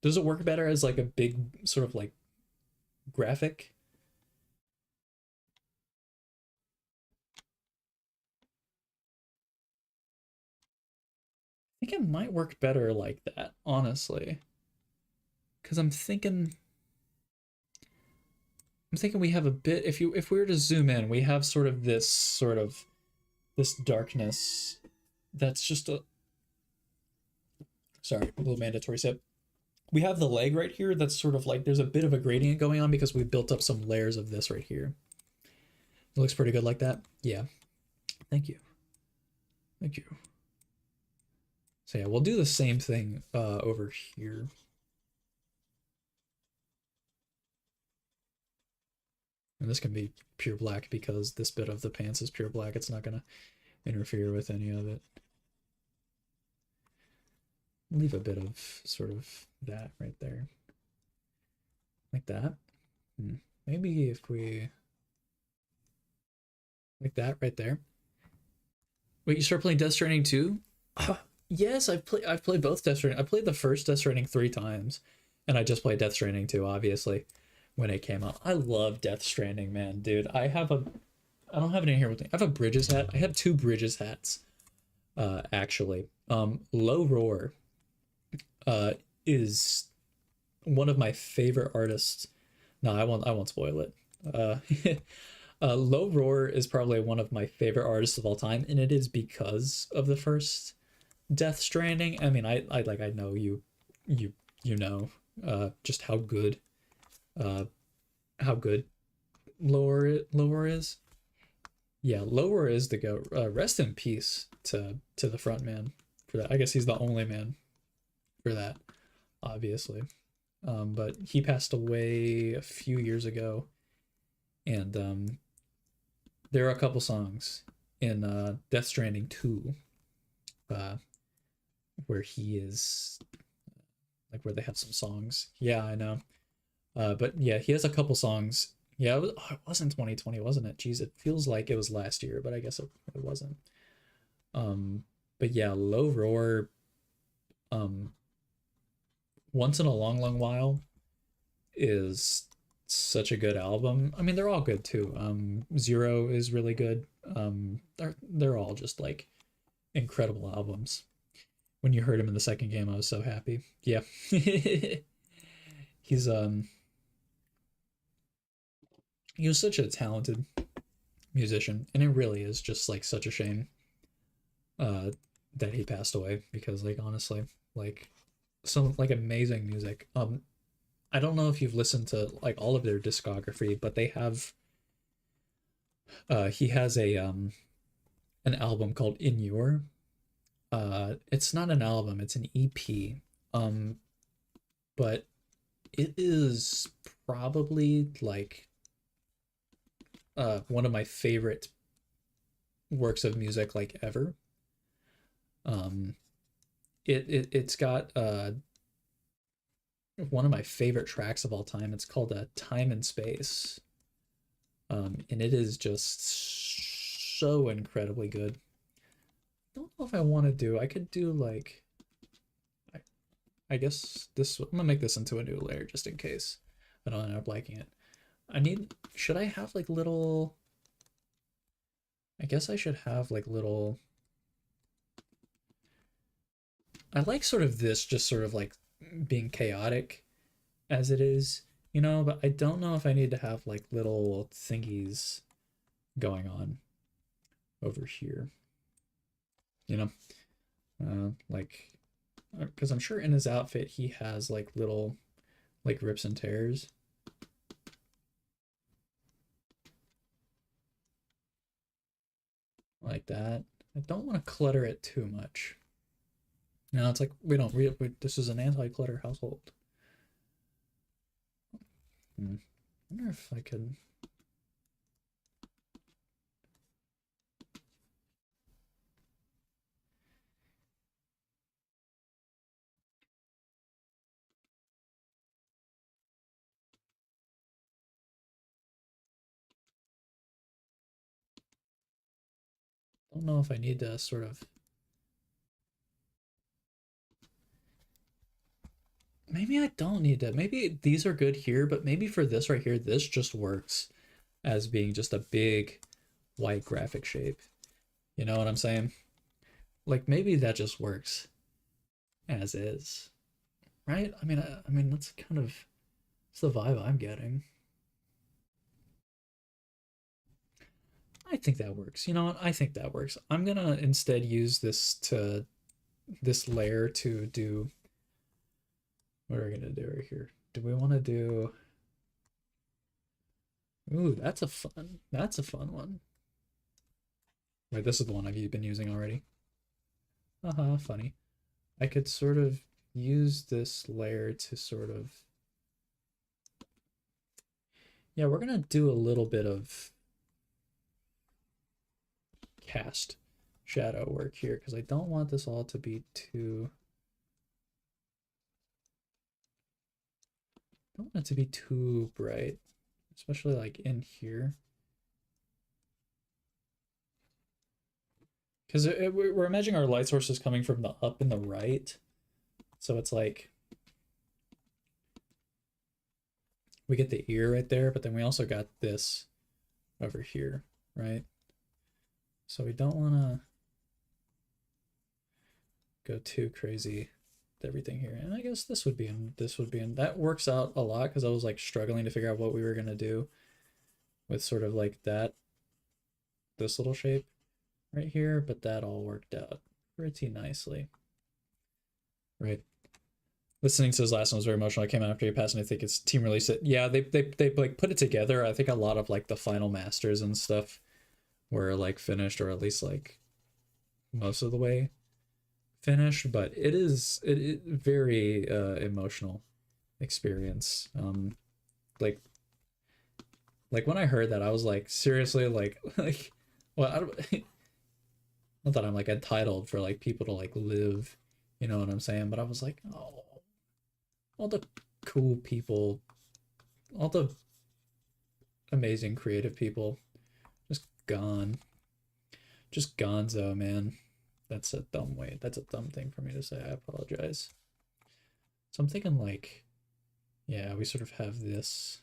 Does it work better as like a big sort of like graphic? I think it might work better like that, honestly. Because I'm thinking we have a bit, if we were to zoom in, we have sort of this darkness that's just a sorry, a little mandatory sip. We have the leg right here that's sort of like there's a bit of a gradient going on because we built up some layers of this right here. It looks pretty good like that. Yeah. Thank you. Thank you. So yeah, we'll do the same thing over here. And this can be pure black because this bit of the pants is pure black. It's not gonna interfere with any of it. Leave a bit of sort of that right there. Like that. Maybe if we like that right there. Wait, you start playing Death Stranding 2? Yes, I've played both Death Stranding. I played the first Death Stranding 3 times, and I just played Death Stranding 2, obviously, when it came out. I love Death Stranding, man, dude. I don't have it in here with me. I have a Bridges hat. I have two Bridges hats, actually. Low Roar, is one of my favorite artists. No, I won't spoil it. Low Roar is probably one of my favorite artists of all time, and it is because of the first Death Stranding. I mean, I know you you know just uh how good Lower is. Yeah, Lower is the go. Rest in peace to the front man for that. I guess he's the only man for that, obviously. But he passed away a few years ago, and there are a couple songs in Death Stranding 2 uh, where he is like where they have some songs. Yeah, I know. But yeah, he has a couple songs. Yeah, it was in 2020, wasn't it? Jeez, it feels like it was last year, but I guess it wasn't. But yeah, Low Roar, um, once in a long, long while is such a good album. I mean, they're all good too. Zero is really good. They're all just like incredible albums. When you heard him in the second game, I was so happy. Yeah. He's he was such a talented musician, and it really is just like such a shame uh that he passed away because like honestly, like some like amazing music. I don't know if you've listened to like all of their discography, but they have he has a an album called In Your. It's not an album, it's an EP. Um but it is probably like one of my favorite works of music like ever. Um it's got one of my favorite tracks of all time. It's called Time and Space. And it is just so incredibly good. I don't know if I want to do. I could do like I, I guess this. I'm gonna make this into a new layer just in case I don't end up liking it. I need. Should I have like little? I guess I should have like little. I like sort of this, just sort of like being chaotic as it is, you know. But I don't know if I need to have like little thingies going on over here, you know. Like because I'm sure in his outfit he has like little like rips and tears like that. I don't want to clutter it too much. No, it's like we this is an anti-clutter household. I wonder if I could. Don't know if I need to sort of. Maybe I don't need to. Maybe these are good here, but maybe for this right here, this just works as being just a big white graphic shape. You know what I'm saying? Like maybe that just works as is, right? I mean that's kind of it's the vibe I'm getting. I think that works. You know what? I think that works. I'm gonna instead use this layer to do. What are we gonna do right here? Do we want to do? Ooh, that's a fun one. Wait, this is the one I've been using already. Funny. I could sort of use this layer to sort of, yeah, we're gonna do a little bit of cast shadow work here because I don't want this all to be too, I don't want it to be too bright, especially like in here. Because we're imagining our light source is coming from the up and the right. So it's like we get the ear right there, but then we also got this over here, right? So we don't want to go too crazy with everything here. And I guess this would be in, that works out a lot because I was like struggling to figure out what we were going to do with sort of like that, this little shape right here, but that all worked out pretty nicely. Right. Listening to his last one was very emotional. I came out after he passed, and I think his team released it. Yeah, they like put it together. I think a lot of like the final masters and stuff were like finished, or at least like most of the way finished. But it very emotional experience. Like when I heard that, I was like, seriously, like like, well, I don't, not that I'm like entitled for like people to like live, you know what I'm saying? But I was like, oh, all the cool people, all the amazing creative people, just gone, just gonzo, man. That's a dumb way. That's a dumb thing for me to say. I apologize. So I'm thinking like, yeah, we sort of have this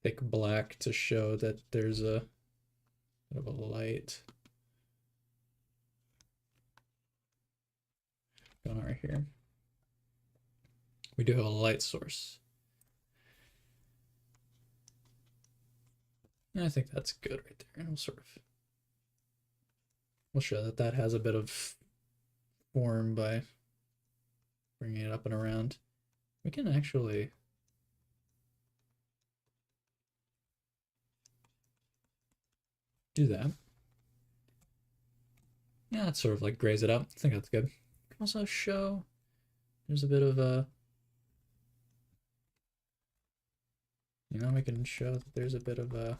thick black to show that there's a bit of a light going on right here. We do have a light source. And I think that's good right there. And we'll show that that has a bit of form by bringing it up and around. We can actually do that. Yeah, it's sort of like graze it up. I think that's good. We can also show there's a bit of a, you know, we can show that there's a bit of a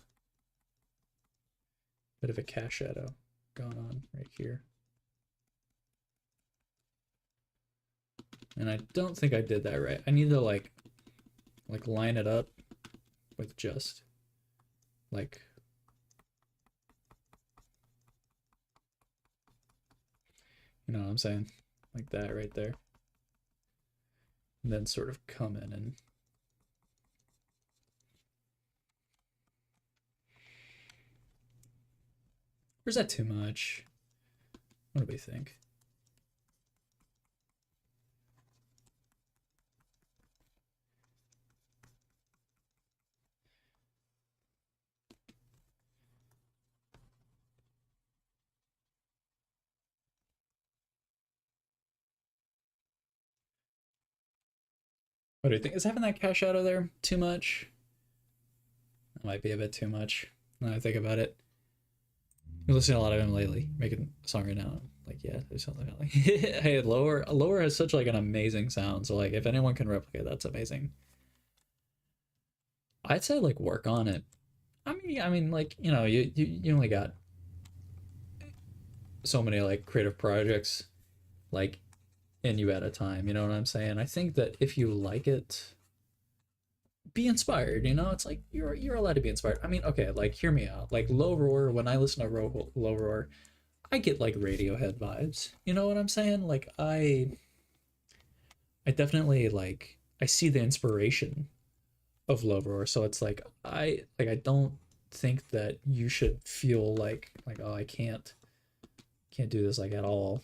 cast shadow going on right here. And I don't think I did that right. I need to like line it up with just like, you know what I'm saying? Like that right there. And then sort of come in and or is that too much? What do we think? What do you think? Is having that cast shadow there too much? That might be a bit too much when I think about it. I've been listening to a lot of him lately, making a song right now. Like, yeah, there's something like, hey, lower has such like an amazing sound. So like, if anyone can replicate, that's amazing. I'd say like work on it. I mean, like you know, you only got so many like creative projects like in you at a time. You know what I'm saying? I think that if you like it, be inspired. You know, it's like you're allowed to be inspired. I mean, okay, like hear me out. Like low roar, when I listen to low roar, I get like Radiohead vibes. You know what I'm saying? Like I definitely like I see the inspiration of low roar. So it's like I don't think that you should feel like oh I can't do this like at all.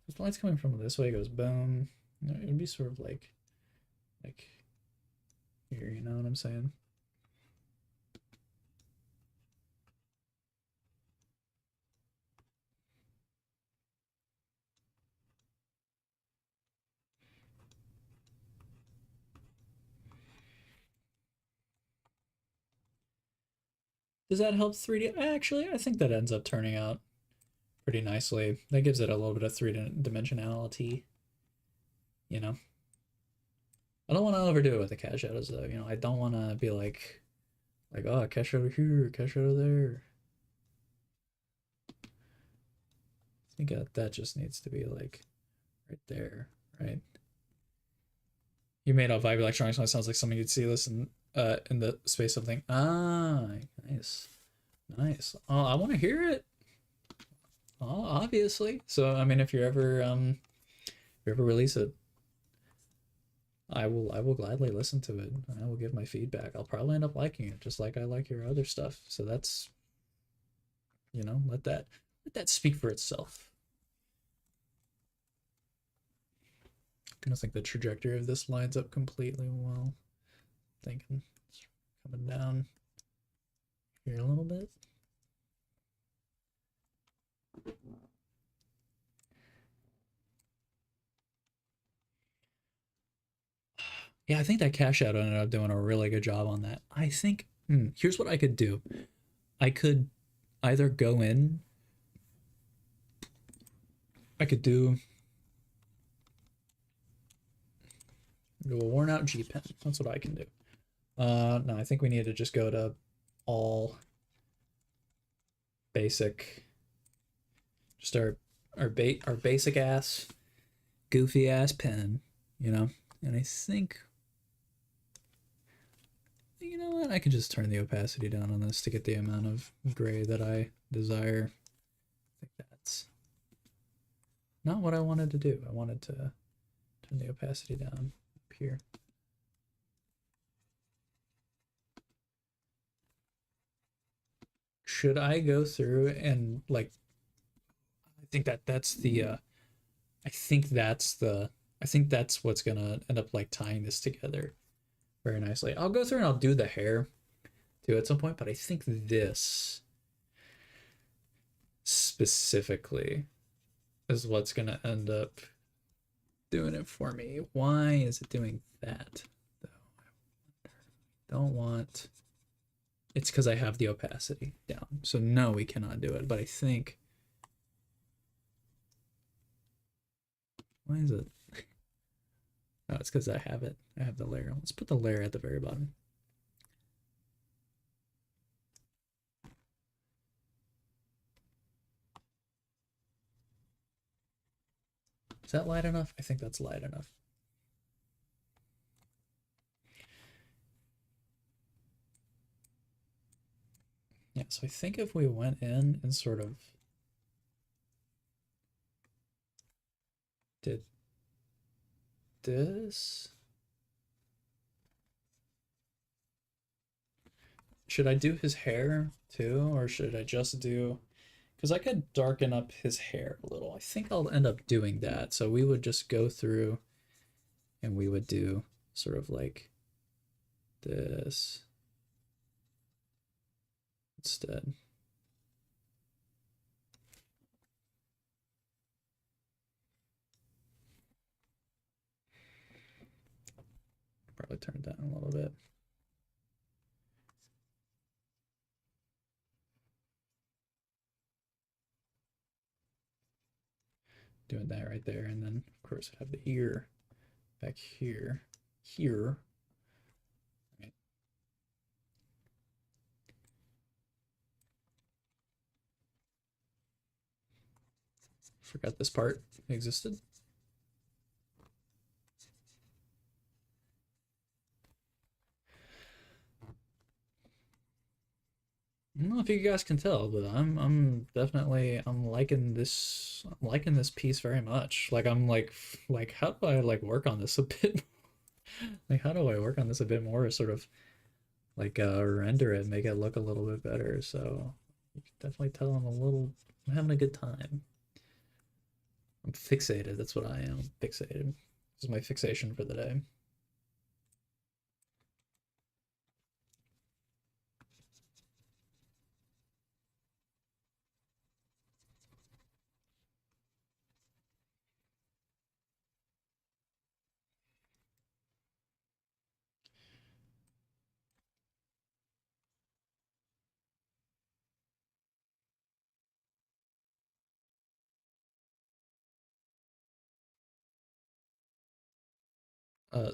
If the light's coming from this way, it goes boom. You know, it would be sort of like here. You know what I'm saying? Does that help 3D? Actually, I think that ends up turning out pretty nicely. That gives it a little bit of three dimensionality, you know. I don't want to overdo it with the cash shadows though. I don't want to be like oh cash shadow here, cash shadow there. I think that just needs to be like right there, right? You made out Vibe Electronics. It sounds like something you'd see this in the space of thing. Ah, nice, nice. Oh, I want to hear it. Oh, obviously. So I mean, if you ever release it, I will gladly listen to it. I will give my feedback. I'll probably end up liking it, just like I like your other stuff. So that's let that speak for itself. I don't think the trajectory of this lines up completely well. Thinking it's coming down here a little bit. Yeah, I think that cash out ended up doing a really good job on that. I think here's what I could do. I could either go in. I could do a worn out G pen. That's what I can do. No, I think we need to just go to all basic. Just our basic ass, goofy ass pen, you know. And I think you know what? I can just turn the opacity down on this to get the amount of gray that I desire. I think that's not what I wanted to do. I wanted to turn the opacity down up here. Should I go through and like I think that's the I think that's the I think that's what's gonna end up like tying this together very nicely. I'll go through and I'll do the hair too at some point, but I think this specifically is what's gonna end up doing it for me. Why is it doing that though? Don't want it's because I have the opacity down. So no, we cannot do it. But I think why is it? Oh, it's because I have it. I have the layer. Let's put the layer at the very bottom. Is that light enough? I think that's light enough. Yeah, so I think if we went in and sort of did this, should I do his hair too, or should I just do, because I could darken up his hair a little. I think I'll end up doing that. So we would just go through and we would do sort of like this instead. Probably turn it down a little bit. Doing that right there, and then of course I have the ear back here, here. Right. Forgot this part existed. I don't know if you guys can tell, but I'm definitely I'm liking this piece very much. Like I'm like how do I like work on this a bit? Like how do I work on this a bit more? Sort of like render it, make it look a little bit better. So you can definitely tell I'm having a good time. I'm fixated. That's what I am. Fixated. This is my fixation for the day.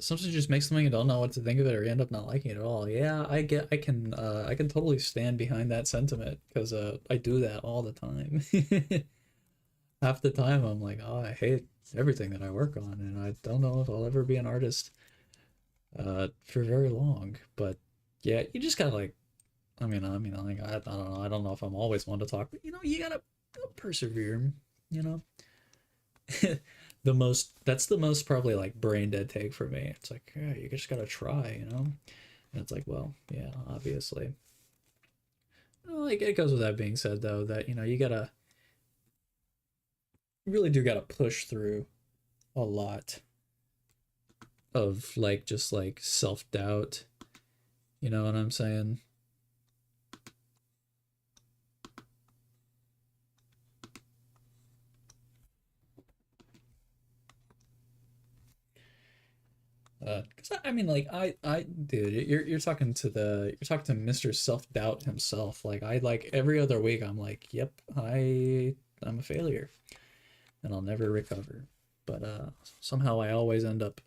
sometimes you just make something and don't know what to think of it, or you end up not liking it at all. Yeah, I can totally stand behind that sentiment because I do that all the time. Half the time I'm like, oh, I hate everything that I work on, and I don't know if I'll ever be an artist for very long. But yeah, you just gotta like, like I don't know, I don't know if I'm always one to talk, but you gotta persevere. You know, that's the most probably like brain dead take for me. It's like, yeah, you just gotta try. And it's like, well, yeah, obviously. Well, like it goes with that being said, though, that you gotta really do gotta push through a lot of like just like self doubt. You know what I'm saying? Because I mean, like dude, you're talking to Mr. Self Doubt himself. Like I like every other week, I'm like, yep, I'm a failure, and I'll never recover. But somehow I always end up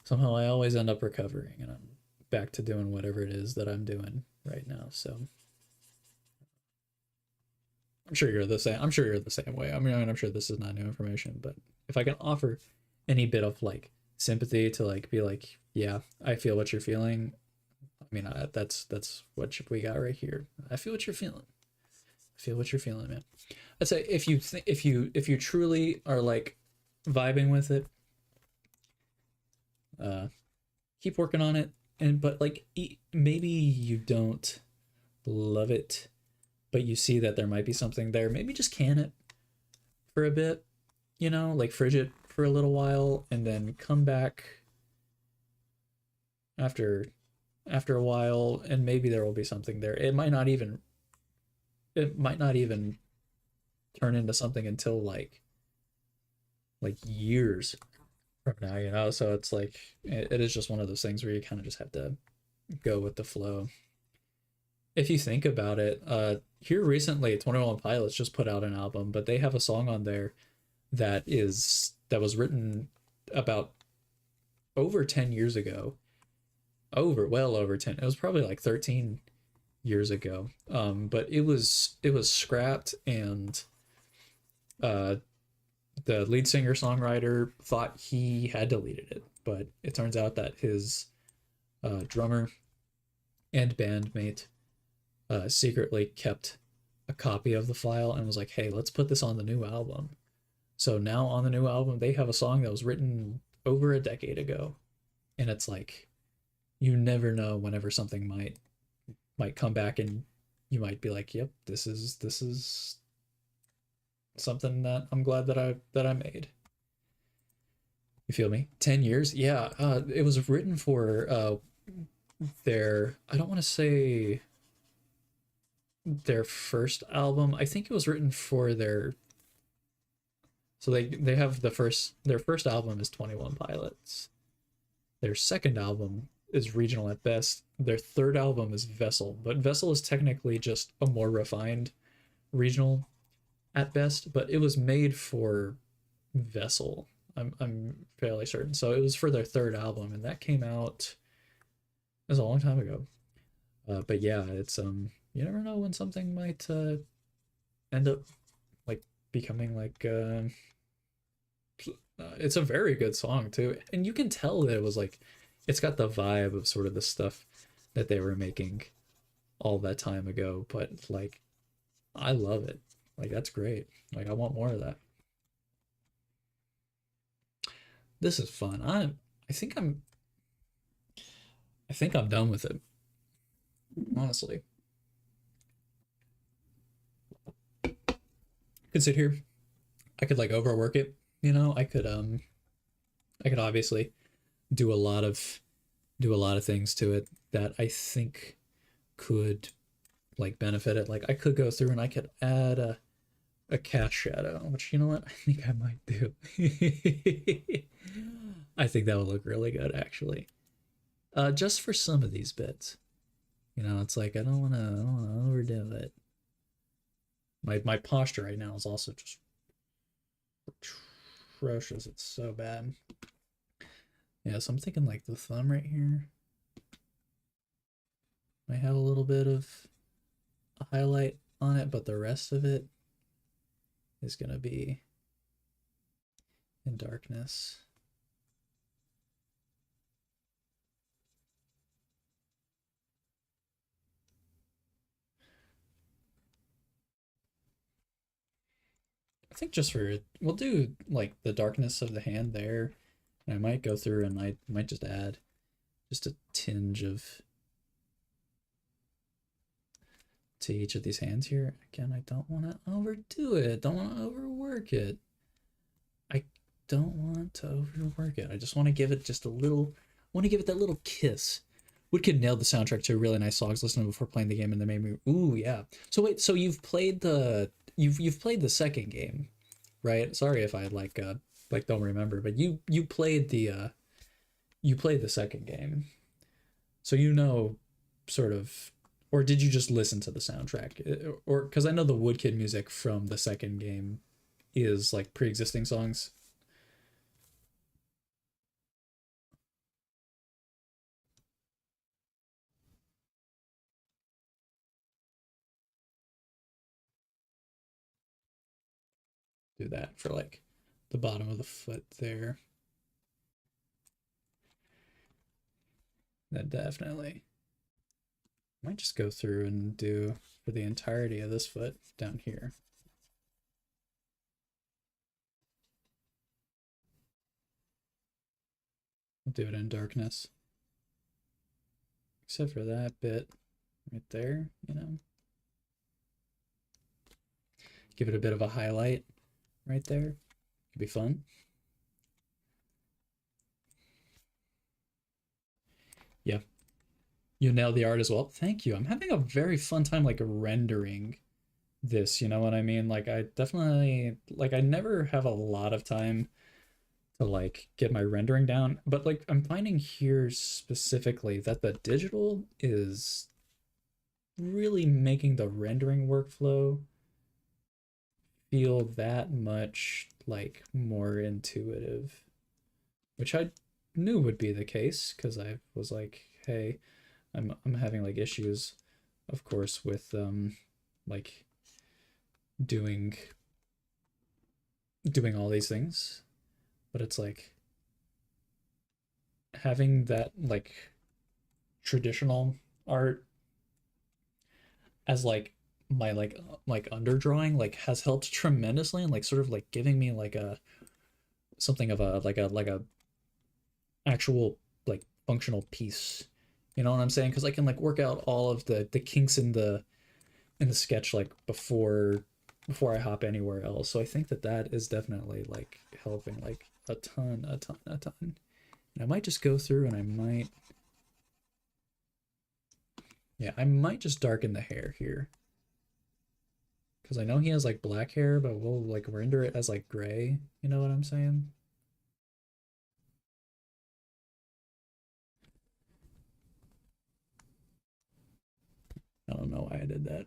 recovering, and I'm back to doing whatever it is that I'm doing right now. So I'm sure you're the same. I'm sure you're the same way. I'm sure this is not new information, but if I can offer any bit of like sympathy to like be like, yeah, I feel what you're feeling. That's what we got right here. I feel what you're feeling. I feel what you're feeling, man. I'd say if you truly are like vibing with it, uh, keep working on it. And but like maybe you don't love it, but you see that there might be something there. Maybe just can it for a bit, like fridge it for a little while, and then come back after a while, and maybe there will be something there. It might not even turn into something until like years from now, so it's like it is just one of those things where you kind of just have to go with the flow. If you think about it, here recently 21 Pilots just put out an album, but they have a song on there that was written about over 10 years ago. Well over 10. It was probably like 13 years ago. But it was scrapped, and uh the lead singer songwriter thought he had deleted it, but it turns out that his drummer and bandmate secretly kept a copy of the file and was like, hey, let's put this on the new album. So now on the new album, they have a song that was written over a decade ago. And it's like, you never know whenever something might come back, and you might be like, yep, this is something that I'm glad that I made. You feel me? 10 years? Yeah, it was written for their, I don't want to say their first album. I think it was written for their, so they have their first album is 21 Pilots. Their second album is Regional at Best. Their third album is Vessel, but Vessel is technically just a more refined Regional at Best, but it was made for Vessel. I'm fairly certain. So it was for their third album, and that came out, it was a long time ago. But yeah, it's you never know when something might end up like becoming like it's a very good song too, and you can tell that it was like it's got the vibe of sort of the stuff that they were making all that time ago. But like, I love it. Like that's great. Like I want more of that. This is fun. I think I'm I think I'm done with it. Honestly, I could sit here. I could like overwork it. I could obviously do a lot of things to it that I think could like benefit it. Like I could go through and I could add a cast shadow, which you know what I think I might do. I think that would look really good actually. Just for some of these bits. It's like I don't wanna overdo it. My posture right now is also just atrocious. It's so bad. Yeah, so I'm thinking like the thumb right here might have a little bit of a highlight on it, but the rest of it is gonna be in darkness. I think just for we'll do like the darkness of the hand there. And I might go through and I might just add just a tinge of to each of these hands here. Again, I don't want to overdo it. Don't want to overwork it. I don't want to overwork it. I just want to give it just a little. I want to give it that little kiss. Woodkid nailed the soundtrack to a really nice songs listening before playing the game, and they made me. Ooh, yeah. So wait, so you've played the second game, right? Sorry if I like don't remember, but you played the second game, so you know sort of, or did you just listen to the soundtrack? Or because I know the Woodkid music from the second game is like pre-existing songs. Do that for like the bottom of the foot there. That definitely might just go through and do for the entirety of this foot down here. We'll do it in darkness. Except for that bit right there, you know. Give it a bit of a highlight right there. Could be fun. Yeah. You nailed the art as well. Thank you. I'm having a very fun time like rendering this, you know what I mean? Like I definitely like I never have a lot of time to like get my rendering down, but like I'm finding here specifically that the digital is really making the rendering workflow feel that much like more intuitive, which I knew would be the case because I was like, hey, I'm having like issues, of course, with like doing all these things, but it's like having that like traditional art as my like underdrawing like has helped tremendously and like sort of like giving me like a something of a like a actual like functional piece, you know what I'm saying? Because I can like work out all of the kinks in the sketch like before I hop anywhere else. So I think that that is definitely like helping like a ton, a ton, a ton. And I might just go through and I might, yeah, I might just darken the hair here. Because I know he has like black hair, but we'll like render it as like gray. You know what I'm saying? I don't know why I did that.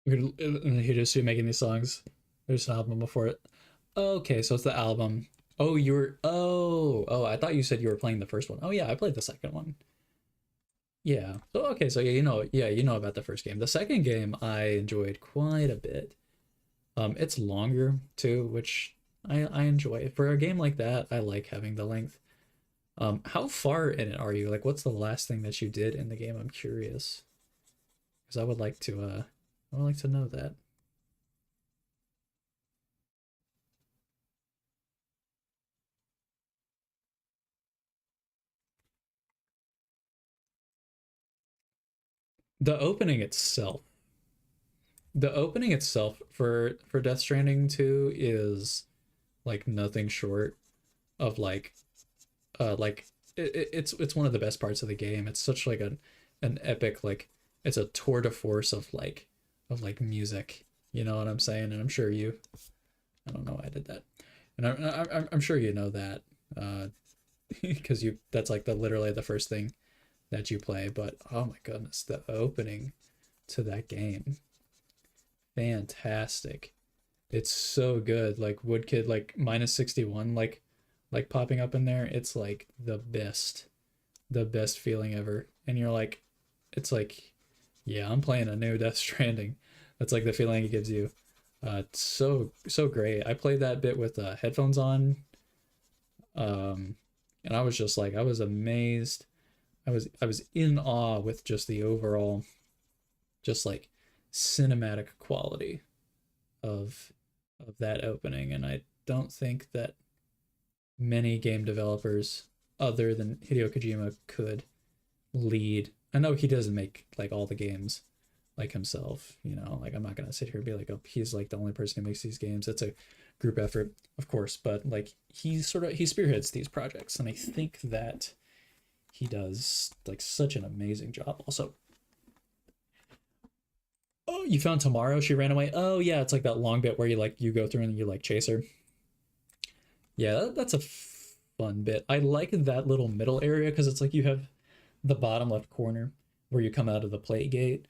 Hideyoshi making these songs. There's an album before it. Okay, so it's the album. Oh, I thought you said you were playing the first one. Oh yeah, I played the second one. Yeah. So okay, so yeah, you know about the first game. The second game I enjoyed quite a bit. It's longer too, which I enjoy. For a game like that, I like having the length. How far in it are you? Like, what's the last thing that you did in the game? I'm curious, because I would like to know that. The opening itself, the opening itself for Death Stranding 2 is like nothing short of like it's one of the best parts of the game. It's such like an epic like it's a tour de force of like music. You know what I'm saying? And I'm sure you. I don't know why I did that, and I'm sure you know that, because you that's like the literally the first thing that you play. But oh my goodness, the opening to that game, fantastic. It's so good. Like Woodkid, like minus 61, like popping up in there. It's like the best feeling ever. And you're like, it's like, yeah, I'm playing a new Death Stranding. That's like the feeling it gives you. It's so great. I played that bit with headphones on, um, and I was just like, I was amazed. I was in awe with just the overall, just like cinematic quality of that opening. And I don't think that many game developers other than Hideo Kojima could lead. I know he doesn't make like all the games like himself, you know, like I'm not gonna sit here and be like, oh, he's like the only person who makes these games. It's a group effort, of course, but like he spearheads these projects, and I think that he does like such an amazing job. Also, oh, you found Tomorrow, she ran away. Oh yeah, it's like that long bit where you go through and you like chase her. Yeah, that's a fun bit. I like that little middle area because it's like you have the bottom left corner where you come out of the plate gate.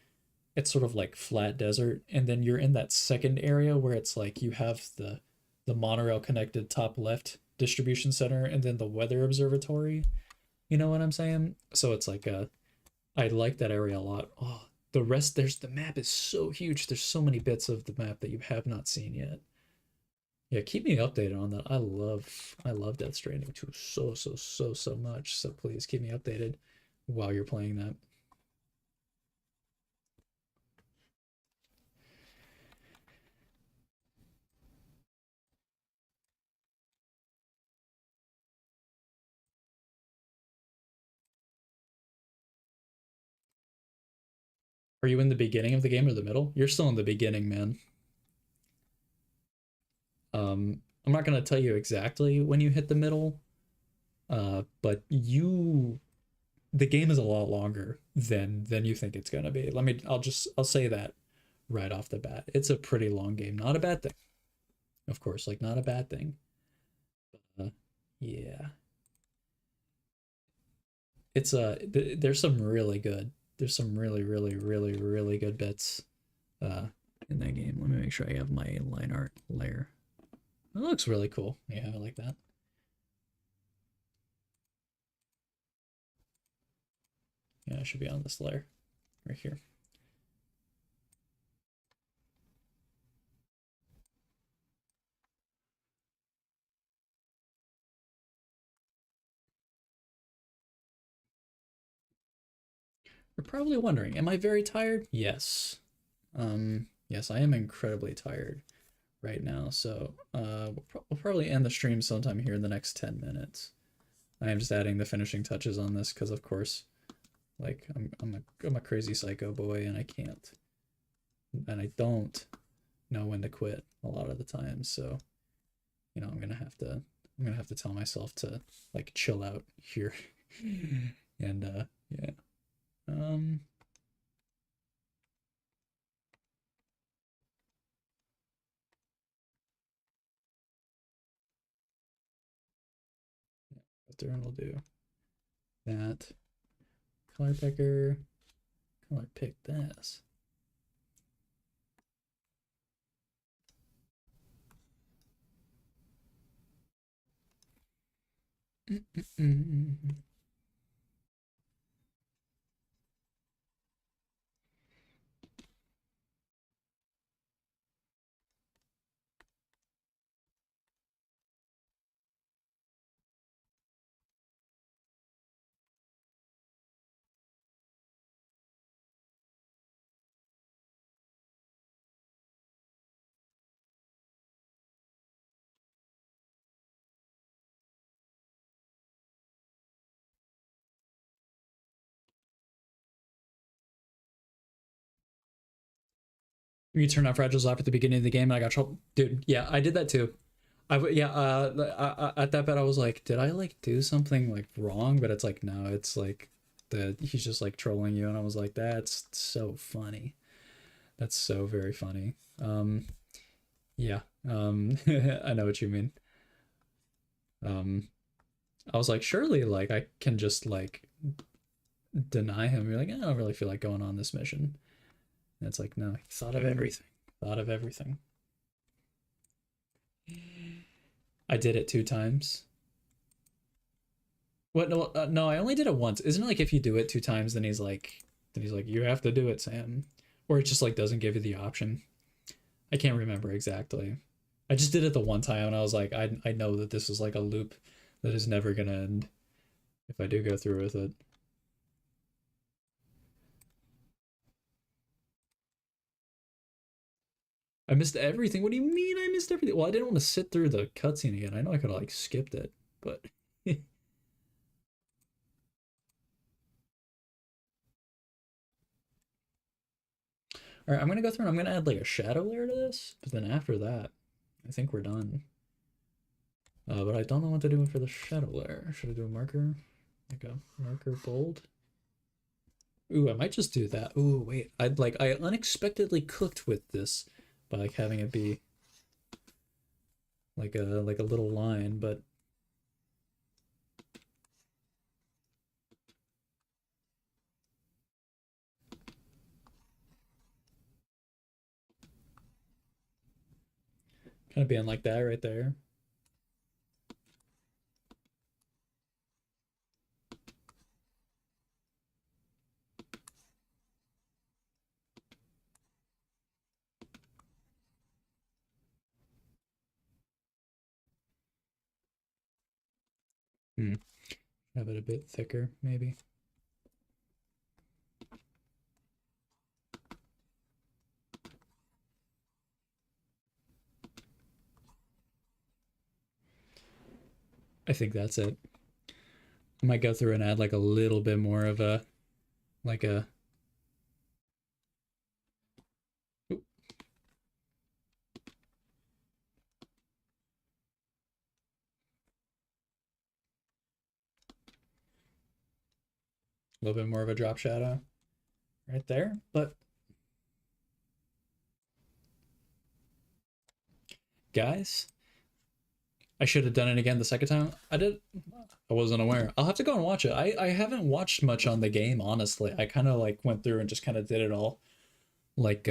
It's sort of like flat desert, and then you're in that second area where it's like you have the monorail connected top left distribution center and then the weather observatory. You know what I'm saying? So it's like I like that area a lot. Oh, the rest the map is so huge. There's so many bits of the map that you have not seen yet. Yeah, keep me updated on that. I love Death Stranding 2 so much. So please keep me updated while you're playing that. Are you in the beginning of the game or the middle? You're still in the beginning, man. I'm not gonna tell you exactly when you hit the middle, but the game is a lot longer than you think it's gonna be. I'll say that right off the bat. It's a pretty long game. Not a bad thing, of course, like not a bad thing. Uh, yeah, there's some really good. There's some really good bits uh in that game. Let me make sure I have my line art layer. It looks really cool. Yeah, I like that. Yeah, it should be on this layer right here. You're probably wondering, am I very tired? Yes. Yes, I am incredibly tired right now. So, we'll probably end the stream sometime here in the next 10 minutes. I am just adding the finishing touches on this because, of course, like I'm a crazy psycho boy, and I can't, and I don't know when to quit a lot of the time. So, you know, I'm gonna have to tell myself to like chill out here, and yeah. Um, Darren will do that. Color picker, color pick this. You turn on Fragile's off at the beginning of the game, and I got trouble. Dude, yeah, I did that too. Yeah, at that bet I was like, did I like do something like wrong? But it's like no, it's like that he's just like trolling you, and I was like, that's so funny. That's so very funny. Yeah. I know what you mean. Um, I was like, surely, like, I can just like deny him. You're like, I don't really feel like going on this mission. And it's like, no, he thought of everything. Thought of everything. I did it 2 times. What? No, no, I only did it once. Isn't it like if you do it 2 times, then he's like, you have to do it, Sam, or it just like doesn't give you the option. I can't remember exactly. I just did it the one time, and I was like, I know that this is like a loop that is never gonna end if I do go through with it. I missed everything. What do you mean I missed everything? Well, I didn't want to sit through the cutscene again. I know I could have like skipped it, but all right, I'm gonna go through and I'm gonna add like a shadow layer to this, but then after that, I think we're done. But I don't know what to do for the shadow layer. Should I do a marker? Like a marker bold? Ooh, I might just do that. Ooh, wait. I unexpectedly cooked with this by like having it be like a little line, but kind of being like that right there. Hmm. Have it a bit thicker, maybe. I think that's it. I might go through and add like a little bit more of a like a oop, little bit more of a drop shadow right there. But guys, I should have done it again the second time. I wasn't aware. I'll have to go and watch it. I haven't watched much on the game, honestly. I kind of like went through and just kind of did it all like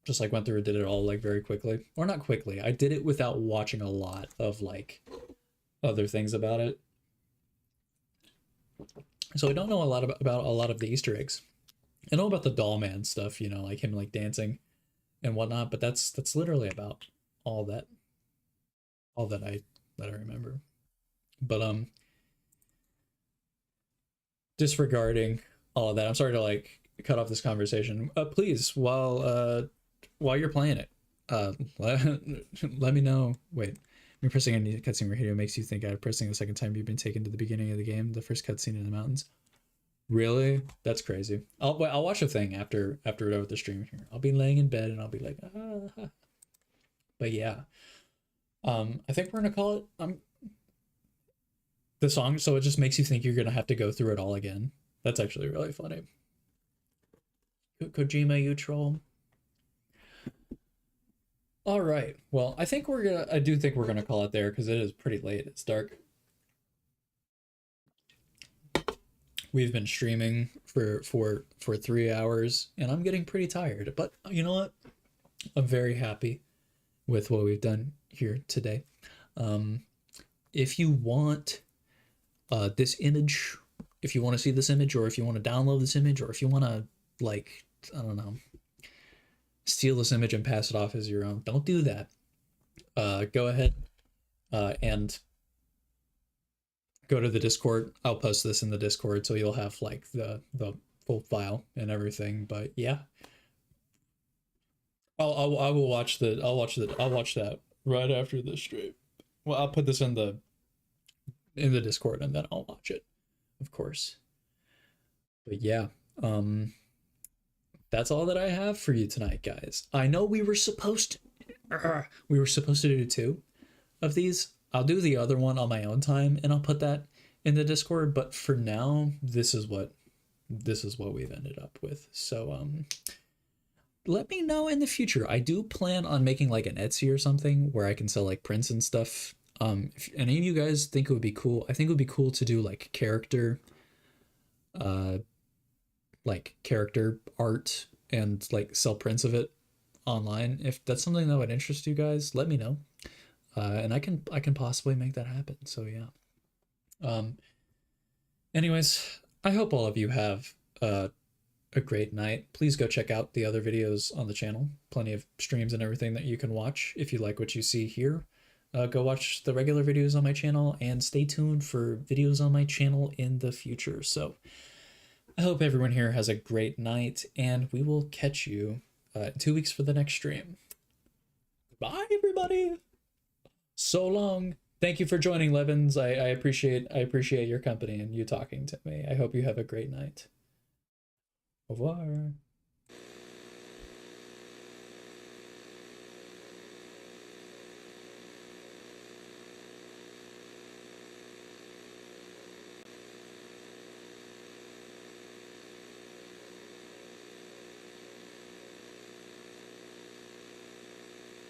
just like went through and did it all like very quickly. Or not quickly. I did it without watching a lot of like other things about it. So I don't know a lot about a lot of the Easter eggs. I know about the doll man stuff, you know, like him like dancing and whatnot, but that's literally about all that all that I remember. But disregarding all of that, I'm sorry to like cut off this conversation. Please, while you're playing it, let me know. Wait, me pressing any cutscene right here makes you think I'm pressing the second time you've been taken to the beginning of the game, the first cutscene in the mountains. Really? That's crazy. I'll watch a thing after we're over the stream here. I'll be laying in bed and I'll be like, ah. But yeah, I think we're gonna call it the song. So it just makes you think you're gonna have to go through it all again. That's actually really funny. Kojima, you troll. All right. Well, I do think we're gonna call it there because it is pretty late. It's dark. We've been streaming for 3 hours, and I'm getting pretty tired. But you know what? I'm very happy with what we've done here today. Um, if you want this image, if you want to see this image, or if you want to download this image, or if you want to like, I don't know, steal this image and pass it off as your own, don't do that. Go ahead and go to the Discord. I'll post this in the Discord, so you'll have like the full file and everything. But yeah, I'll watch that right after the stream. Well, I'll put this in the Discord and then I'll watch it, of course. But yeah, um, that's all that I have for you tonight, guys. I know we were supposed to do two of these. I'll do the other one on my own time, and I'll put that in the Discord, but for now, this is what we've ended up with. So let me know in the future. I do plan on making like an Etsy or something where I can sell like prints and stuff. If any of you guys think it would be cool, I think it would be cool to do uh, like character art and like sell prints of it online. If that's something that would interest you guys, let me know, and I can possibly make that happen. So yeah. Um, Anyways, I hope all of you have a great night. Please go check out the other videos on the channel. Plenty of streams and everything that you can watch. If you like what you see here, go watch the regular videos on my channel and stay tuned for videos on my channel in the future. So I hope everyone here has a great night, and we will catch you in 2 weeks for the next stream. Bye, everybody. So long. Thank you for joining, Levins. I appreciate your company and you talking to me. I hope you have a great night. Au revoir.